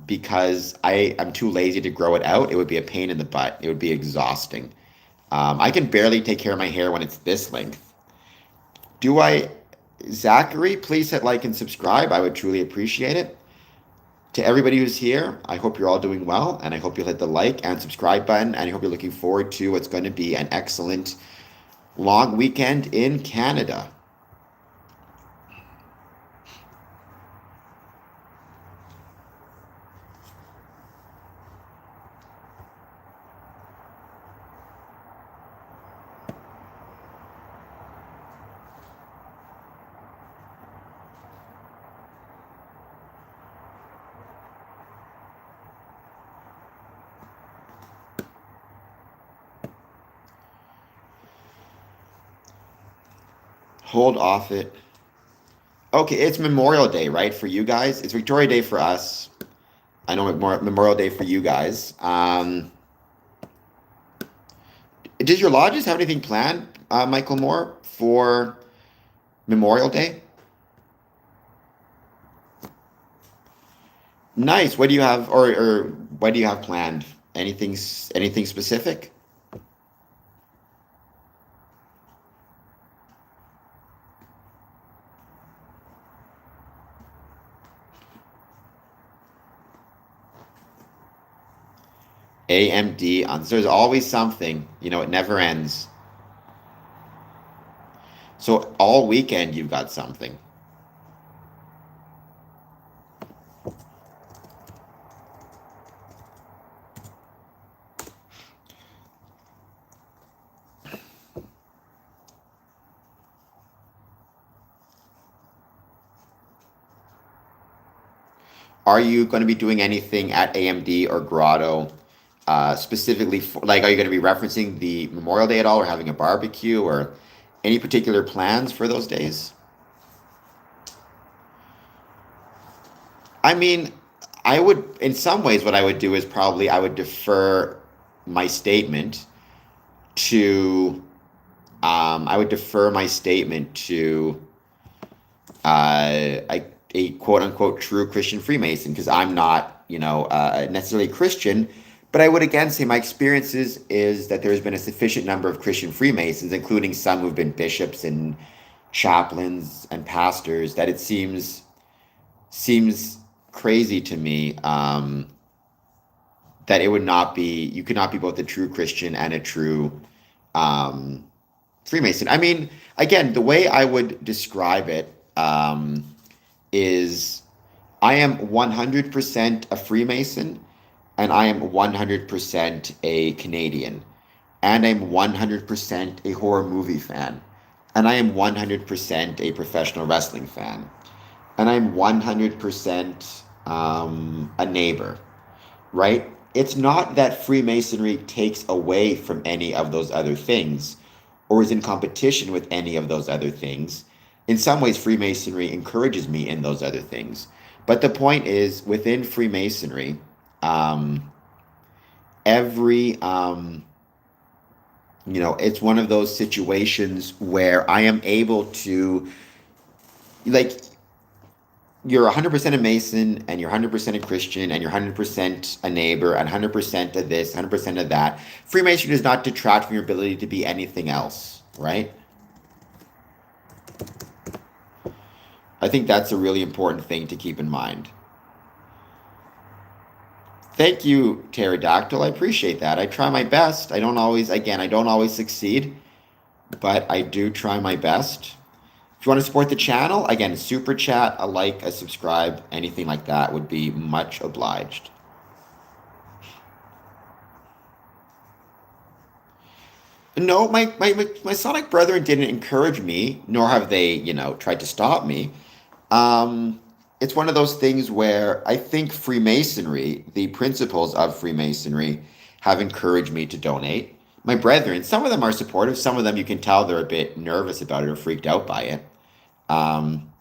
because I'm too lazy to grow it out. It would be a pain in the butt. It would be exhausting. I can barely take care of my hair when it's this length. Do I, Zachary, please hit like and subscribe. I would truly appreciate it. To everybody who's here, I hope you're all doing well, and I hope you'll hit the like and subscribe button, and I hope you're looking forward to what's going to be an excellent long weekend in Canada. Hold off it. Okay, it's Memorial Day, right, for you guys? It's Victoria Day for us. I know Memorial Day for you guys. Does your lodges have anything planned, Michael Moore, for Memorial Day? Nice. What do you have, or what do you have planned? Anything specific? AMD on. There's always something. You know, it never ends. So all weekend you've got something. Are you going to be doing anything at AMD or Grotto specifically for, like, are you going to be referencing the Memorial Day at all or having a barbecue or any particular plans for those days? I mean, I would, in some ways, what I would do is probably I would defer my statement to, I would defer my statement to a quote unquote true Christian Freemason, because I'm not, necessarily Christian. But I would again say my experiences is that there's been a sufficient number of Christian Freemasons, including some who've been bishops and chaplains and pastors, that it seems crazy to me, that it would not be you could not be both a true Christian and a true um, Freemason. I mean, again, the way I would describe it is I am 100% a Freemason and I am 100% a Canadian. And I'm 100% a horror movie fan. And I am 100% a professional wrestling fan. And I'm 100% a neighbor, right? It's not that Freemasonry takes away from any of those other things or is in competition with any of those other things. In some ways, Freemasonry encourages me in those other things. But the point is, within Freemasonry, um, every, it's one of those situations where I am able to, like, you're 100% a Mason and you're 100% a Christian and you're 100% a neighbor and 100% of this, 100% of that. Freemasonry does not detract from your ability to be anything else, right? I think that's a really important thing to keep in mind. Thank you, Pterodactyl. I appreciate that. I try my best. I don't always succeed, but I do try my best. If you want to support the channel, again, super chat, a like, a subscribe, anything like that would be much obliged. No, my Masonic brethren didn't encourage me, nor have they, tried to stop me. It's one of those things where I think Freemasonry, the principles of Freemasonry, have encouraged me to donate. My brethren, some of them are supportive, some of them you can tell they're a bit nervous about it or freaked out by it. Um,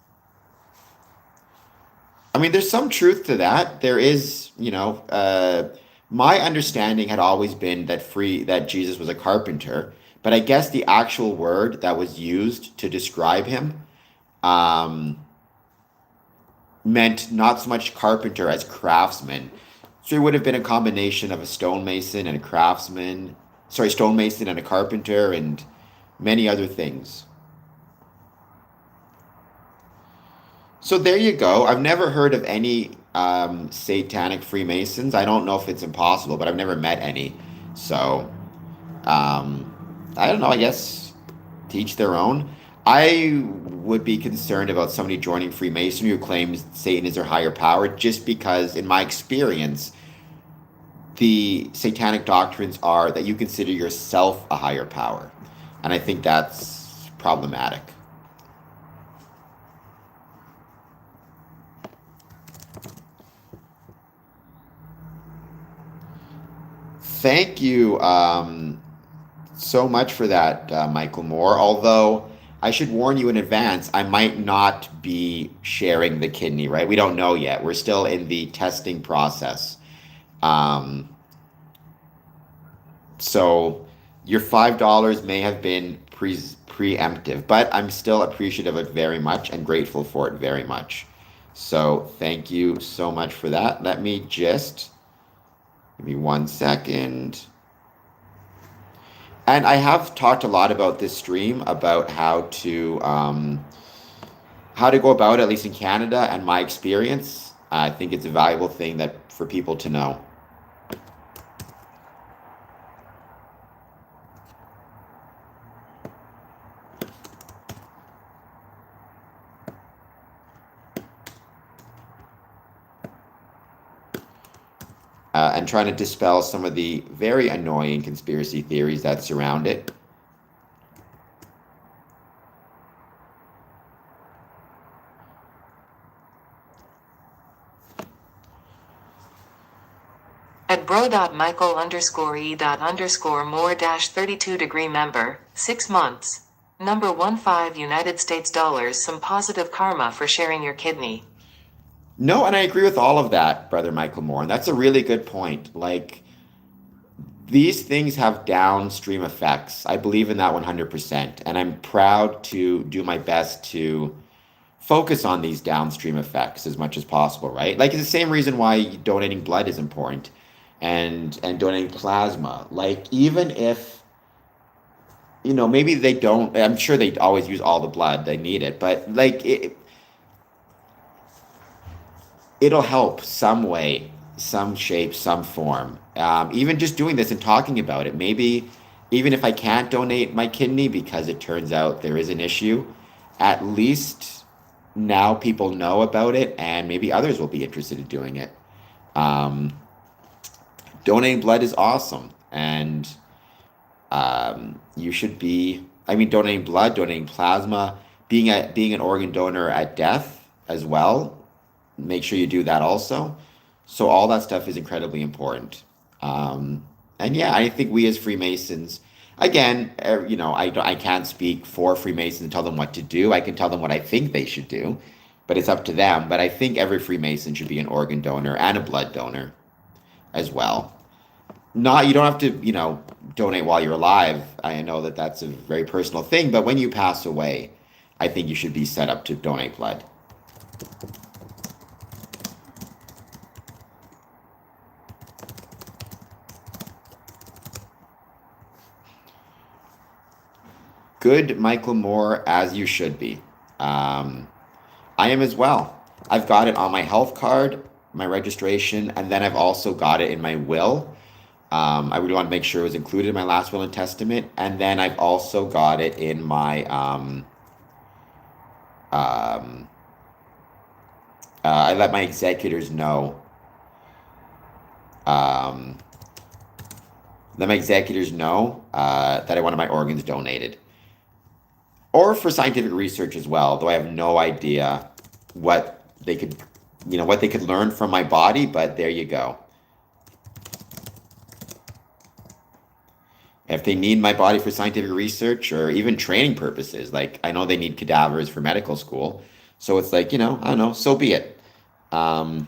I mean, there's some truth to that. There is, my understanding had always been that Jesus was a carpenter, but I guess the actual word that was used to describe him um, meant not so much carpenter as craftsman. So he would have been a combination of a stonemason and a craftsman. Sorry, stonemason and a carpenter and many other things. So there you go. I've never heard of any satanic Freemasons. I don't know if it's impossible, but I've never met any. So um, I don't know. I guess teach their own. I would be concerned about somebody joining Freemasonry who claims Satan is their higher power, just because, in my experience, the satanic doctrines are that you consider yourself a higher power. And I think that's problematic. Thank you so much for that, Michael Moore. Although I should warn you in advance, I might not be sharing the kidney, right? We don't know yet. We're still in the testing process. Um, so your $5 may have been preemptive, but I'm still appreciative of it very much and grateful for it very much. So thank you so much for that. Let me just give me 1 second. And I have talked a lot about this stream about how to go about it, at least in Canada, and my experience. I think it's a valuable thing that for people to know. And trying to dispel some of the very annoying conspiracy theories that surround it. At bro.michael_e._more-32 member, 6 months. Number 15 United States dollars. Some positive karma for sharing your kidney. No, and I agree with all of that, Brother Michael Moore. And that's a really good point. Like, these things have downstream effects. I believe in that 100%. And I'm proud to do my best to focus on these downstream effects as much as possible, right? Like it's the same reason why donating blood is important and donating plasma. Like even if, maybe they don't, I'm sure they always use all the blood, they need it, but like it'll help some way, some shape, some form. Even just doing this and talking about it, maybe even if I can't donate my kidney because it turns out there is an issue, at least now people know about it and maybe others will be interested in doing it. Um, Donating blood is awesome. And you should be, I mean, donating blood, donating plasma, being an organ donor at death as well. Make sure you do that also. So all that stuff is incredibly important. Um, and yeah, I think we as Freemasons, again, I can't speak for Freemasons and tell them what to do. I can tell them what I think they should do, but it's up to them. But I think every Freemason should be an organ donor and a blood donor as well. Not, you don't have to, donate while you're alive. I know that that's a very personal thing, but when you pass away, I think you should be set up to donate blood. Good, Michael Moore, as you should be. Um, I am as well. I've got it on my health card, my registration, and then I've also got it in my will. I really want to make sure it was included in my last will and testament, and then I've also got it in my um, I let my executors know. Um, Let my executors know that I wanted my organs donated, or for scientific research as well. Though I have no idea what they could, what they could learn from my body. But there you go. If they need my body for scientific research or even training purposes, like I know they need cadavers for medical school, so it's like I don't know, so be it. Um,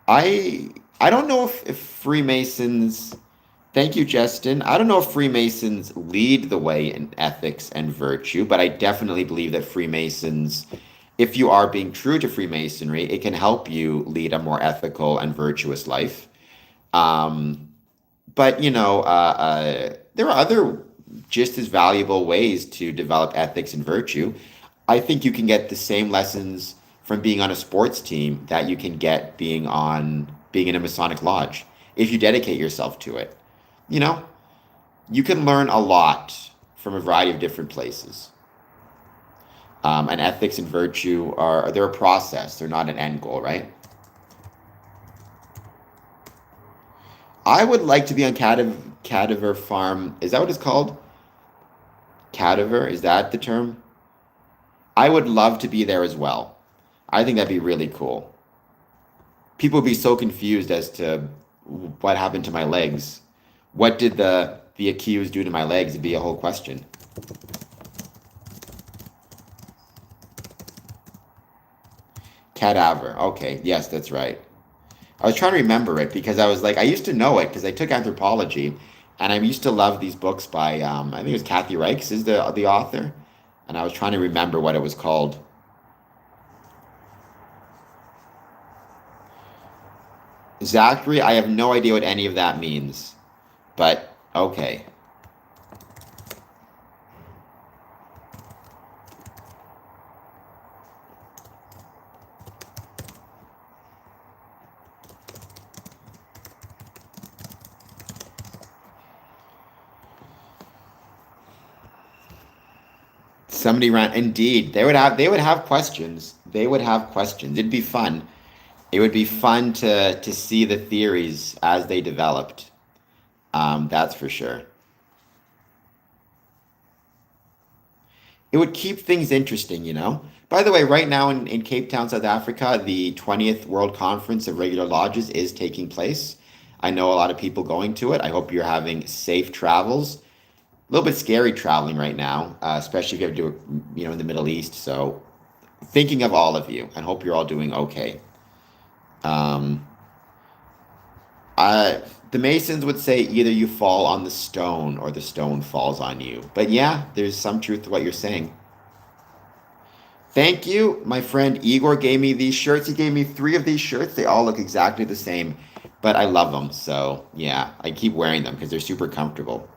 I I don't know if Freemasons. Thank you, Justin. I don't know if Freemasons lead the way in ethics and virtue, but I definitely believe that Freemasons, if you are being true to Freemasonry, it can help you lead a more ethical and virtuous life. Um, but there are other just as valuable ways to develop ethics and virtue. I think you can get the same lessons from being on a sports team that you can get being in a Masonic lodge if you dedicate yourself to it. You know, you can learn a lot from a variety of different places. And ethics and virtue they're a process. They're not an end goal, right? I would like to be on Cadaver Farm. Is that what it's called? Cadaver? Is that the term? I would love to be there as well. I think that'd be really cool. People would be so confused as to what happened to my legs. What did the accused do to my legs? It'd be a whole question. Cadaver. Okay, yes, that's right. I was trying to remember it because I was like, I used to know it because I took anthropology, and I used to love these books by I think it was Kathy Reichs is the author, and I was trying to remember what it was called. Zachary, I have no idea what any of that means, but okay. Somebody ran. Indeed, they would have questions. They would have questions. It'd be fun. It would be fun to see the theories as they developed. That's for sure. It would keep things interesting. By the way, right now in Cape Town, South Africa, the 20th World Conference of Regular Lodges is taking place. I know a lot of people going to it. I hope you're having safe travels. A little bit scary traveling right now, especially if you have to do it, in the Middle East. So thinking of all of you and hope you're all doing okay. Um, I, the Masons would say either you fall on the stone or the stone falls on you. But yeah, there's some truth to what you're saying. Thank you. My friend Igor gave me these shirts. He gave me three of these shirts. They all look exactly the same, but I love them. So, yeah, I keep wearing them because they're super comfortable.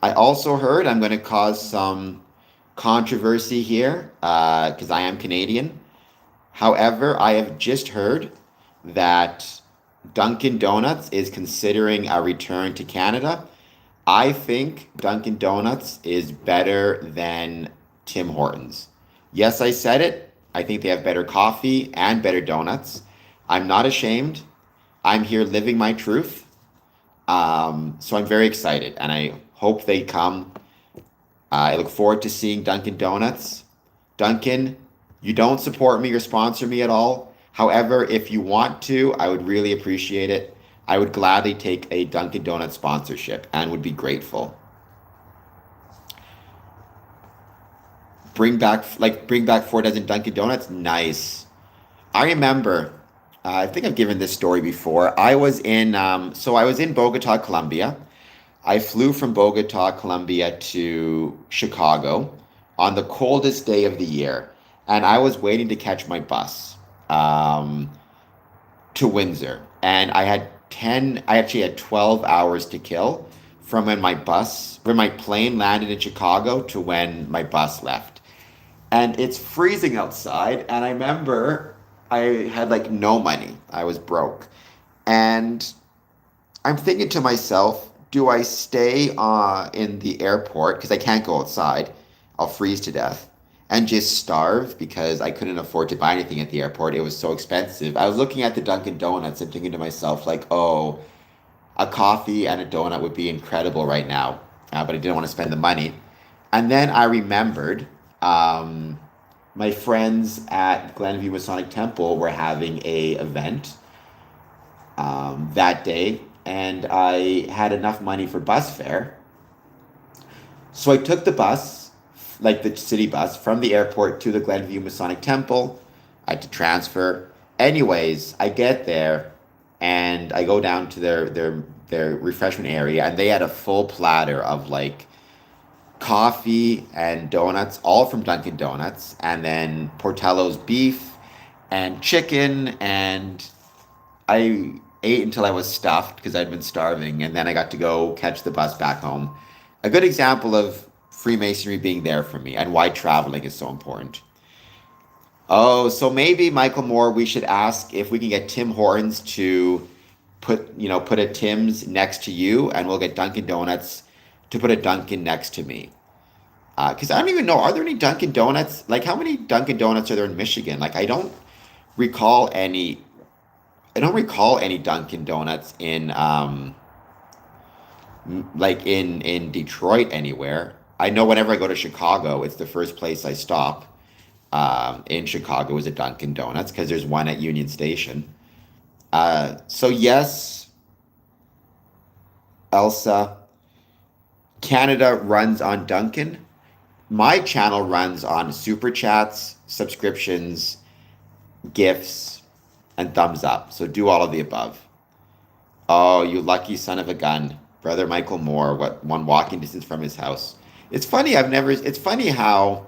I also heard I'm going to cause some controversy here because I am Canadian. However, I have just heard that Dunkin' Donuts is considering a return to Canada. I think Dunkin' Donuts is better than Tim Hortons. Yes, I said it. I think they have better coffee and better donuts. I'm not ashamed. I'm here living my truth. So I'm very excited and I hope they come. I look forward to seeing Dunkin' Donuts. Dunkin', you don't support me or sponsor me at all. However, if you want to, I would really appreciate it. I would gladly take a Dunkin' Donuts sponsorship and would be grateful. Bring back 4 dozen Dunkin' Donuts. Nice. I remember. I think I've given this story before. I was in Bogota, Colombia. I flew from Bogota, Colombia to Chicago on the coldest day of the year, and I was waiting to catch my bus um, to Windsor, and I actually had 12 hours to kill from when my plane landed in Chicago to when my bus left. And it's freezing outside, and I remember I had like no money. I was broke. And I'm thinking to myself, do I stay in the airport because I can't go outside? I'll freeze to death and just starve because I couldn't afford to buy anything at the airport. It was so expensive. I was looking at the Dunkin' Donuts and thinking to myself, like, oh, a coffee and a donut would be incredible right now, but I didn't want to spend the money. And then I remembered um, my friends at Glenview Masonic Temple were having a event that day, and I had enough money for bus fare. So I took the bus, like the city bus, from the airport to the Glenview Masonic Temple. I had to transfer. Anyways, I get there and I go down to their refreshment area, and they had a full platter of like coffee and donuts, all from Dunkin' Donuts, and then Portello's beef and chicken, and I ate until I was stuffed because I'd been starving, and then I got to go catch the bus back home. A good example of Freemasonry being there for me and why traveling is so important. Oh, so maybe Michael Moore, we should ask if we can get Tim Hortons to put a Tim's next to you, and we'll get Dunkin' Donuts to put a Dunkin' next to me. Because I don't even know, are there any Dunkin' Donuts? Like, how many Dunkin' Donuts are there in Michigan? Like, recall any. I don't recall any Dunkin' Donuts in Detroit anywhere. I know whenever I go to Chicago, it's the first place I stop. In Chicago is a Dunkin' Donuts because there's one at Union Station. So yes, Elsa, Canada runs on Dunkin'. My channel runs on super chats, subscriptions, gifts, and thumbs up. So do all of the above. Oh, you lucky son of a gun. Brother Michael Moore, what one walking distance from his house. It's funny how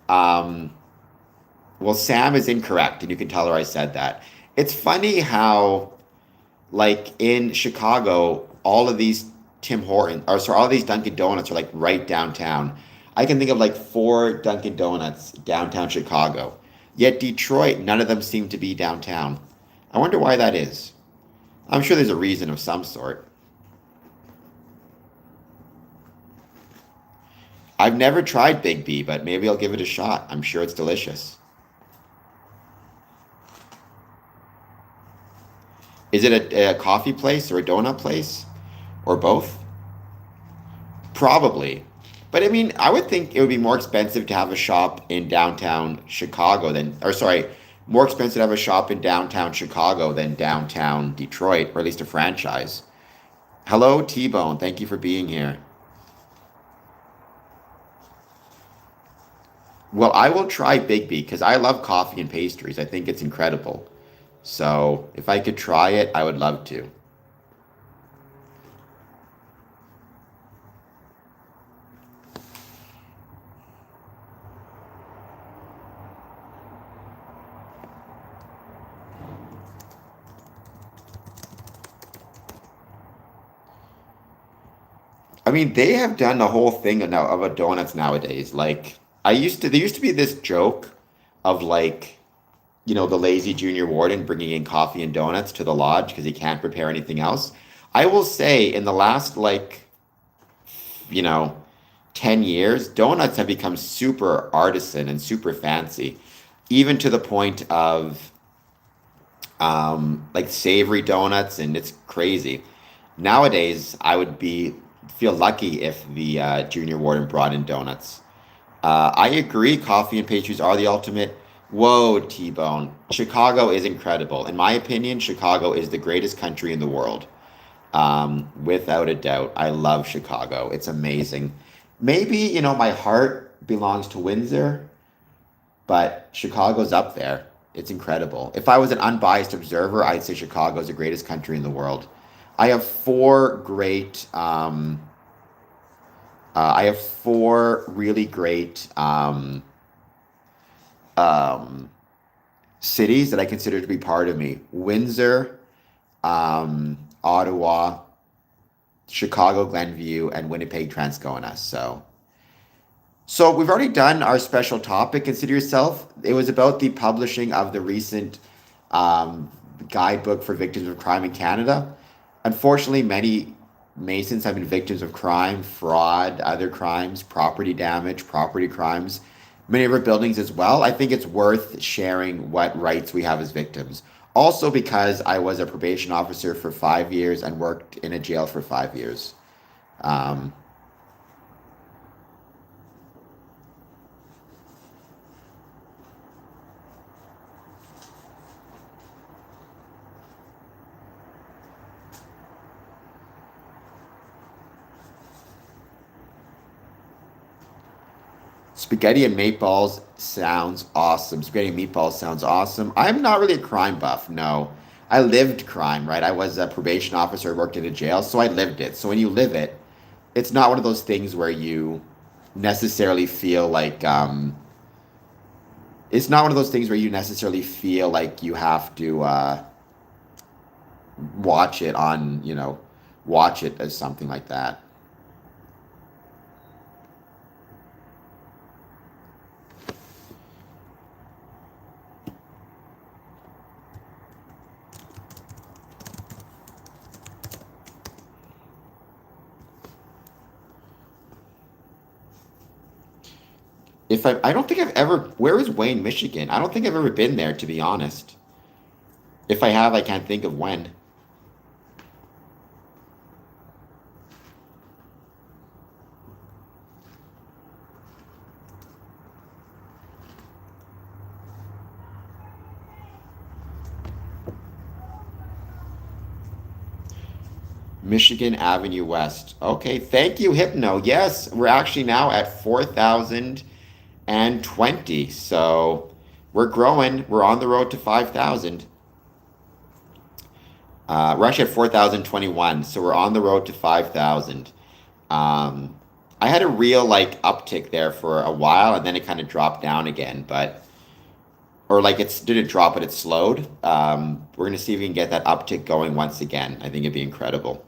um well, Sam is incorrect, and you can tell her I said that. It's funny how, like in Chicago, all of these all these Dunkin' Donuts are like right downtown. I can think of like 4 Dunkin' Donuts downtown Chicago. Yet Detroit, none of them seem to be downtown. I wonder why that is. I'm sure there's a reason of some sort. I've never tried Big B, but maybe I'll give it a shot. I'm sure it's delicious. Is it a coffee place or a donut place or both? Probably. But I mean, I would think it would be more expensive to have a shop in downtown Chicago or sorry, more expensive to have a shop in downtown Chicago than downtown Detroit, or at least a franchise. Hello, T-Bone. Thank you for being here. Well, I will try Big B because I love coffee and pastries. I think it's incredible. So if I could try it, I would love to. I mean, they have done the whole thing now of a donuts nowadays. Like there used to be this joke of like, the lazy junior warden bringing in coffee and donuts to the lodge because he can't prepare anything else. I will say in the last like, you know, 10 years, donuts have become super artisan and super fancy, even to the point of like savory donuts, and it's crazy. Nowadays, I would be feel lucky if the junior warden brought in donuts. I agree, coffee and pastries are the ultimate. Whoa, T-Bone. Chicago is incredible. In my opinion, Chicago is the greatest country in the world. Without a doubt. I love Chicago. It's amazing. Maybe, my heart belongs to Windsor, but Chicago's up there. It's incredible. If I was an unbiased observer, I'd say Chicago is the greatest country in the world. I have I have four really great um, cities that I consider to be part of me: Windsor, Ottawa, Chicago, Glenview, and Winnipeg, Transcona. So we've already done our special topic. Consider yourself. It was about the publishing of the recent um, guidebook for victims of crime in Canada. Unfortunately, many Masons have been victims of crime, fraud, other crimes, property damage, property crimes, many of our buildings as well. I think it's worth sharing what rights we have as victims. Also, because I was a probation officer for 5 years and worked in a jail for 5 years. Um, Spaghetti and meatballs sounds awesome. Spaghetti and meatballs sounds awesome. I'm not really a crime buff, no. I lived crime, right? I was a probation officer, worked in a jail, so I lived it. So when you live it, it's not one of those things where you necessarily feel like it's not one of those things where you necessarily feel like you have to watch it on, watch it as something like that. I don't think I've ever, where is Wayne, Michigan? I don't think I've ever been there, to be honest. If I have, I can't think of when. Michigan Avenue West. Okay, thank you, Hypno. Yes, we're actually now at 4,020. So we're growing. We're on the road to 5,000. We're actually at 4,021. So we're on the road to 5,000. Um, I had a real like uptick there for a while and then it kind of dropped down again, or like it's didn't drop, but it slowed. We're gonna see if we can get that uptick going once again. I think it'd be incredible.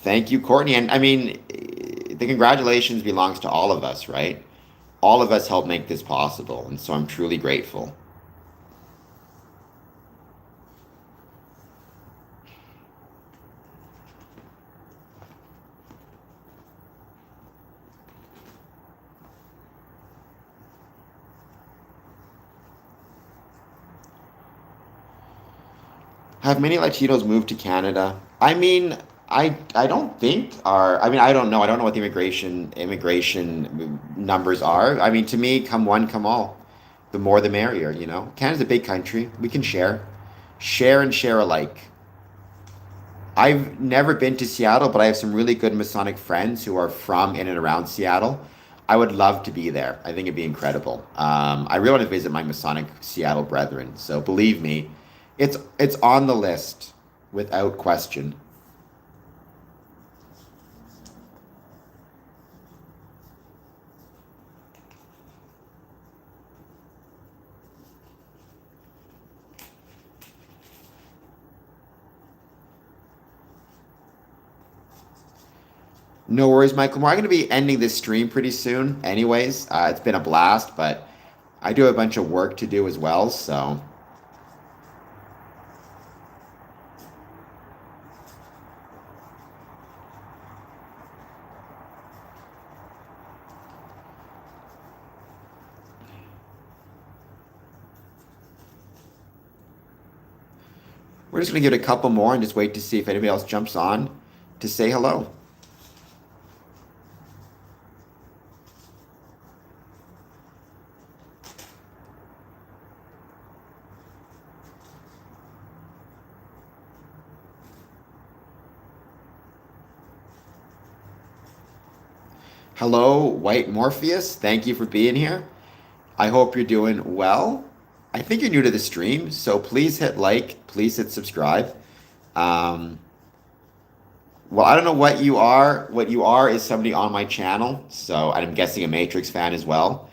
Thank you, Courtney. And I mean, the congratulations belongs to all of us, right? All of us helped make this possible, and so I'm truly grateful. Have many Latinos moved to Canada? I mean, I don't think our I mean I don't know. I don't know what the immigration numbers are. I mean, to me, come one, come all. The more the merrier. Canada's a big country. We can share. Share and share alike. I've never been to Seattle, but I have some really good Masonic friends who are from in and around Seattle. I would love to be there. I think it'd be incredible. I really want to visit my Masonic Seattle brethren. So believe me, it's on the list without question. No worries, Michael. We're going to be ending this stream pretty soon, anyways. It's been a blast, but I do have a bunch of work to do as well. So we're just going to give it a couple more and just wait to see if anybody else jumps on to say hello. Hello, White Morpheus. Thank you for being here. I hope you're doing well. I think you're new to the stream, so please hit like, please hit subscribe. Um, well, I don't know what you are. What you are is somebody on my channel, so I'm guessing a Matrix fan as well.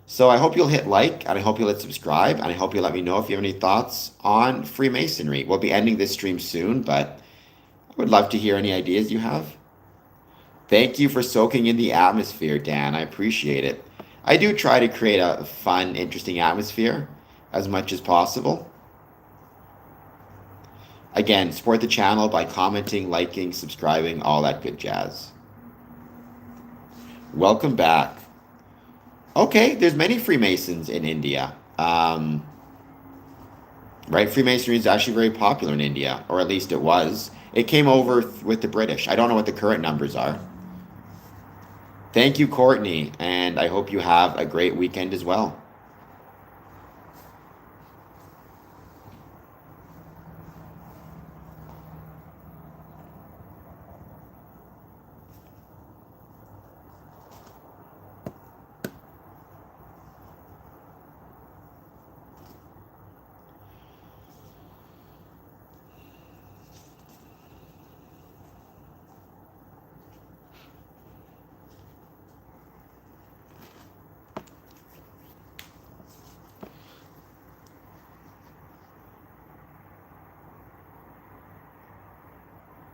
So I hope you'll hit like, and I hope you'll hit subscribe, and I hope you'll let me know if you have any thoughts on Freemasonry. We'll be ending this stream soon, but I would love to hear any ideas you have. Thank you for soaking in the atmosphere, Dan. I appreciate it. I do try to create a fun, interesting atmosphere as much as possible. Again, support the channel by commenting, liking, subscribing, all that good jazz. Welcome back. Okay, there's many Freemasons in India. Right, Freemasonry is actually very popular in India, or at least it was. It came over with the British. I don't know what the current numbers are. Thank you, Courtney, and I hope you have a great weekend as well.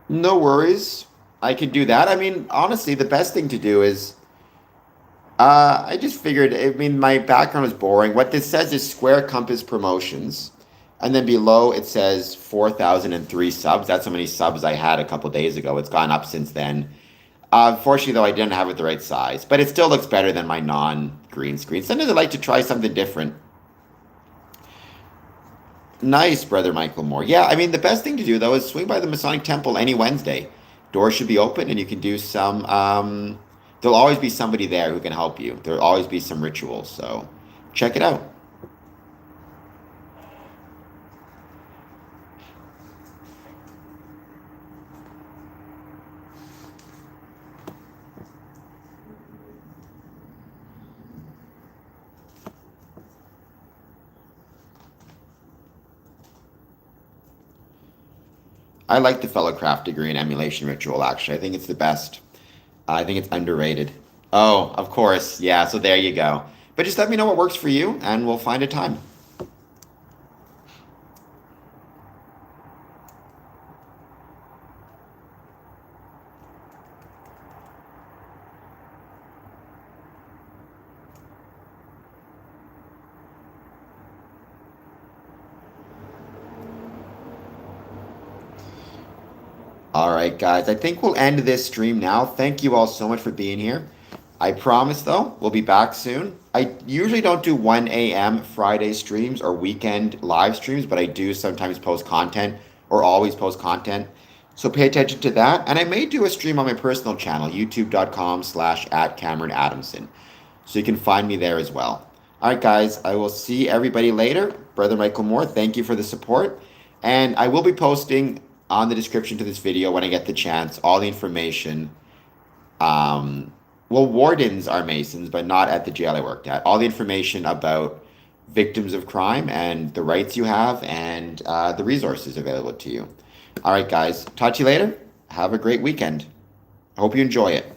No worries. I can do that. I mean, honestly, the best thing to do is I just figured, I mean, my background is boring. What this says is Square Compass Promotions. And then below it says 4,003 subs. That's how many subs I had a couple days ago. It's gone up since then. Unfortunately, though, I didn't have it the right size. But it still looks better than my non-green screen. Sometimes I like to try something different. Nice, Brother Michael Moore. Yeah, I mean, the best thing to do, though, is swing by the Masonic Temple any Wednesday. Doors should be open, and you can do some. There'll always be somebody there who can help you. There'll always be some rituals. So check it out. I like the Fellowcraft degree in emulation ritual, actually. I think it's the best. I think it's underrated. Oh, of course. Yeah, so there you go. But just let me know what works for you, and we'll find a time. All right, guys. I think we'll end this stream now. Thank you all so much for being here. I promise, though, we'll be back soon. I usually don't do 1 a.m. Friday streams or weekend live streams, but I do sometimes post content or always post content. So pay attention to that. And I may do a stream on my personal channel, youtube.com/@CameronAdamson. So you can find me there as well. All right, guys. I will see everybody later. Brother Michael Moore, thank you for the support. And I will be posting on the description to this video when I get the chance all the information. Well, wardens are Masons, but not at the jail I worked at. All the information about victims of crime and the rights you have and the resources available to you. All right, guys. Talk to you later. Have a great weekend. I hope you enjoy it.